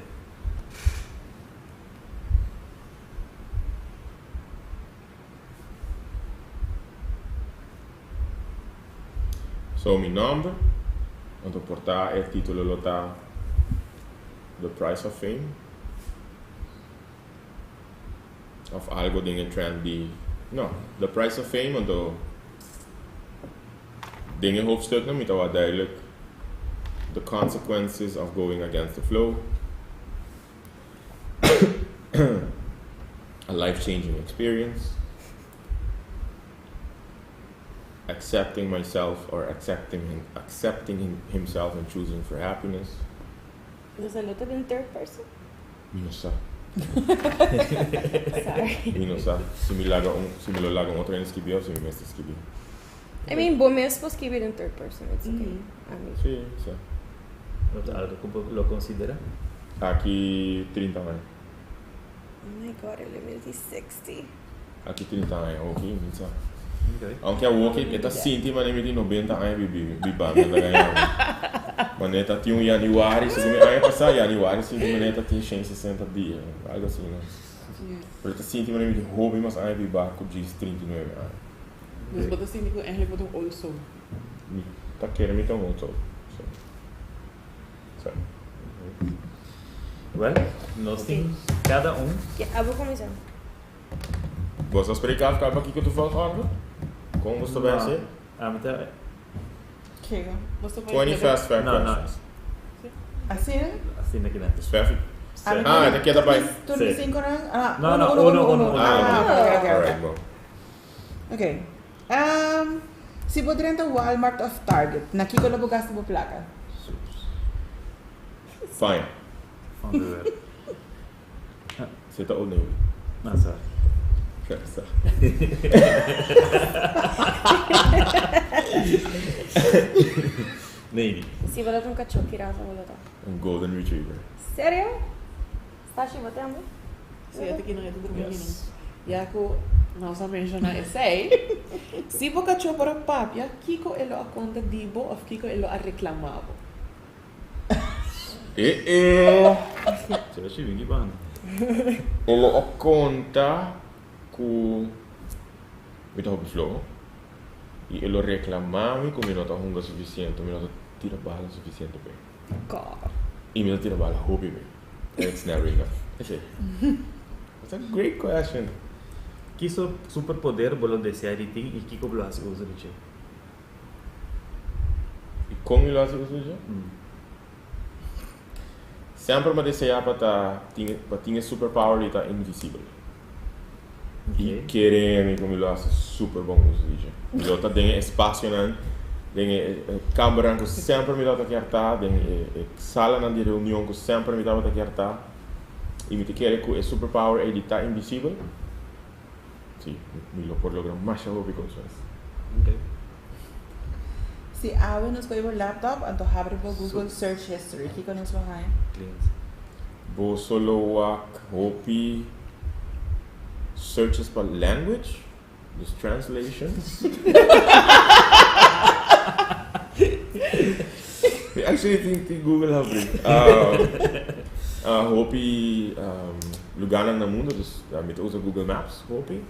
So, mi nome, quando portar il titolo lo tá The Price of Fame. Of algo dingen trendy. No, The Price of Fame, quando dingen hoofdstuk met wat duidelijk the consequences of going against the flow. A life-changing experience. Accepting myself or accepting himself and choosing for happiness. Dus dat loopt in third person? Não sa. Sorry. Não sa. Se me laga outra escrever ou se me mestre escrever. I mean, bom mesmo posso escrever in third person, it's okay. I mean, Sim, sim. Algo que lo considera? Aqui 30 anos. oh my god, ele me diz 60. Aqui 30 anos, ok, não sa. Okay. Anche a walking, eta sinti ma ne mi di 90 anni biba, ma ne ta ti un januari, se come anni passati januari, sinti ma ne ta ti 160 dias, algo assim, né? Pero ta sinti ma ne mi di hobby mas anni biba com 39 anni. Dus wat is die niet eigenlijk wat een old soul? Ta quer me tão muito. So. Well, nós temos cada Ja, vou começar. Você explicar ficar aqui que tu faz algo? Como você vai ser? Amita, Kijk, 20 fast fact No, no. questions. assim, né? assim daqui na. Is fair? Ah, daqui é da pai. Toen Sim. is 5 orang? Ah, No, uno. Ah, oké. alright, bom. Oké. Si podrían to Walmart of Target, nakiko na bugas mo plaka. Fine. Van de weer. Você tá ou não? Nossa. Essa. Nee. Si vă dați un cachorro pirata, vă dați. Golden Retriever. Sério? Está se batendo? Sim, até aqui não é tudo menino. Yes. E ako, nossa mencionar essay. Se você cachou para papia, Kiko elo a conta dibo of Kiko elo a reclamavo. Você vai chegar aqui, mano. Ele a conta com mitä hobby flow. E ele reclamava que não tá hunga suficiente, não tá tira bala suficiente bem. God. E não tira bala hobby bem. It's never enough. That's a great question. Que superpoder bolo desejar de ti e que bolo hace uso de ti? E como ele faz isso? Sempre me desejar para ter superpower e tá invisível. E querem como ele faz super bom uso disso. Ele tá tem espaço né, tem câmera que sempre me dá para querer tem sala na reunião que sempre me dá para querer e me quer que é superpower ele tá invisível. Sim, me lo por lograr mais hobby com isso. Okay. Si awe nos ko yung laptop, anto habre po Google Search History. Kiko nos mga Clean. Bo solo wak hopi searches for language, this translations. I actually think Google have it. Hopi lugar na mundo, dus met usa Google Maps, hopi.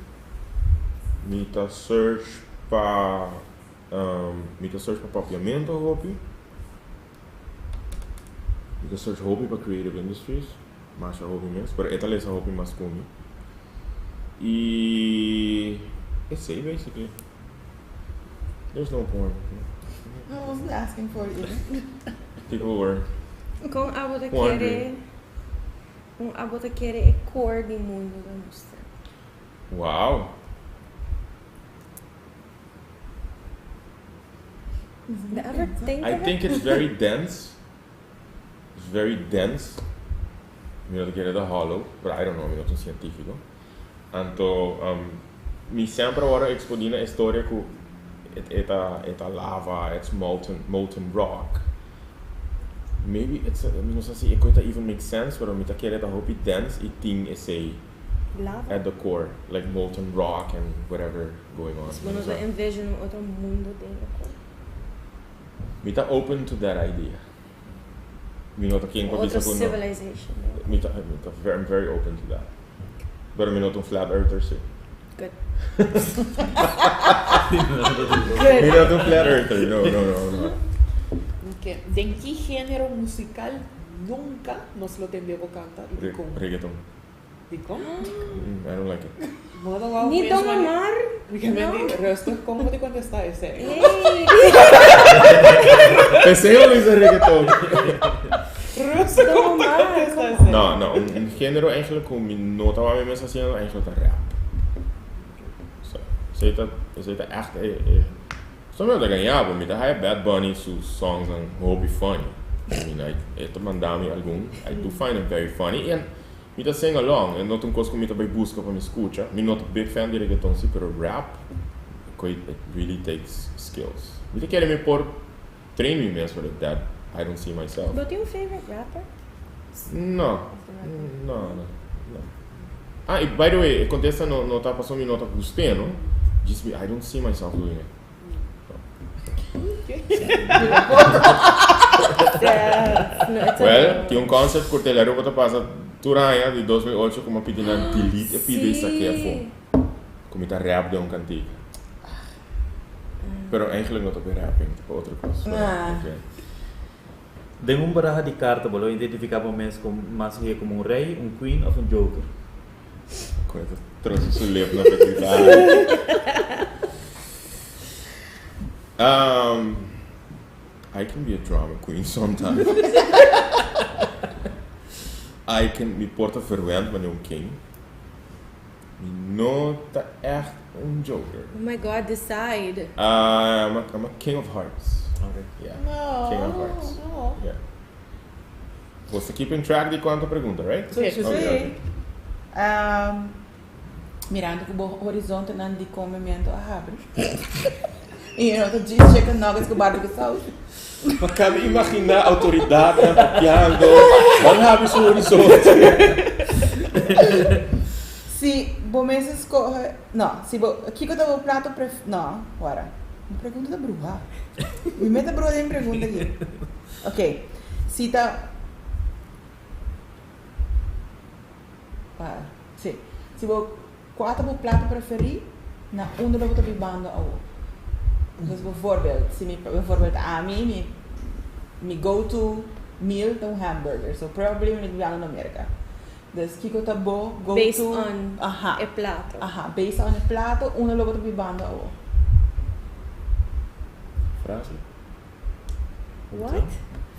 Mita search pa papiamento, hopi. Mita search hopi pa creative industries, mas hopi mesmo, pero esta é hopi mas comi. E it's it basically. There's no point. No, I wasn't asking for it. People were Com abo de Wondering. querer abo de querer é cor do mundo da mostra. wow. Ever think I of think it? it's very dense. It's very dense. Mi non chiede da hollow, but I don't know, mi non sono scientifico. Anto, mi sempre ora explodina a storia cu eta lava, it's molten rock. Maybe it's, non so se it even makes sense, pero mi ta chiede da hope it dense, it thing is a Lava? at the core, like molten rock and whatever going on. Dus we moeten envision een otro mundo dentro. Mi ta open to that idea. Mi non ta king pa Otro bisa kuno. civilization. I'm very open to that. Pero mi not un flat earther si. Good. Mi Good. not un flat earther, no. Okay. ¿De qué género musical nunca nos lo tendemos cantar? ¿Y cómo? Reggaeton. ¿Y cómo? I don't like it. Modo wow, Niet mensen, Don Omar? Porque me di rustig, ¿cómo te contestas ese? Hey. Pensé o dice reggaeton? Rustig, Don ¿cómo te Omar, contestas ese? No, un género eigenlijk hoe mi nota waar mensen haciendo eigenlijk dat rap. So, is het echt soms dat ganhava, mi da Bad Bunny sus songs and will be funny. I mean, ito mandami algum, I do find it very funny and mi da sing along, and not un coisa que mi da vai busca para me escucha. Mi not a big fan de reggaeton, sim, pero rap, it really takes skills. Mi da querer me por train me mesmo with that. I don't see myself. But your favorite rapper? No. Ah, e by the way, a contesta não tá passando minha nota gustando. Diz me, I don't see myself doing it. Well, tinha concept por telero que passa Turanha de 2008 como pedindo delete e pedir isso aqui a fome. Como tá rap de cantiga. Pero eigenlijk não tá bem rapping, tipo outra coisa. Okay. Tem baraja de carta, bolo, identificar para mens como mais como rei, queen ou joker. Coisa trouxe seu lepo na petridade. I can be a drama queen sometimes. I can me porta verwend wanneer king. Not echt joker. Oh my god, decide. I'm a king of hearts. Okay. Yeah. No, King of hearts. no. Yeah. Você keeping track de quanto pergunta, right? Sim, Sim. Okay. Mirando que o horizonte não de comimento abre. E eu tô dizendo chicken nuggets com barulho de saúde. Maar kan je imaginar autoridade piando? Dan heb je zo'n horizonte. Se você escorre. Não, se você. Aqui que eu o prato preferido. Não, agora. Uma pergunta da Brua. Me meta a Brua em pergunta aqui. Ok. Se tá. Para. Sim. Se você. Qual é o prato preferido? Na onde eu estou bebendo ao. Dus bijvoorbeeld a mim, me go-to meal é hamburger. So probably when we are in America. Dus kiko tabo go Based to on a plato. based on a plato, uno logo to bibanda o. Frase. What?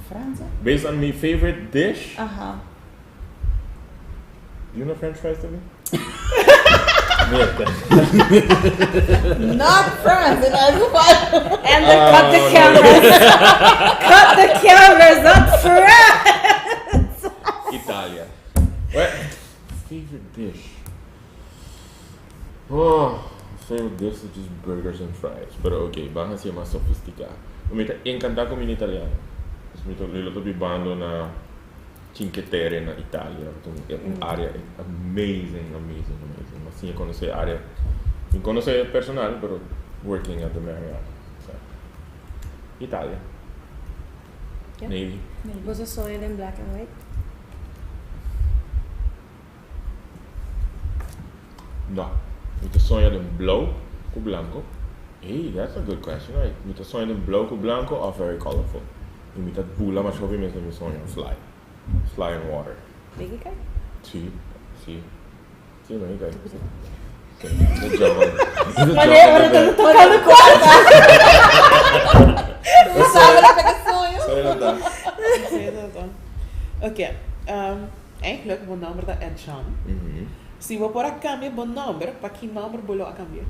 Fransa? Based on my favorite dish. Aha. Do you know French fries to me? Not France, in everyone. And cut the cameras. Cut the cameras, not France. Italia. What? Favorite dish? Oh, favorite dish is just burgers and fries. But okay, vamos a ser mais sofisticado. Eu me encanta com italiano. Eu estou bibando na Cinque Terre na Itália. É uma área amazing. Assim, eu conheci a área. Não conheci personal, mas working at the Marriott. So. Itália. Yeah. Navy. Was it soiled in black and white? No. Muito sonho de blauw com blanco. Hey, that's a good question, right? Muito sonho de blauw com blanco or very colorful? E muito bula, mas obviamente meu sonho é fly. Fly in water. Biggie guy? Sim. Sim, não é guy. Good job. Tocando quarta. Não sabe na pegação. Sorry dat dan. Zie dat dan? Oké. Eigenlijk, mijn nummer dat Ed Sheeran. Se vou pôr a câmbio, bom número, para que número bolou a câmbio?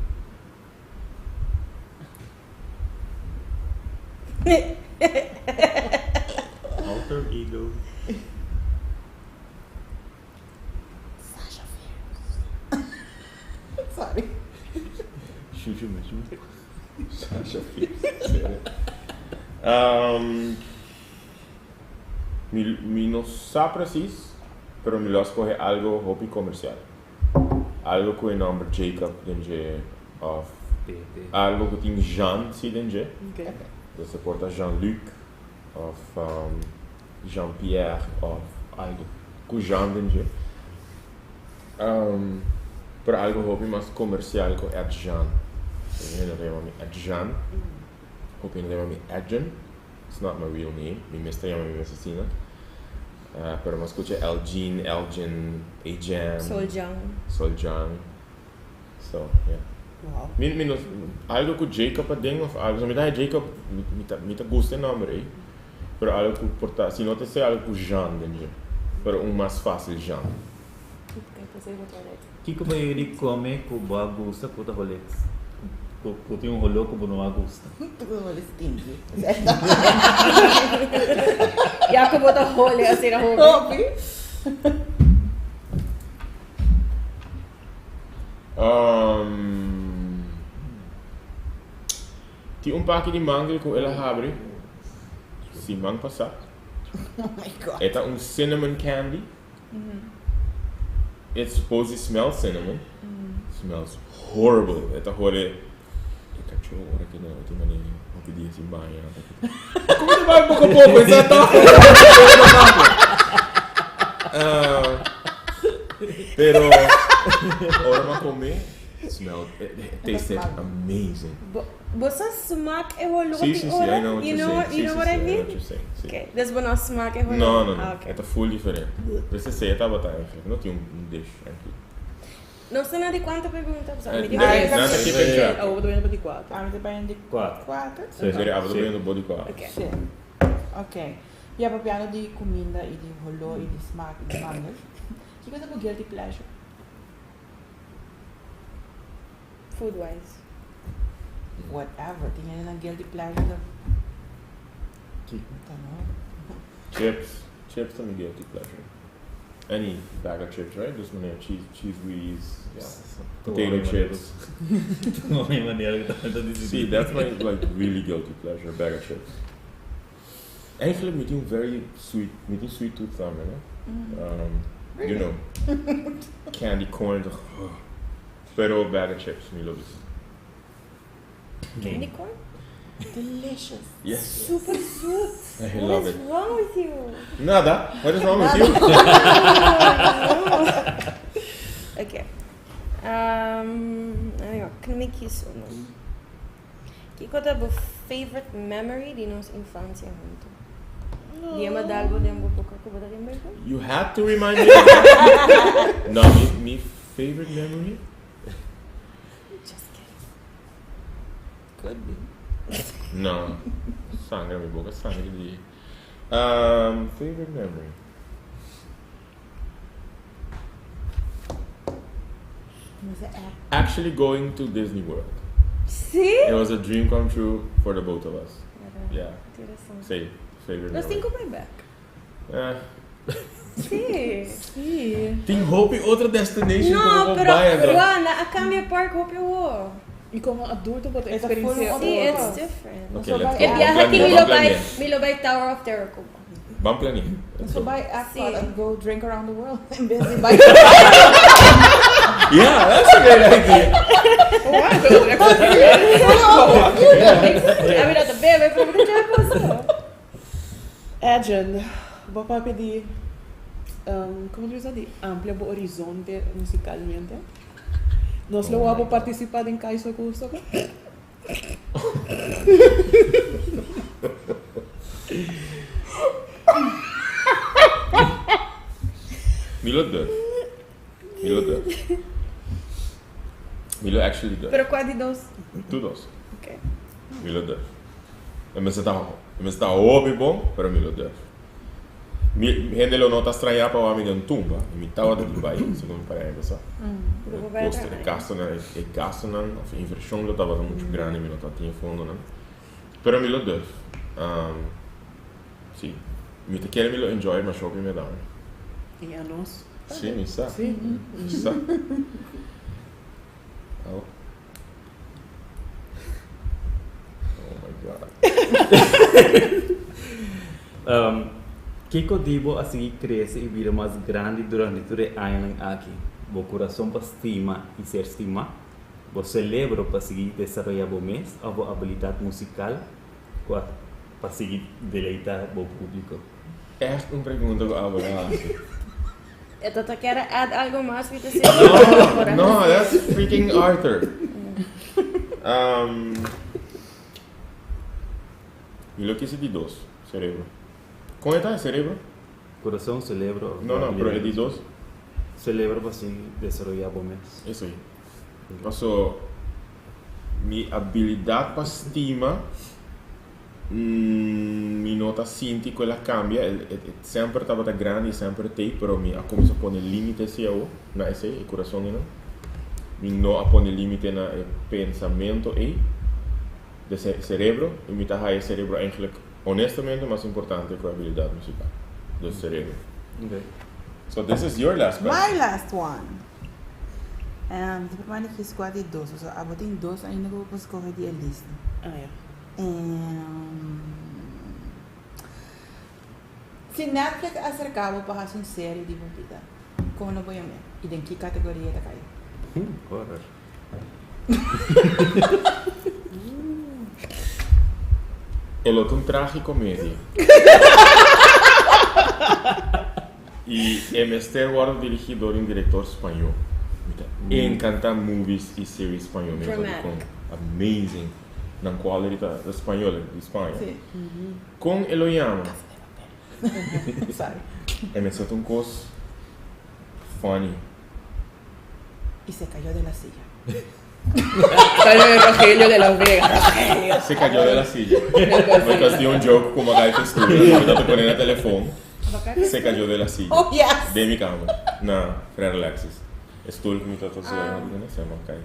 Alter ego. Sorry. Xuxa mesmo. Sasha Fierce. Mi não sabe preciso, pero me lo escoge algo hobby comercial. Algo com o nome Jacob dentro of algo que tem Jean si dentro. Okay. Você porta Jean-Luc of Jean-Pierre of algo com Jean dentro. Pero algo hobby mais comercial com Adjan. Eu não chamo-me Adjan. Hobby não chamo-me Adjan. It's not my real name. Mi mestre chama-me Assassina. Pero mas escuta Elgin, Ajan, Soljan. So, yeah. Wow. Minus algo com Jacob ding of algo. Me dá Jacob, me tá gosto o nome aí. Pero algo com porta, se não te sei algo com Jean dentro. Pero mais fácil Jean. Kiko ba yung come ko ba gusta ko ta holex? Ko tem holo ko não gusta. Tudo mal stingy. Jako bota rolê assim na roupa. Tinha pack de manga com ela abre. Se manga passar. Oh my god. Eta cinnamon candy. It's supposed to smell cinnamon. Smells horrible. Eta hore. Cachorro, ora que não, tem mania. Não pedir assim banha. Como ele vai pouco a pouco? Exato. Pero ora ma comer. It tasted amazing. Você smaak e rolê Sim, sim, sim, I know what you you're know, saying. you know what I mean? Sim. Okay, dus we não smaak e rolê. Não, Okay. é full diferente. Você sei, tá botando eigenlijk. Não tinha dish aqui. Não sei nada de quanto pergunta, pessoal. Me Nada aqui tem já. Eu vou doendo para de 4. Ah, você vai de 4. 4? Seria a do do body qual. Okay. Sim. Ok. E a papiano de comida e de holo e de smaak e de mangas. Que coisa com guilty pleasure? Food wise. Whatever. Tinha na guilty pleasure. Que? Tá não. Chips também guilty pleasure. Any bag of chips, right? Just when cheese whiz, potato chips. Não é maneira que tá decidindo. See, that's my like really guilty pleasure, bag of chips. Eigenlijk met een very sweet, met een sweet tooth thumb, you know, candy corn, pero bag of chips, me love it. Candy corn? Delicious. Yes, Super sweet. I What love is it. wrong with you? Nada, what is wrong with you? Okay. Kan me kies om. Kiko ta bo favorite memory di nos infancia junto. Dia madalgo dem bo poka ko bada dem berko. You had to remind me of that. No, me favorite memory? Just kidding. Could be. No, sangue na minha boca, sangue de. Favorite memory. Was it Actually going to Disney World. See? It was a dream come true for the both of us. Yeah. Interessante. Say, favorite Nós memory. tem como ir back. Sim. Sim. Tem hope em outra destination No, como pero Bahia, Ruana, a Cambia Park hope eu. E como adulto, vou ter It's a experiência. full- See, Oh. it's different. Okay, So let's by- go. E viaja ti Vamos Milobay Tower of Terror ko. Vamos planear. Let's So go. buy Aqua See. and go drink around the world and busy buy. Yeah, that's a great idea. A mira to bebe, pero não tinha coisa. Agent, vou para pedir, como diz ali, amplia o horizonte musicalmente. Nós lo vamos participar em Kaiso Curso. Milo does. Milo actually does. Pero qual de dos? Tu dos. Ok. Milo does. Eu me está hobby bom, pero Milo does. Gente lo nota estranhar para o amigo em tumba. E me estava de Dubai, segundo para ele, sabe? O custo de gasto não, a inversão lo estava muito grande, me não tinha fundo não. Pero Milo does. Sim. Me te quero me lo enjoy, mas shopping me dá. E a nós? Sim, me está. Sim. Está. Oh. Oh my god. Que digo assim cresce e vira mais grande durante todo o ano aqui. O coração para estima e ser estima. O celebro para seguir desenvolver o mês, a habilidade musical para seguir deleitar o público. Echt een pergunta agora. Eu tô quero add algo mais para você. No, that's freaking Arthur. E lo que se de dos, cerebro. Como está cerebro? Coração, celebro. No, pero é de dos. Celebro para seguir desenvolver o mês. Isso aí. Passou minha habilidade para estima, mi nota sinti quella cambia, sempre estava grande, sempre tem, pero mi começo a pôr limite na esse coração não. Mi não a pôr limite na pensamento de cerebro, e mi tá aí cerebro eigenlijk honestamente mais importante que a habilidade musical do cerebro. Okay. So this is your last question. My last one. Di ba ni kiss ko ati dos? So, abutin dos ay nagpupus ko kay di list. Ah, ja. Se Netflix acercava para fazer uma série de vida, como não voy a ver? E em que categoria está caindo? Horror. El otro un tragicomedia. Y Esther Ward dirigido por un director español. Me encanta movies y series españolas. Dramatic. Amazing. Na quality da espanhola de Espanha. Sim. Com Eloiama. Sorry. Me solta um coisa funny. E se cayó de la silla. Salió de Rogelio de Las Vegas. Se cayó de la silla. Porque hacía un joke com uma gaita estúpida. Eu tô ponendo no telefone. Se cayó de la silla. Oh, yes! De mi cama. Na, para relaxes. Estou com muita tosse. Não sei, mas cai.